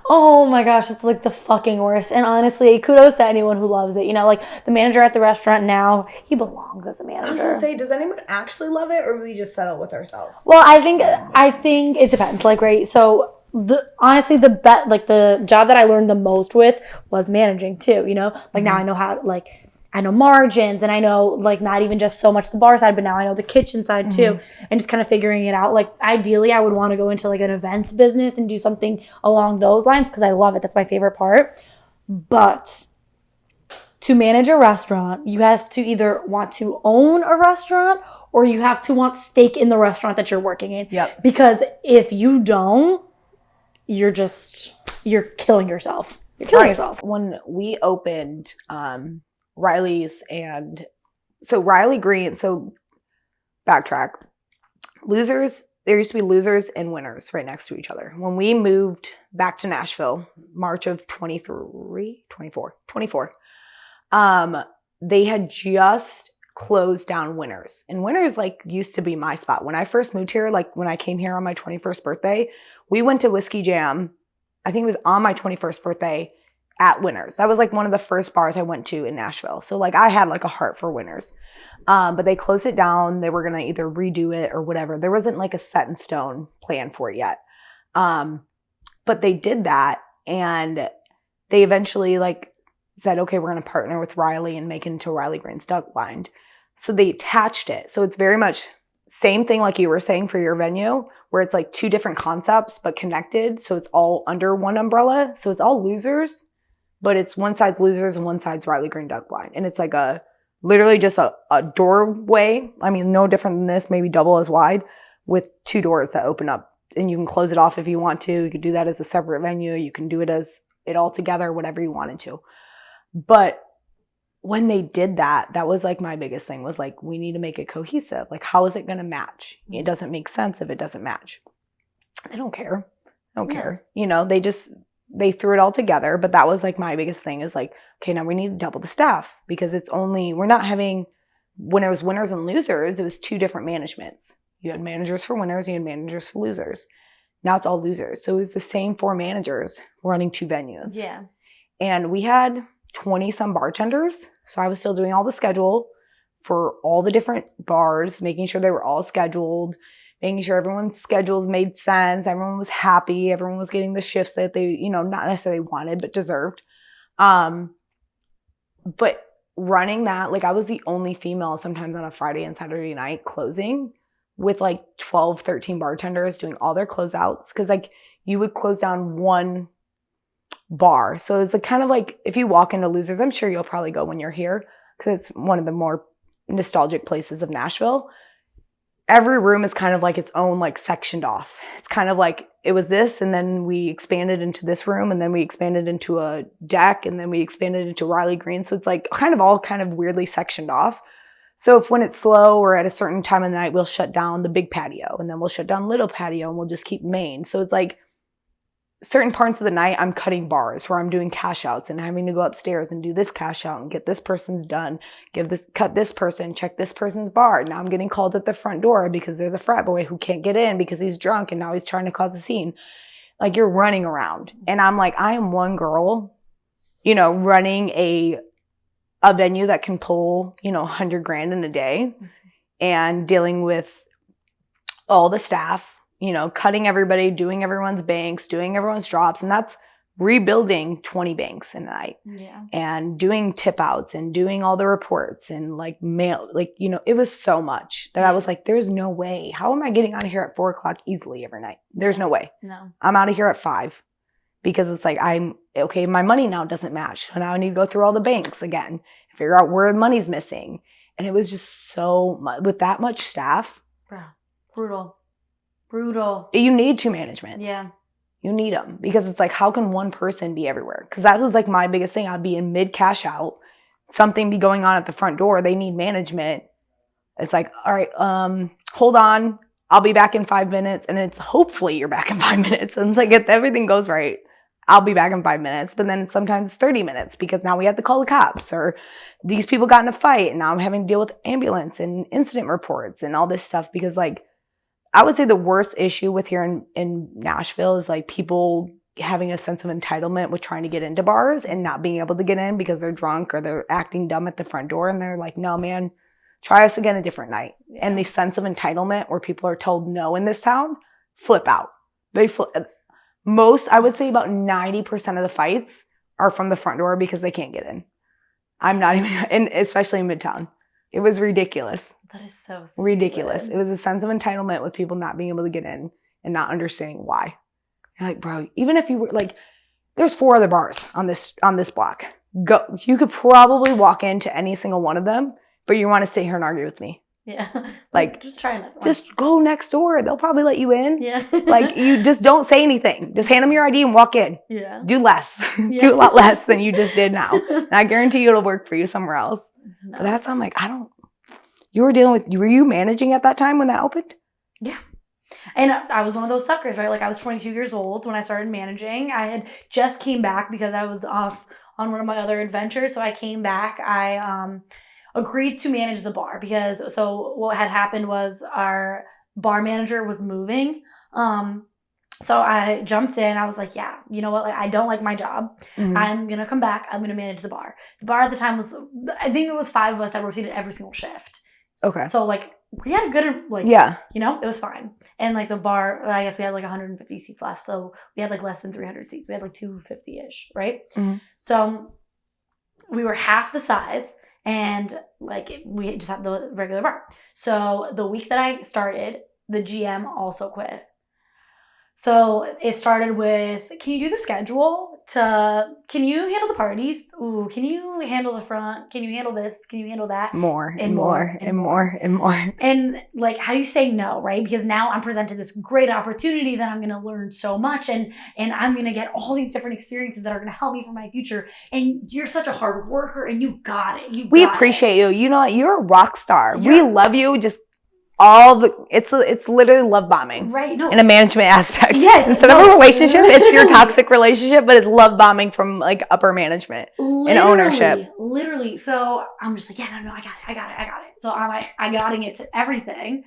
Oh my gosh, it's like the fucking worst. And honestly, kudos to anyone who loves it. You know, like the manager at the restaurant now, he belongs as a manager. I was gonna say, does anyone actually love it, or do we just settle with ourselves? Well, I think it depends. Like, right, so honestly, the job that I learned the most with was managing too. You know, like now I know how I know margins and I know like not even just so much the bar side, but now I know the kitchen side too, and just kind of figuring it out. Like ideally I would want to go into like an events business and do something along those lines because I love it. That's my favorite part. But to manage a restaurant, you have to either want to own a restaurant or you have to want stake in the restaurant that you're working in. Yep. Because if you don't, you're killing yourself. You're killing yourself. When we opened, Riley's and so Riley Green, so backtrack. Losers, there used to be Losers and Winners right next to each other. When we moved back to Nashville, March of 24, they had just closed down Winners. And Winners like used to be my spot. When I first moved here, like when I came here on my 21st birthday, we went to Whiskey Jam. I think it was on my 21st birthday at Winners. That was like one of the first bars I went to in Nashville. So like I had like a heart for Winners. But they closed it down. They were going to either redo it or whatever. There wasn't like a set in stone plan for it yet. But they did that and they eventually like said, okay, we're going to partner with Riley and make it into Riley Green's Duck Blind. So they attached it. So it's very much same thing like you were saying for your venue where it's like two different concepts but connected. So it's all under one umbrella. So it's all Losers. But it's one side's Losers and one side's Riley Green Duck Blind. And it's like literally just a doorway. I mean, no different than this, maybe double as wide with two doors that open up. And you can close it off if you want to. You could do that as a separate venue. You can do it as it all together, whatever you wanted to. But when they did that, that was like my biggest thing was like, we need to make it cohesive. Like, how is it going to match? It doesn't make sense if it doesn't match. They don't care. Care. You know, they threw it all together, but that was like my biggest thing is like, okay, now we need to double the staff because we're not having, when it was Winners and Losers, it was two different managements. You had managers for Winners, you had managers for Losers. Now it's all Losers. So it was the same 4 managers running 2 venues. Yeah. And we had 20 some bartenders. So I was still doing all the schedule for all the different bars, making sure they were all scheduled, making sure everyone's schedules made sense. Everyone was happy. Everyone was getting the shifts that they, you know, not necessarily wanted, but deserved. But running that, like I was the only female sometimes on a Friday and Saturday night closing with like 12, 13 bartenders doing all their closeouts. Cause like you would close down one bar. So it's like kind of like if you walk into Losers, I'm sure you'll probably go when you're here because it's one of the more nostalgic places of Nashville. every room is kind of like its own, like sectioned off. It's kind of like it was this, and then we expanded into this room, and then we expanded into a deck, and then we expanded into Riley Green. So it's like kind of all kind of weirdly sectioned off. So if when it's slow or at a certain time of the night, we'll shut down the big patio, and then we'll shut down little patio, and we'll just keep main. So it's like certain parts of the night I'm cutting bars where I'm doing cash outs and having to go upstairs and do this cash out and get this person's done, cut this person, check this person's bar. Now I'm getting called at the front door because there's a frat boy who can't get in because he's drunk and now he's trying to cause a scene. Like, you're running around. And I'm like, I am one girl, you know, running a venue that can pull, you know, $100,000 in a day and dealing with all the staff, you know, cutting everybody, doing everyone's banks, doing everyone's drops. And that's rebuilding 20 banks in a night. Yeah. And doing tip outs and doing all the reports and like mail, like, you know, it was so much that I was like, there's no way. How am I getting out of here at 4:00 easily every night? There's no way. No. I'm out of here at 5 because it's like, okay, my money now doesn't match. So now I need to go through all the banks again, figure out where the money's missing. And it was just so much with that much staff. Bro, brutal. You need 2 managements. Yeah. You need them because it's like, how can one person be everywhere? Because that was like my biggest thing. I'd be in mid cash out, something be going on at the front door. They need management. It's like, all right, hold on. I'll be back in 5 minutes. And it's hopefully you're back in 5 minutes. And it's like, if everything goes right, I'll be back in 5 minutes. But then sometimes it's 30 minutes because now we have to call the cops or these people got in a fight. And now I'm having to deal with ambulance and incident reports and all this stuff because like, I would say the worst issue with here in Nashville is like people having a sense of entitlement with trying to get into bars and not being able to get in because they're drunk or they're acting dumb at the front door. And they're like, no, man, try us again a different night. And the sense of entitlement where people are told no in this town, flip out. I would say about 90% of the fights are from the front door because they can't get in. I'm not even, and especially in Midtown. It was ridiculous. That is so stupid. Ridiculous. It was a sense of entitlement with people not being able to get in and not understanding why. You're like, bro, even if you were like, there's 4 other bars on this block. You could probably walk into any single one of them, but you want to sit here and argue with me. Yeah. Like, just try another one. Just go next door. They'll probably let you in. Yeah. Like, you just don't say anything. Just hand them your ID and walk in. Yeah. Do less. Yeah. Do a lot less than you just did now. And I guarantee you it'll work for you somewhere else. No. But that's, I'm like, were you managing at that time when that opened? Yeah. And I was one of those suckers, right? Like, I was 22 years old when I started managing. I had just came back because I was off on one of my other adventures. So I came back. I agreed to manage the bar because, so what had happened was our bar manager was moving. So I jumped in. I was like, yeah, you know what? Like, I don't like my job. Mm-hmm. I'm going to come back. I'm going to manage the bar. The bar at the time was, I think it was 5 of us that rotated every single shift. Okay. So, like, we had a good, like, yeah, you know, it was fine. And, like, the bar, I guess we had, like, 150 seats left. So, we had, like, less than 300 seats. We had, like, 250-ish, right? Mm-hmm. So, we were half the size. And, like, we just had the regular bar. So, the week that I started, the GM also quit. So it started with, can you do the schedule? Can you handle the parties? Ooh, can you handle the front? Can you handle this? Can you handle that? More and more and more and more. And like, how do you say no, right? Because now I'm presented this great opportunity that I'm going to learn so much and I'm going to get all these different experiences that are going to help me for my future. And you're such a hard worker and you got it. We appreciate you. You know, you're a rock star. We love you. Just it's literally love bombing, right? No, in a management aspect. Yes, instead of a relationship, it's your toxic relationship, but it's love bombing from like upper management and ownership. Literally. So I'm just like, yeah, no, I got it. So I got it to everything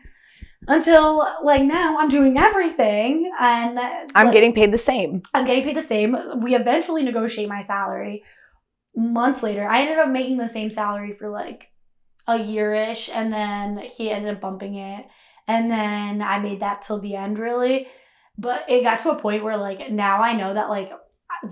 until like now I'm doing everything and I'm getting paid the same. We eventually negotiate my salary. Months later, I ended up making the same salary for like a year-ish, and then he ended up bumping it. And then I made that till the end, really. But it got to a point where, like, now I know that, like,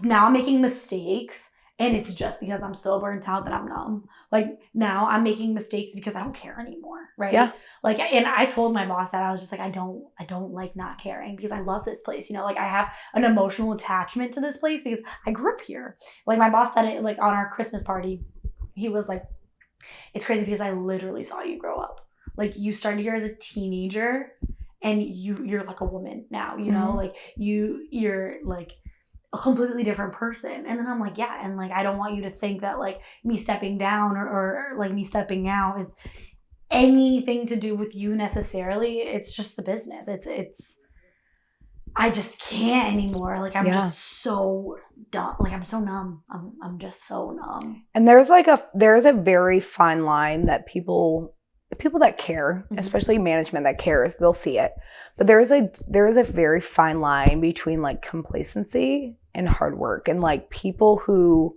now I'm making mistakes, and it's just because I'm so burnt out that I'm numb. Like, now I'm making mistakes because I don't care anymore, right? Yeah. Like, and I told my boss that I was just like, I don't like not caring because I love this place. You know, like, I have an emotional attachment to this place because I grew up here. Like, my boss said it, like, on our Christmas party. He was like, it's crazy because I literally saw you grow up. like you started here as a teenager and you're like a woman now, you know, like you're like a completely different person. And then I'm like, yeah. And like, I don't want you to think that like me stepping down or like me stepping out is anything to do with you necessarily. It's just the business. It's I just can't anymore. Like I'm just so dumb. Like I'm so numb. I'm just so numb. And there's a very fine line that people that care, especially management that cares, they'll see it. But there is a very fine line between like complacency and hard work, and like people who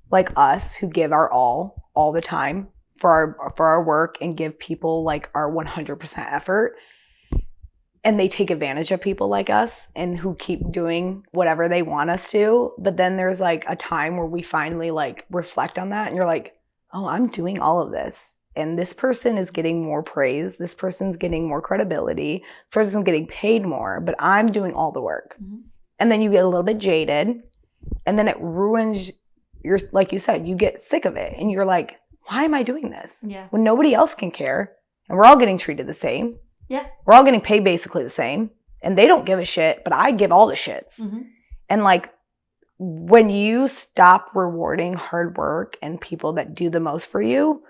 like us who give our all the time for our work and give people like our 100% effort. And they take advantage of people like us and who keep doing whatever they want us to. But then there's like a time where we finally like reflect on that and you're like, oh, I'm doing all of this. And this person is getting more praise. This person's getting more credibility. This person's getting paid more, but I'm doing all the work. And then you get a little bit jaded and then it ruins your, like you said, you get sick of it. And you're like, why am I doing this? Yeah. When nobody else can care and we're all getting treated the same. Yeah. We're all getting paid basically the same. And they don't give a shit, but I give all the shits. And like when you stop rewarding hard work and people that do the most for you,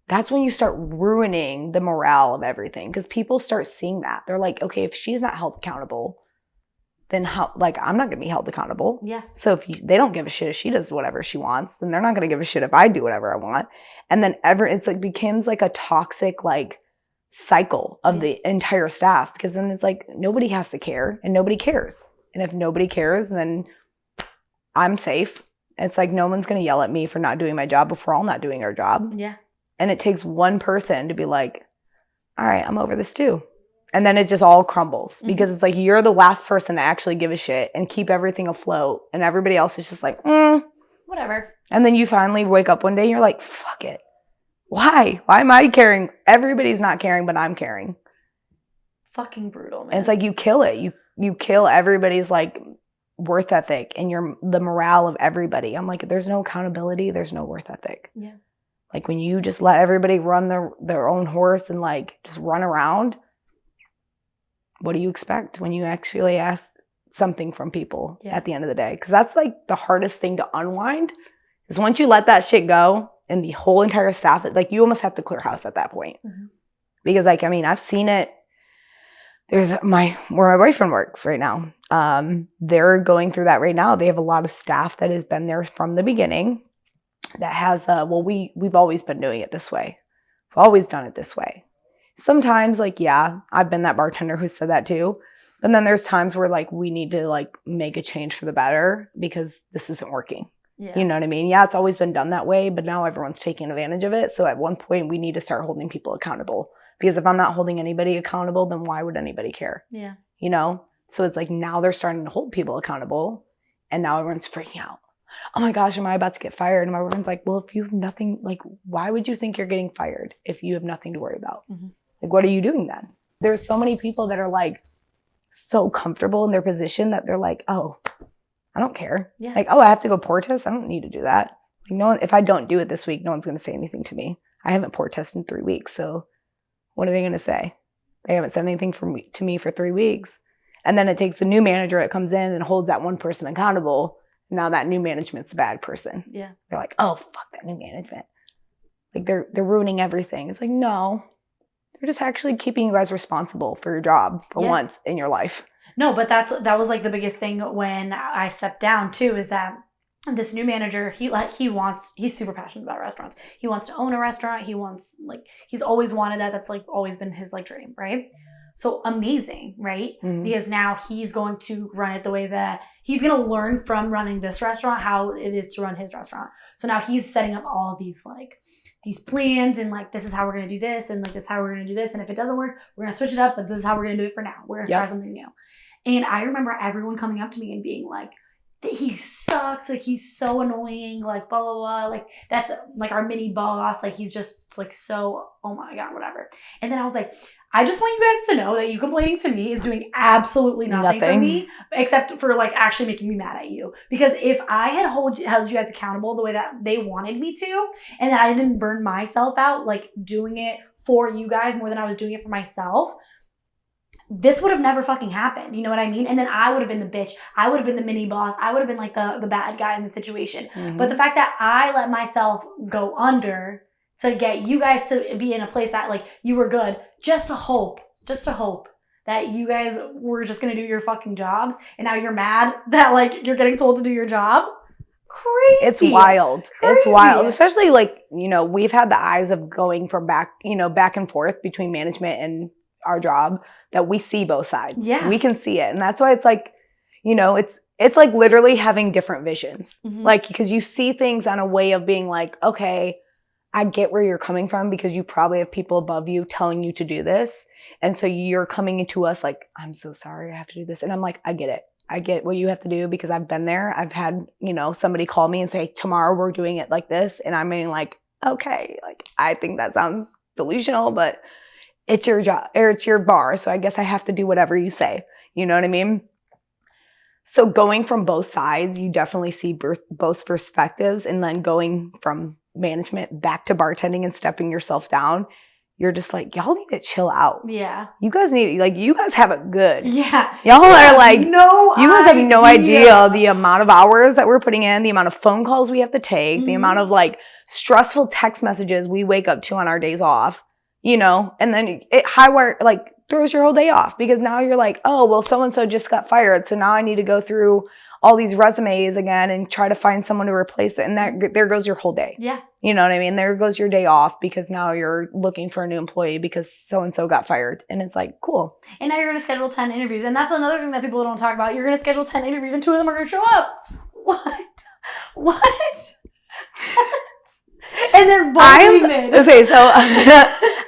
that's when you start ruining the morale of everything. Because people start seeing that. They're like, okay, if she's not held accountable, then how, like, I'm not going to be held accountable. Yeah. So if they don't give a shit if she does whatever she wants, then they're not going to give a shit if I do whatever I want. And then it's like becomes like a toxic, like, cycle of the entire staff, because then it's like nobody has to care and nobody cares. And if nobody cares, then I'm safe. It's like no one's going to yell at me for not doing my job if we're all not doing our job. Yeah. And it takes one person to be like, all right, I'm over this too. And then it just all crumbles because it's like you're the last person to actually give a shit and keep everything afloat. And everybody else is just like, whatever. And then you finally wake up one day and you're like, fuck it. Why? Why am I caring? Everybody's not caring, but I'm caring. Fucking brutal, man. And it's like you kill it. You kill everybody's like worth ethic and the morale of everybody. I'm like, there's no accountability. There's no worth ethic. Yeah. Like when you just let everybody run their own horse and like just run around, what do you expect when you actually ask something from people at the end of the day? Because that's like the hardest thing to unwind is once you let that shit go. And the whole entire staff, like you almost have to clear house at that point. Because like, I mean, I've seen it. There's where my boyfriend works right now. They're going through that right now. They have a lot of staff that has been there from the beginning that has, we've always been doing it this way. We've always done it this way. Sometimes like, yeah, I've been that bartender who said that too. But then there's times where like, we need to like make a change for the better because this isn't working. Yeah. You know what I mean? Yeah, it's always been done that way, but now everyone's taking advantage of it. So at one point, we need to start holding people accountable. Because if I'm not holding anybody accountable, then why would anybody care? Yeah. You know? So it's like now they're starting to hold people accountable, and now everyone's freaking out. Oh my gosh, am I about to get fired? And my boyfriend's like, well, if you have nothing, like, why would you think you're getting fired if you have nothing to worry about? Like, what are you doing then? There's so many people that are like so comfortable in their position that they're like, oh, I don't care. Yeah. Like, oh, I have to go pour test. I don't need to do that. Like, no one, if I don't do it this week, no one's going to say anything to me. I haven't pour tested in 3 weeks. So what are they going to say? They haven't said anything to me for 3 weeks. And then it takes a new manager that comes in and holds that one person accountable. Now that new management's a bad person. Yeah. They're like, oh, fuck that new management. Like they're ruining everything. It's like, no, they're just actually keeping you guys responsible for your job for once in your life. No, but that was like the biggest thing when I stepped down too, is that this new manager, he's super passionate about restaurants. He wants to own a restaurant. He's always wanted that. That's like always been his like dream, right? So amazing, right? Because now he's going to run it the way that he's going to learn from running this restaurant how it is to run his restaurant. So now he's setting up all of these like these plans and like, this is how we're going to do this. And like, this is how we're going to do this. And if it doesn't work, we're going to switch it up, but this is how we're going to do it for now. We're going to try something new. And I remember everyone coming up to me and being like, he sucks, like he's so annoying, like blah, blah, blah. Like that's like our mini boss. Like he's just like so, oh my God, whatever. And then I was like, I just want you guys to know that you complaining to me is doing absolutely nothing for me, except for like actually making me mad at you. Because if I had held you guys accountable the way that they wanted me to, and that I didn't burn myself out, like doing it for you guys more than I was doing it for myself, this would have never fucking happened. You know what I mean? And then I would have been the bitch. I would have been the mini boss. I would have been like the bad guy in the situation. Mm-hmm. But the fact that I let myself go under to get you guys to be in a place that like you were good, just to hope that you guys were just going to do your fucking jobs. And now you're mad that like you're getting told to do your job. Crazy. It's wild. Crazy. It's wild. Especially like, you know, we've had the eyes of going from back and forth between management and our job, that we see both sides. Yeah. We can see it. And that's why it's like, you know, it's like literally having different visions. Mm-hmm. Like, because you see things on a way of being like, okay, I get where you're coming from, because you probably have people above you telling you to do this. And so you're coming into us like, I'm so sorry, I have to do this. And I'm like, I get it. I get what you have to do, because I've been there. I've had, you know, somebody call me and say, tomorrow we're doing it like this. And I'm being like, okay, like, I think that sounds delusional, but it's your job, or it's your bar. So I guess I have to do whatever you say. You know what I mean? So going from both sides, you definitely see both perspectives. And then going from management back to bartending and stepping yourself down, you're just like, y'all need to chill out. Yeah. You guys have it good. Yeah. You guys have no idea the amount of hours that we're putting in, the amount of phone calls we have to take, the amount of like stressful text messages we wake up to on our days off, you know, and then it throws your whole day off, because now you're like, oh, well, so-and-so just got fired. So now I need to go through all these resumes again and try to find someone to replace it. And there goes your whole day. Yeah. You know what I mean? There goes your day off, because now you're looking for a new employee because so-and-so got fired. And it's like, cool. And now you're going to schedule 10 interviews. And that's another thing that people don't talk about. You're going to schedule 10 interviews and 2 of them are going to show up. What? And they're both mid. Okay, so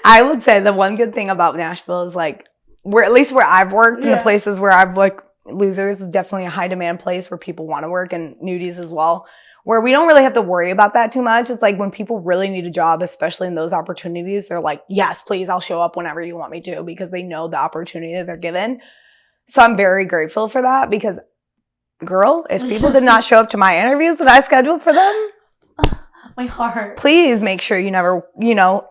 I would say the one good thing about Nashville is like, at least where I've worked, in the places where I've like, Losers is definitely a high demand place where people want to work, and Nudies as well, where we don't really have to worry about that too much. It's like when people really need a job, especially in those opportunities, they're like, yes, please, I'll show up whenever you want me to, because they know the opportunity that they're given. So I'm very grateful for that, because girl, if people did not show up to my interviews that I scheduled for them, my heart, please make sure you never, you know,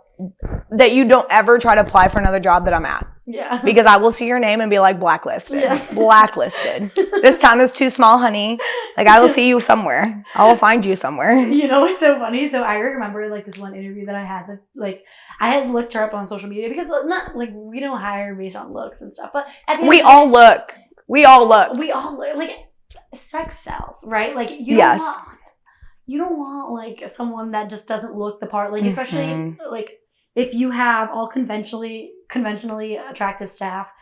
that you don't ever try to apply for another job that I'm at. Yeah. Because I will see your name and be like, blacklisted. Yeah. Blacklisted. This town is too small, honey. Like, I will see you somewhere. I will find you somewhere. You know what's so funny? So I remember like this one interview that I had that like I had looked her up on social media, because not like we don't hire based on looks and stuff, but at the end we all look. Like sex sells, right? Like you don't want like someone that just doesn't look the part, like especially like if you have all conventionally attractive staff,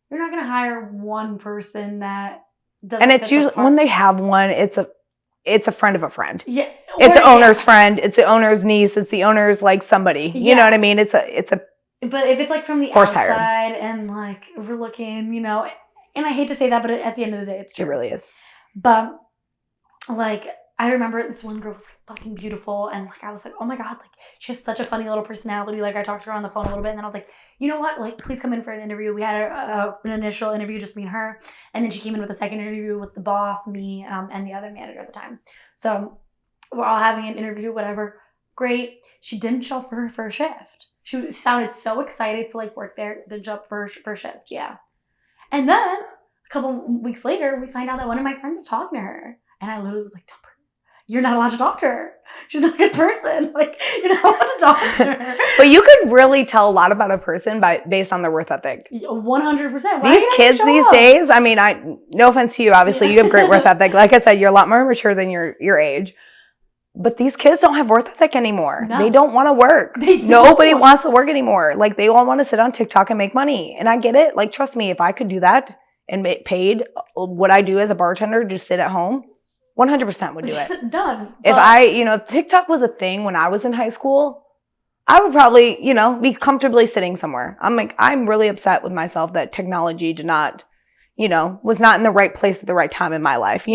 you're not going to hire one person that doesn't. And it's usually when they have one, it's a friend of a friend. Yeah, it's the owner's friend. It's the owner's niece. It's the owner's like somebody. You know what I mean? It's a. But if it's like from the outside and like we're looking, you know, and I hate to say that, but at the end of the day, it's true. It really is. But like, I remember this one girl was like fucking beautiful, and like I was like, oh my god, like she has such a funny little personality. Like I talked to her on the phone a little bit, and then I was like, you know what, like please come in for an interview. We had an initial interview, just me and her, and then she came in with a second interview with the boss, me, and the other manager at the time. So we're all having an interview, whatever. Great. She didn't show up for her first shift. She sounded so excited to like work there, didn't show up for shift. Yeah. And then a couple weeks later, we find out that one of my friends is talking to her, and I literally was like, you're not allowed to talk to her. She's not a good person. Like, you're not allowed to talk to her. But you could really tell a lot about a person based on their work ethic. 100%. These kids these days, I mean, no offense to you, obviously, you have great work ethic. Like I said, you're a lot more mature than your age. But these kids don't have work ethic anymore. No. They don't want to work. Nobody wants to work anymore. Like, they all want to sit on TikTok and make money. And I get it. Like, trust me, if I could do that and get paid what I do as a bartender, just sit at home, 100% would do it. Done. If TikTok was a thing when I was in high school, I would probably, be comfortably sitting somewhere. I'm really upset with myself that technology did not, was not in the right place at the right time in my life,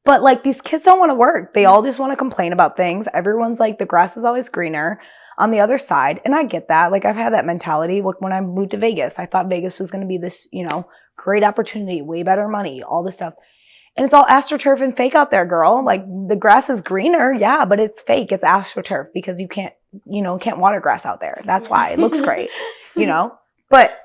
But like, these kids don't want to work. They all just want to complain about things. Everyone's like, the grass is always greener. on the other side, and I get that. Like, I've had that mentality. Look, when I moved to Vegas, I thought Vegas was going to be this, great opportunity, way better money, all this stuff. And it's all AstroTurf and fake out there, girl. Like, the grass is greener, yeah, but it's fake. It's AstroTurf because you can't water grass out there. That's why it looks great, But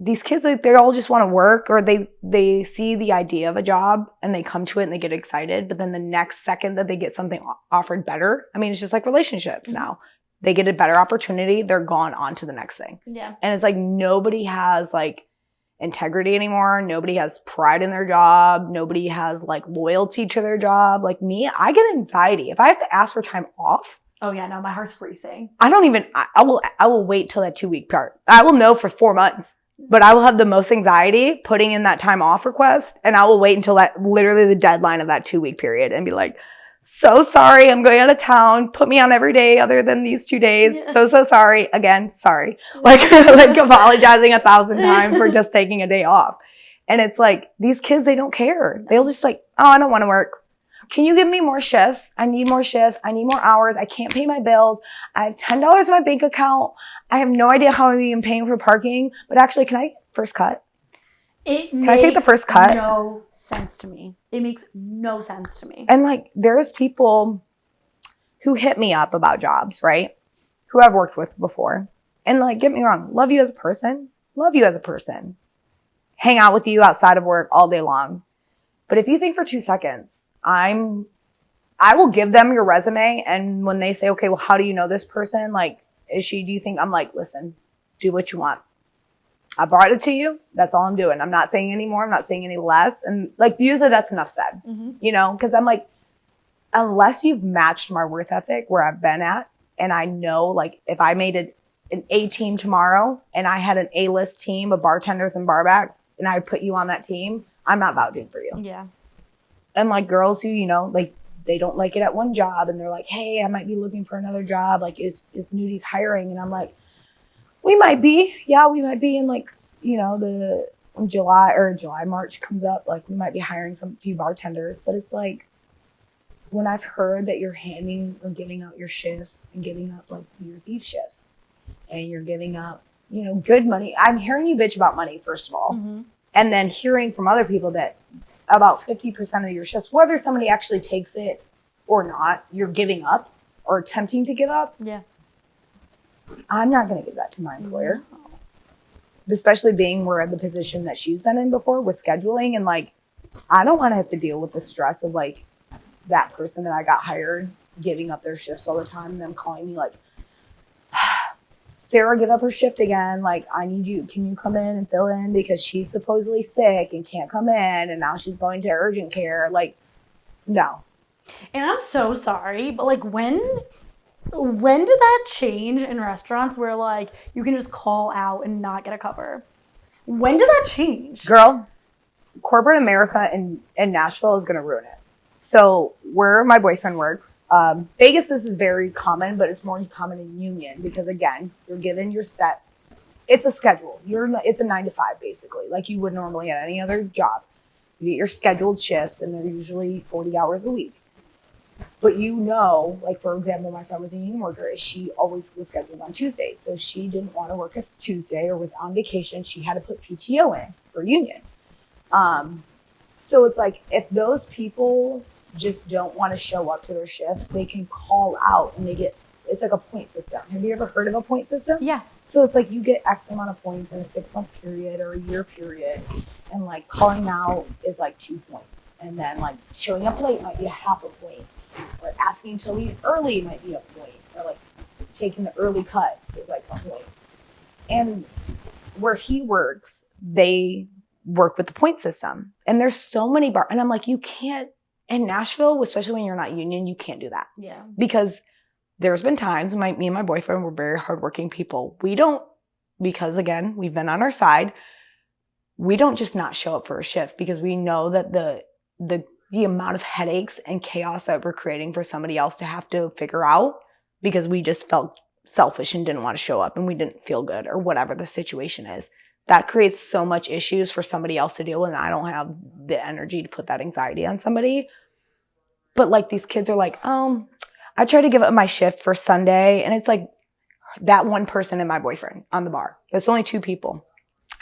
these kids, like, they all just want to work, or they see the idea of a job and they come to it and they get excited. But then the next second that they get something offered better, I mean, it's just like relationships now. They get a better opportunity, they're gone on to the next thing. Yeah. And it's like nobody has like integrity anymore. Nobody has pride in their job. Nobody has like loyalty to their job. Like me, I get anxiety. If I have to ask for time off. Oh yeah, no, my heart's racing. I will wait till that 2-week part. I will know for 4 months. But I will have the most anxiety putting in that time off request, and I will wait until that literally the deadline of that 2-week period and be like, so sorry, I'm going out of town. Put me on every day other than these 2 days. Yeah. So sorry. Again, sorry. Like apologizing 1,000 times for just taking a day off. And it's like, these kids, they don't care. They'll just like, oh, I don't want to work. Can you give me more shifts? I need more shifts. I need more hours. I can't pay my bills. I have $10 in my bank account. I have no idea how I'm even paying for parking. But actually, can I first cut? Can I take the first cut? It makes no sense to me. It makes no sense to me. And like, there's people who hit me up about jobs, right? Who I've worked with before. And like, get me wrong, love you as a person. Love you as a person. Hang out with you outside of work all day long. But if you think for 2 seconds, I will give them your resume. And when they say, okay, well, how do you know this person? Like, do you think? I'm like, listen, do what you want. I brought it to you. That's all I'm doing. I'm not saying any more. I'm not saying any less. And like, usually that's enough said, because I'm like, unless you've matched my work ethic where I've been at, and I know like if I made an A team tomorrow and I had an A-list team of bartenders and barbacks and I put you on that team, I'm not vouching for you. Yeah. And like girls who, like they don't like it at one job and they're like, hey, I might be looking for another job. Like, is Nudies hiring? And I'm like, we might be. Yeah, we might be in like, the March comes up. Like we might be hiring few bartenders, but it's like, when I've heard that you're handing or giving out your shifts and giving up like New Year's Eve shifts and you're giving up, good money. I'm hearing you bitch about money, first of all. Mm-hmm. And then hearing from other people that about 50% of your shifts, whether somebody actually takes it or not, you're giving up or attempting to give up. Yeah. I'm not going to give that to my employer. No. Especially being we're in the position that she's been in before with scheduling. And like, I don't want to have to deal with the stress of like that person that I got hired giving up their shifts all the time and them calling me like, Sarah, give up her shift again. Like, I need you. Can you come in and fill in because she's supposedly sick and can't come in and now she's going to urgent care. Like, no. And I'm so sorry, but like when did that change in restaurants where like you can just call out and not get a cover? When did that change? Girl, corporate America in Nashville is going to ruin it. So where my boyfriend works, Vegas, this is very common, but it's more common in Union because again, you're given your set. It's a schedule. It's a 9 to 5 basically, like you would normally at any other job. You get your scheduled shifts and they're usually 40 hours a week. But like for example, my friend was a union worker. She always was scheduled on Tuesdays. So she didn't want to work a Tuesday or was on vacation. She had to put PTO in for union. So it's like, if those people just don't want to show up to their shifts, they can call out and it's like a point system. Have you ever heard of a point system? Yeah. So it's like you get X amount of points in a 6-month period or a year period. And like calling out is like 2 points. And then like showing up late might be a half a point. Or asking to leave early might be a point. Or like taking the early cut is like a point. And where he works, they work with the point system. And there's so many and I'm like, you can't, in Nashville, especially when you're not union, you can't do that. Yeah. Because there's been times me and my boyfriend were very hardworking people. Because again, we've been on our side. We don't just not show up for a shift because we know that the amount of headaches and chaos that we're creating for somebody else to have to figure out because we just felt selfish and didn't want to show up and we didn't feel good or whatever the situation is. That creates so much issues for somebody else to deal with, and I don't have the energy to put that anxiety on somebody. But like these kids are like, I try to give up my shift for Sunday, and it's like, that one person and my boyfriend on the bar. That's only 2 people.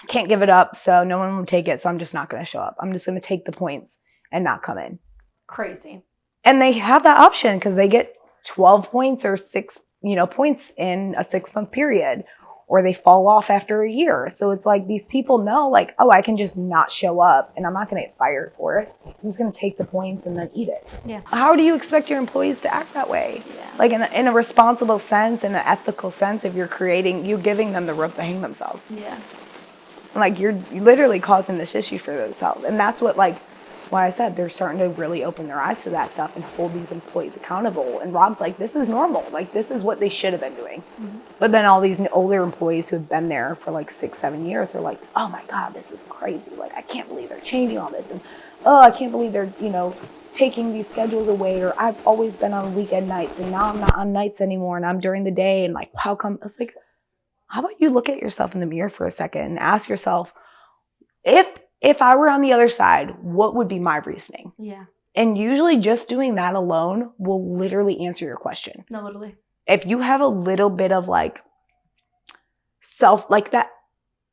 I can't give it up, so no one will take it, so I'm just not going to show up. I'm just going to take the points and not come in. Crazy. And they have that option because they get 12 points or 6, points in a 6-month period, or they fall off after a year. So it's like these people know, like, oh, I can just not show up and I'm not going to get fired for it. I'm just going to take the points and then eat it. Yeah. How do you expect your employees to act that way? Yeah. Like in a responsible sense, in an ethical sense, if you're giving them the rope to hang themselves. Yeah. Like you're literally causing this issue for themselves. And that's what, like, why I said they're starting to really open their eyes to that stuff and hold these employees accountable. And Rob's like, this is normal. Like, this is what they should have been doing. Mm-hmm. But then all these older employees who have been there for like 6-7 years are like, oh my God, this is crazy. Like, I can't believe they're changing all this. And, oh, I can't believe they're, taking these schedules away. Or I've always been on weekend nights and now I'm not on nights anymore and I'm during the day. And like, how come? It's like, how about you look at yourself in the mirror for a second and ask yourself, if I were on the other side, what would be my reasoning? Yeah. And usually just doing that alone will literally answer your question. No, literally. If you have a little bit of like self, like that,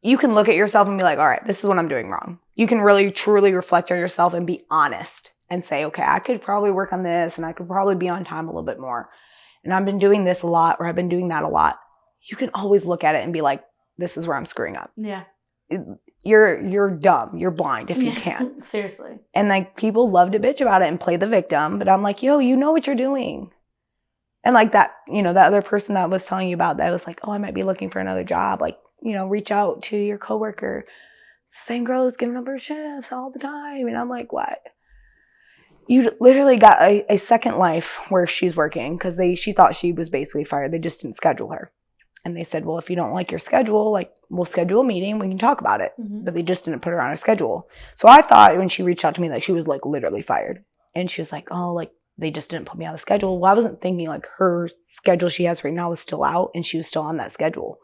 you can look at yourself and be like, all right, this is what I'm doing wrong. You can really truly reflect on yourself and be honest and say, okay, I could probably work on this and I could probably be on time a little bit more. And I've been doing this a lot or I've been doing that a lot. You can always look at it and be like, this is where I'm screwing up. Yeah. You're dumb. You're blind if you can't. Seriously. And like people love to bitch about it and play the victim. But I'm like, yo, you know what you're doing. And like that, that other person that was telling you about that was like, oh, I might be looking for another job. Like, reach out to your coworker. Same girl is giving up her shifts all the time. And I'm like, what? You literally got a second life where she's working because she thought she was basically fired. They just didn't schedule her. And they said, well, if you don't like your schedule, like we'll schedule a meeting. We can talk about it. Mm-hmm. But they just didn't put her on a schedule. So I thought when she reached out to me that she was like literally fired. And she was like, oh, like they just didn't put me on the schedule. Well, I wasn't thinking like her schedule she has right now was still out and she was still on that schedule.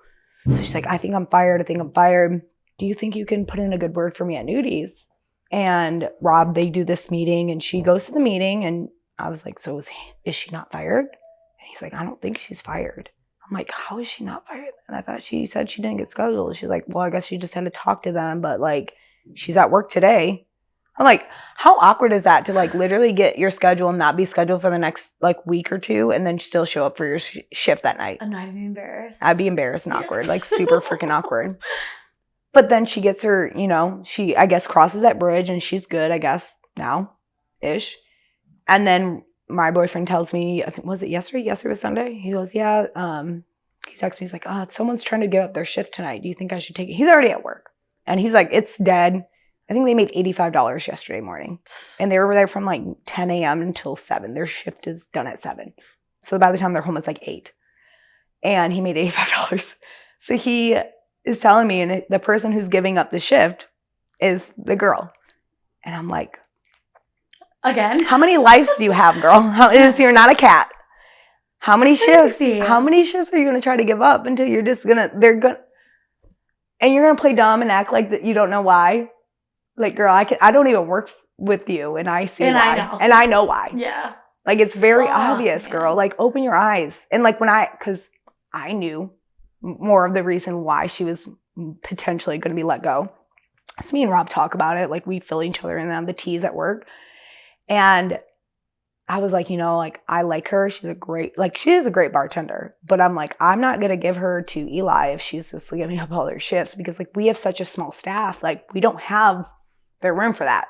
So she's like, I think I'm fired. Do you think you can put in a good word for me at Nudies? And Rob, they do this meeting and she goes to the meeting and I was like, so is she not fired? And he's like, I don't think she's fired. I'm like, how is she not fired? And I thought she said she didn't get scheduled. She's like, well, I guess she just had to talk to them, but like, she's at work today. I'm like, how awkward is that to like literally get your schedule and not be scheduled for the next like week or two and then still show up for your shift that night? I'm not even embarrassed. I'd be embarrassed and awkward, like super freaking awkward. But then she gets her, she, I guess, crosses that bridge and she's good, I guess, now-ish. And then my boyfriend tells me, I think, was it yesterday? Yesterday was Sunday? He goes, yeah. He texts me, he's like, oh, someone's trying to give up their shift tonight. Do you think I should take it? He's already at work. And he's like, it's dead. I think they made $85 yesterday morning. And they were there from like 10 a.m. until 7. Their shift is done at 7. So by the time they're home, it's like 8. And he made $85. So he is telling me, and the person who's giving up the shift is the girl. And I'm like, again, how many lives do you have, girl? You're not a cat. How many shifts? How many shifts are you going to try to give up until you're just and you're going to play dumb and act like that you don't know why? Like, girl, I don't even work with you and I see why. And I know why. Yeah. Like, it's very obvious, girl. Like, open your eyes. And like because I knew more of the reason why she was potentially going to be let go. So me and Rob talk about it. Like, we fill each other in on the teas at work. And I was like, like, I like her. She is a great bartender. But I'm like, I'm not going to give her to Eli if she's just giving up all her shifts because, like, we have such a small staff. Like, we don't have the room for that.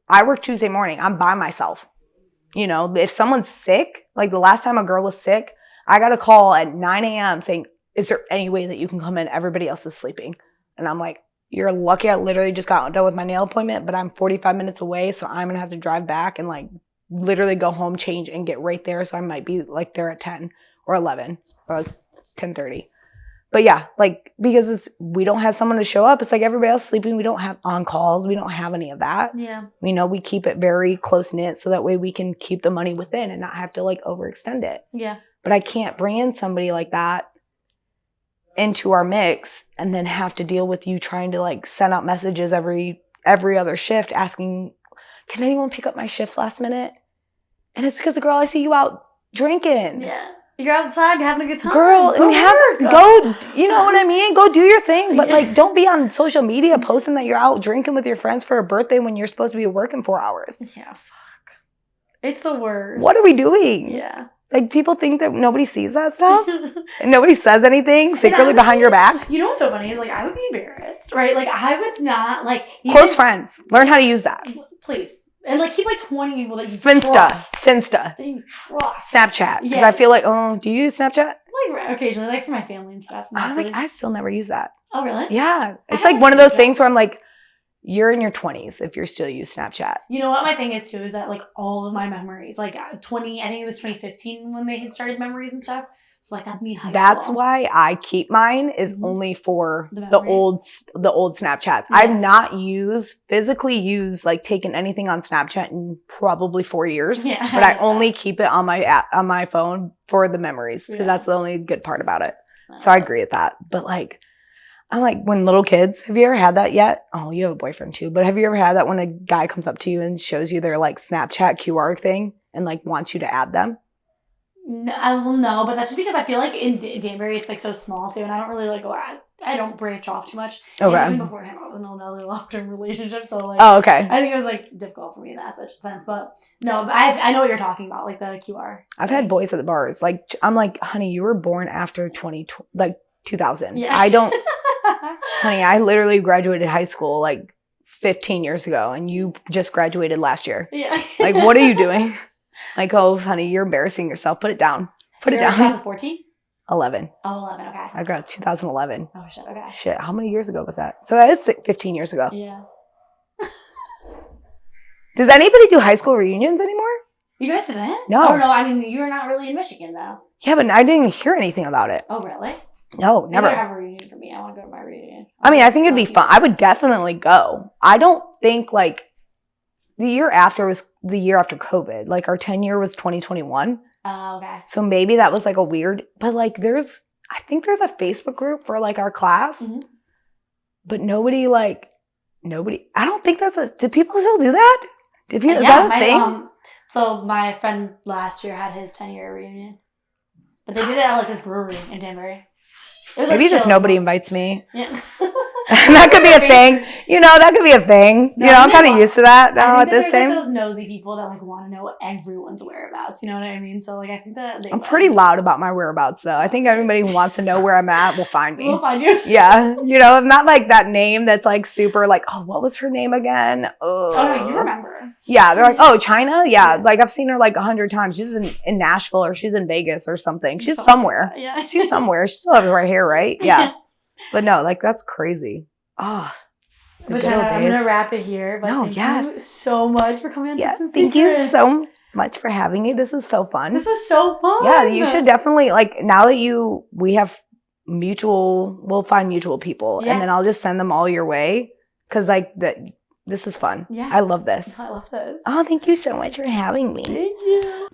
I work Tuesday morning. I'm by myself. If someone's sick, like the last time a girl was sick, I got a call at 9 a.m. saying, is there any way that you can come in? Everybody else is sleeping. And I'm like, you're lucky I literally just got done with my nail appointment, but I'm 45 minutes away. So I'm going to have to drive back and like literally go home, change and get right there. So I might be like there at 10 or 11 or 10:30. But yeah, like, because we don't have someone to show up. It's like everybody else sleeping. We don't have on calls. We don't have any of that. Yeah. We keep it very close knit so that way we can keep the money within and not have to like overextend it. Yeah. But I can't bring in somebody like that into our mix and then have to deal with you trying to like send out messages every other shift asking, can anyone pick up my shift last minute? And it's because, girl, I see you out drinking. Yeah. You're outside having a good time. Girl, go, you know what I mean? Go do your thing. But like, don't be on social media posting that you're out drinking with your friends for a birthday when you're supposed to be working 4 hours. Yeah, fuck. It's the worst. What are we doing? Yeah. Like, people think that nobody sees that stuff and nobody says anything secretly behind your back. You know what's so funny is, like, I would be embarrassed, right? Like, I would not, like... Close friends. Learn how to use that. Please. And, like, keep, like, 20 people that you Finsta. trust. Finsta. That you trust. Snapchat. Because Yeah. I feel like, do you use Snapchat? Like, occasionally, like, for my family and stuff. I still never use that. Oh, really? Yeah. It's like one of those things where I'm like, you're in your 20s if you're still use Snapchat. You know what my thing is, too, is that, like, all of my memories, like, I think it was 2015 when they had started memories and stuff. So, like, that's me in high school. That's why I keep mine is only for the old Snapchats. Yeah. I've not physically used, like, taken anything on Snapchat in probably 4 years. Yeah. But I only keep it on my app, on my phone for the memories. Because that's the only good part about it. So I agree with that. But, like, I'm like, when little kids, have you ever had that yet? Oh, you have a boyfriend too. But have you ever had that when a guy comes up to you and shows you their, like, Snapchat QR thing and, like, wants you to add them? No, but that's just because I feel like in Danbury it's, like, so small too, and I don't really, like, I don't branch off too much. Okay. And even before him, I was in another long-term relationship, so, like, oh, okay. I think it was, like, difficult for me in that sense, but no, but I know what you're talking about, like, the QR. I've had boys at the bars, like, I'm like, honey, you were born after 2000. Yeah. I don't, honey, I literally graduated high school, like, 15 years ago, and you just graduated last year. Yeah. Like, what are you doing? Like, oh, honey, you're embarrassing yourself. Put it down. Put it down. 2014? 11. Oh, 11, okay. I got 2011. Oh, shit, okay. Shit, how many years ago was that? So that is 15 years ago. Yeah. Does anybody do high school reunions anymore? You guys didn't? No. Oh, no, I mean, you're not really in Michigan, though. Yeah, but I didn't even hear anything about it. Oh, really? No, never. You better have a reunion for me. I want to go to my reunion. I mean, I think it'd be fun. I would definitely go. I don't think, like, the year after was the year after COVID. Like, our 10-year was 2021. Oh, okay. So maybe that was, like, a weird, but, like, I think there's a Facebook group for, like, our class. Mm-hmm. But nobody, I don't think do people still do that? Is that a thing? So my friend last year had his 10-year reunion. But they did it at, like, this brewery in Danbury. Maybe like, just nobody invites me. Yeah. That could be a thing. You know, that could be a thing. No, I'm kind of used to that now at this time. Like, those nosy people that, like, want to know everyone's whereabouts. You know what I mean? So, like, I think that I'm pretty loud about my whereabouts, though. I think everybody who wants to know where I'm at will find me. We'll find you. Yeah. You know, I'm not like that name that's, like, super, like, oh, what was her name again? Oh, no, you remember. Yeah. They're like, oh, Chyna? Yeah. Like, I've seen her, like, 100 times. She's in Nashville or she's in Vegas or something. She's somewhere. Yeah. She's somewhere. She still has right hair, right? Yeah. But no, like, that's crazy. Oh, but Chyna, I'm gonna wrap it here. But thank you so much for coming on. Yes, thank you so much for having me. This is so fun. This is so fun. Yeah, you should definitely, like, now that we'll find mutual people, and then I'll just send them all your way because, like, this is fun. Yeah, I love this. I love this. Oh, thank you so much for having me. Thank you.